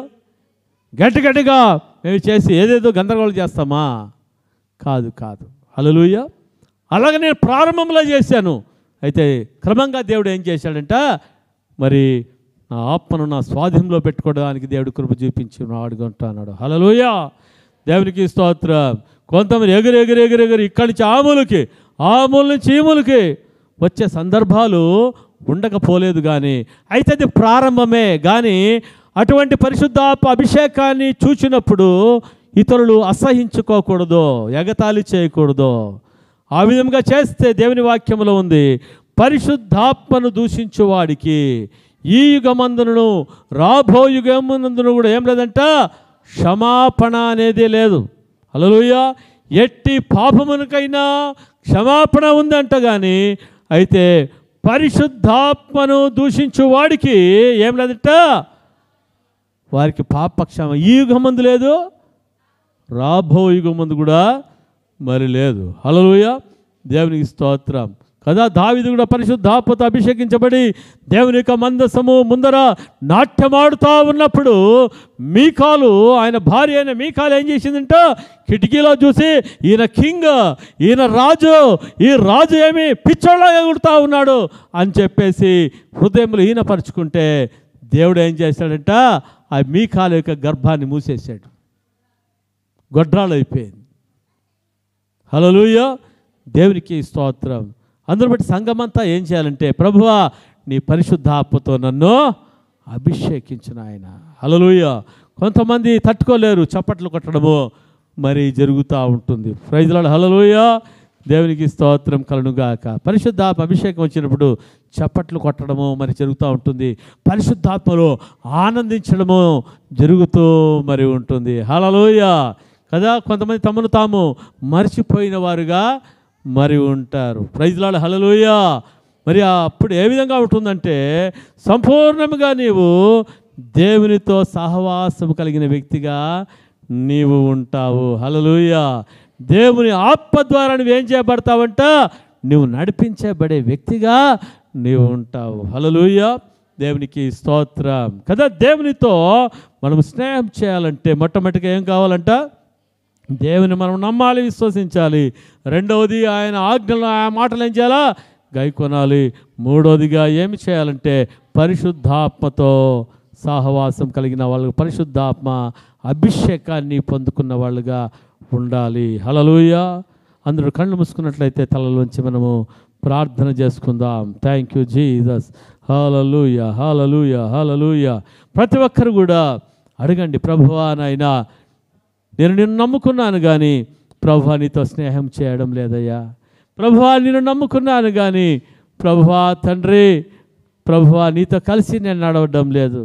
గట్టిగా మేము చేసి ఏదేదో గందరగోళం చేస్తామా? కాదు. హల్లెలూయా. అలాగే నేను ప్రారంభంలో చేశాను. అయితే క్రమంగా దేవుడు ఏం చేశాడంట, మరి నా ఆత్మను నా స్వాధీనంలో పెట్టుకోవడానికి దేవుడు కృప చూపించి అడుగుంటున్నాడు. హల్లెలూయా. దేవునికి స్తోత్రం. కొంతమంది ఎగిరి ఇక్కడి నుంచి ఆ మూల నుంచి ఈ మూలకి వచ్చే సందర్భాలు ఉండకపోలేదు. కానీ అయితే అది ప్రారంభమే. కానీ అటువంటి పరిశుద్ధాత్మ అభిషేకాన్ని చూచినప్పుడు ఇతరులు అసహించుకోకూడదు, ఎగతాళి చేయకూడదు. ఆ విధంగా చేస్తే దేవుని వాక్యంలో ఉంది, పరిశుద్ధాత్మను దూషించువాడికి ఈ యుగమందును రాబో యుగమందును కూడా ఏం లేదంట, క్షమాపణ అనేది లేదు. హల్లెలూయా. ఎట్టి పాపమునకైనా క్షమాపణ ఉందంట. కానీ అయితే పరిశుద్ధాత్మను దూషించు వాడికి ఏం లేదంట, వారికి పాపక్షమ ఈ యుగమందు లేదు, రాబో యుగమందు కూడా మరి లేదు. హల్లెలూయా. దేవునికి స్తోత్రం కదా. దావీదు కూడా పరిశుద్ధాత్మతో అభిషేకించబడి దేవుని యొక్క మందసము ముందర నాట్యమాడుతూ ఉన్నప్పుడు మీకాలు, ఆయన భార్య అయిన మీకాలు ఏం చేసిందంట, కిటికీలో చూసి ఈయన కింగ్, ఈయన రాజు, ఈ రాజు ఏమి పిచ్చోళ్ళగా ఎగురుతూ ఉన్నాడు అని చెప్పేసి హృదయంలో ఈయనపరుచుకుంటే దేవుడు ఏం చేశాడంట, ఆ మీకాలు యొక్క గర్భాన్ని మూసేశాడు. గొడ్రాలు అయిపోయింది. హల్లెలూయా. దేవునికి స్తోత్రం. అందరూ బట్టి సంఘమంతా ఏం చేయాలంటే, ప్రభువా నీ పరిశుద్ధాత్మతో నన్ను అభిషేకించిన ఆయన. హల్లెలూయా. కొంతమంది తట్టుకోలేరు, చప్పట్లు కొట్టడము మరి జరుగుతూ ఉంటుంది. Praise lord. హల్లెలూయా. దేవునికి స్తోత్రం కలుగుగాక. పరిశుద్ధాత్మ అభిషేకం వచ్చినప్పుడు చప్పట్లు కొట్టడము మరి జరుగుతూ ఉంటుంది. పరిశుద్ధాత్మలో ఆనందించడము జరుగుతూ మరి ఉంటుంది. హల్లెలూయా కదా. కొంతమంది తమను తాము మర్చిపోయిన వారుగా మరి ఉంటారు. Praise lord. హల్లెలూయా. మరి అప్పుడు ఏ విధంగా ఉంటుందంటే, సంపూర్ణంగా నీవు దేవునితో సహవాసం కలిగిన వ్యక్తిగా నీవు ఉంటావు. హల్లెలూయా. దేవుని ఆత్మ ద్వారా నువ్వేం చేయబడతావంట, నువ్వు నడిపించబడే వ్యక్తిగా నీవు ఉంటావు. హల్లెలూయా. దేవునికి స్తోత్రం కదా. దేవునితో మనం స్నేహం చేయాలంటే మొట్టమొదటిగా ఏం కావాలంట, దేవుని మనం నమ్మాలి, విశ్వసించాలి. రెండవది ఆయన ఆజ్ఞలు, ఆ మాటలు ఏం చేయాలా, గైకొనాలి. మూడవదిగా ఏమి చేయాలంటే పరిశుద్ధాత్మతో సహవాసం కలిగిన వాళ్ళు, పరిశుద్ధాత్మ అభిషేకాన్ని పొందుకున్న వాళ్ళుగా ఉండాలి. హల్లెలూయా. అందరూ కళ్ళు మూసుకున్నట్లయితే తలలోంచి మనము ప్రార్థన చేసుకుందాం. Thank you Jesus. హల్లెలూయా, హల్లెలూయా, హల్లెలూయా. ప్రతి ఒక్కరు కూడా అడగండి, ప్రభువా నాయనా నేను నిన్ను నమ్ముకున్నాను కానీ ప్రభువా నీతో స్నేహం చేయడం లేదయ్యా. ప్రభువా నిన్ను నమ్ముకున్నాను కానీ ప్రభువా తండ్రి, ప్రభువా నీతో కలిసి నేను నడవడం లేదు.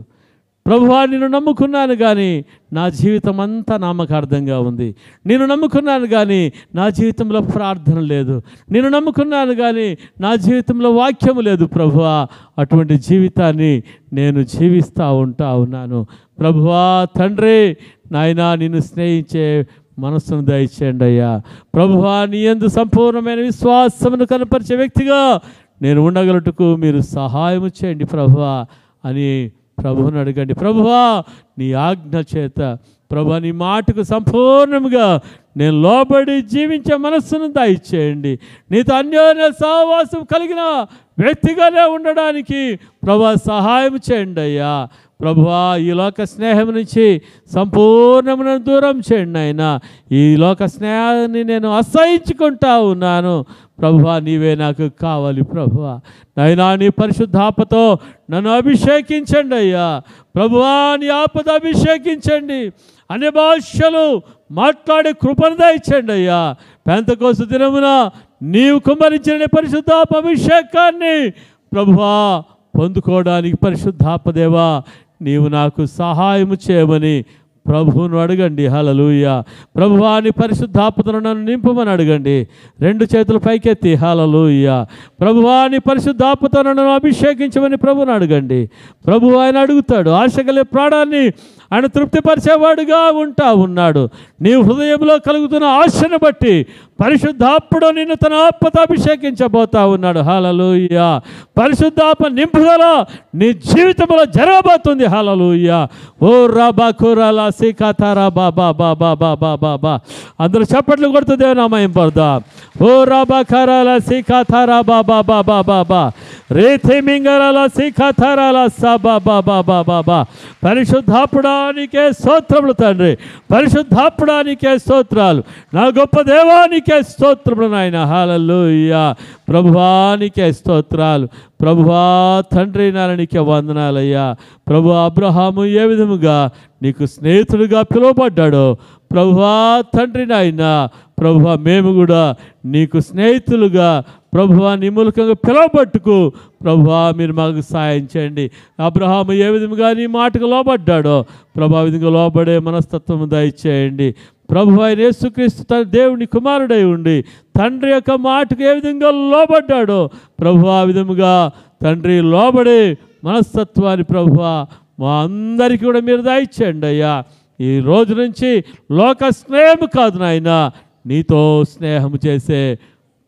ప్రభువా నిన్ను నమ్ముకున్నాను కానీ నా జీవితం అంతా నామకార్థంగా ఉంది. నిన్ను నమ్ముకున్నాను కానీ నా జీవితంలో ప్రార్థన లేదు. నిన్ను నమ్ముకున్నాను కానీ నా జీవితంలో వాక్యము లేదు. ప్రభువా అటువంటి జీవితాన్ని నేను జీవిస్తూ ఉన్నాను. ప్రభువా తండ్రి నాయనా నిన్ను స్నేహించే మనస్సును దయచేయండి అయ్యా. ప్రభువా నీ యందు సంపూర్ణమైన విశ్వాసమును కనపరిచే వ్యక్తిగా నేను ఉండగలటుకు మీరు సహాయం చేయండి ప్రభువా అని ప్రభువుని అడగండి. ప్రభువా నీ ఆజ్ఞ చేత, ప్రభువా నీ మాటకు సంపూర్ణంగా నేను లోబడి జీవించే మనస్సును దయచేయండి. నీతో అన్యోన్య సహవాసం కలిగిన వ్యక్తిగానే ఉండడానికి ప్రభువా సహాయం చేయండి అయ్యా. ప్రభువా ఈ లోక స్నేహం నుంచి సంపూర్ణమైన దూరం చేయండి అయినా. ఈ లోక స్నేహాన్ని నేను అసహించుకుంటా ఉన్నాను ప్రభువా. నీవే నాకు కావాలి ప్రభువా. నైనా నీ పరిశుద్ధాత్మతో నన్ను అభిషేకించండి అయ్యా. ప్రభువా నీ ఆపద అభిషేకించండి. అన్ని భాషలు మాట్లాడే కృపను దయచేయండి అయ్యా. పెంతెకోస్తు దినమున నీవు కుమ్మరించిన పరిశుద్ధాత్మ అభిషేకాన్ని ప్రభువా పొందుకోవడానికి పరిశుద్ధాత్మదేవా నీవు నాకు సహాయము చేయమని ప్రభువును అడగండి. హల్లెలూయా. ప్రభువా నీ పరిశుద్ధాత్మను నన్ను నింపమని అడగండి. రెండు చేతులు పైకెత్తి హల్లెలూయా. ప్రభువా నీ పరిశుద్ధాత్మతో నన్ను అభిషేకించమని ప్రభువును అడగండి. ప్రభువు ఆయన అడుగుతాడు. ఆశ కలిగే ప్రాణాన్ని ఆయన తృప్తిపరిచేవాడుగా ఉంటా ఉన్నాడు. నీ హృదయంలో కలుగుతున్న ఆశను బట్టి పరిశుద్ధాత్ముడు నిన్ను తన ఆత్మతో అభిషేకించబోతా ఉన్నాడు. హల్లెలూయా. పరిశుద్ధాత్మ నింపుదల నీ జీవితంలో జరగబోతుంది. హల్లెలూయా. ఓ రాబా కూరాలా సీకాతారా బాబా బాబా బాబా బాబా అందరూ చప్పట్లు కొడుతూ దేవునామయం పడదాం. ఓ రాబా కారాలా సీకాతారా బాబా బాబా బాబా రేథే మింగరాలా సీకాతారాలా సాబా బాబా బాబా బా. పరిశుద్ధాత్ముడానికే స్తోత్రములు తండ్రి. పరిశుద్ధాత్ముడానికే స్తోత్రాలు. నా గొప్ప దేవానికే స్తోత్రములు నాయన. హల్లెలూయా. ప్రభువానికే స్తోత్రాలు. ప్రభువా తండ్రి నాయనకే వందనాలయ్యా. ప్రభు అబ్రహాము ఏ విధముగా నీకు స్నేహితుడిగా పిలువబడ్డాడో ప్రభువా తండ్రి నాయన, ప్రభువా మేము కూడా నీకు స్నేహితులుగా ప్రభువా నీ మూలకంగా పిలవబట్టుకు ప్రభువా మీరు మాకు సాయం చేయండి. అబ్రహాము ఏ విధంగా నీ మాటకు లోబడ్డాడో ప్రభా విధంగా లోబడే మనస్తత్వము దయచేయండి. ప్రభువా యేసుక్రీస్తు తన దేవుని కుమారుడై ఉండి తండ్రి యొక్క మాటకు ఏ విధంగా లోబడ్డాడో ప్రభువా ఆ విధముగా తండ్రి లోబడే మనస్తత్వాన్ని ప్రభువా మా అందరికీ కూడా మీరు దయచేయండి అయ్యా. ఈ రోజు నుంచి లోక స్నేహం కాదు నాయన, నీతో స్నేహం చేసే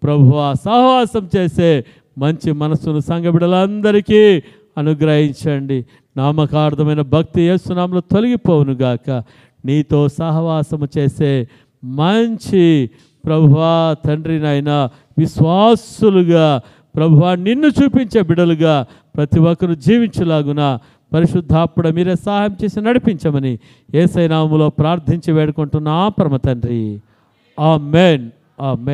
ప్రభువా సహవాసం చేసే మంచి మనస్సును సంఘ బిడ్డలందరికీ అనుగ్రహించండి. నామకార్థమైన భక్తి యేసు నామములో తొలగిపోవునుగాక. నీతో సహవాసము చేసే మంచి ప్రభువా తండ్రి నాయన విశ్వాసులుగా ప్రభువా నిన్ను చూపించే బిడ్డలుగా ప్రతి ఒక్కరు జీవించులాగున పరిశుద్ధాత్ముడ మీరే సహాయం చేసి నడిపించమని యేసయ్య నామములో ప్రార్థించి వేడుకుంటున్నా పరమ తండ్రి. ఆమేన్. ఆమేన్.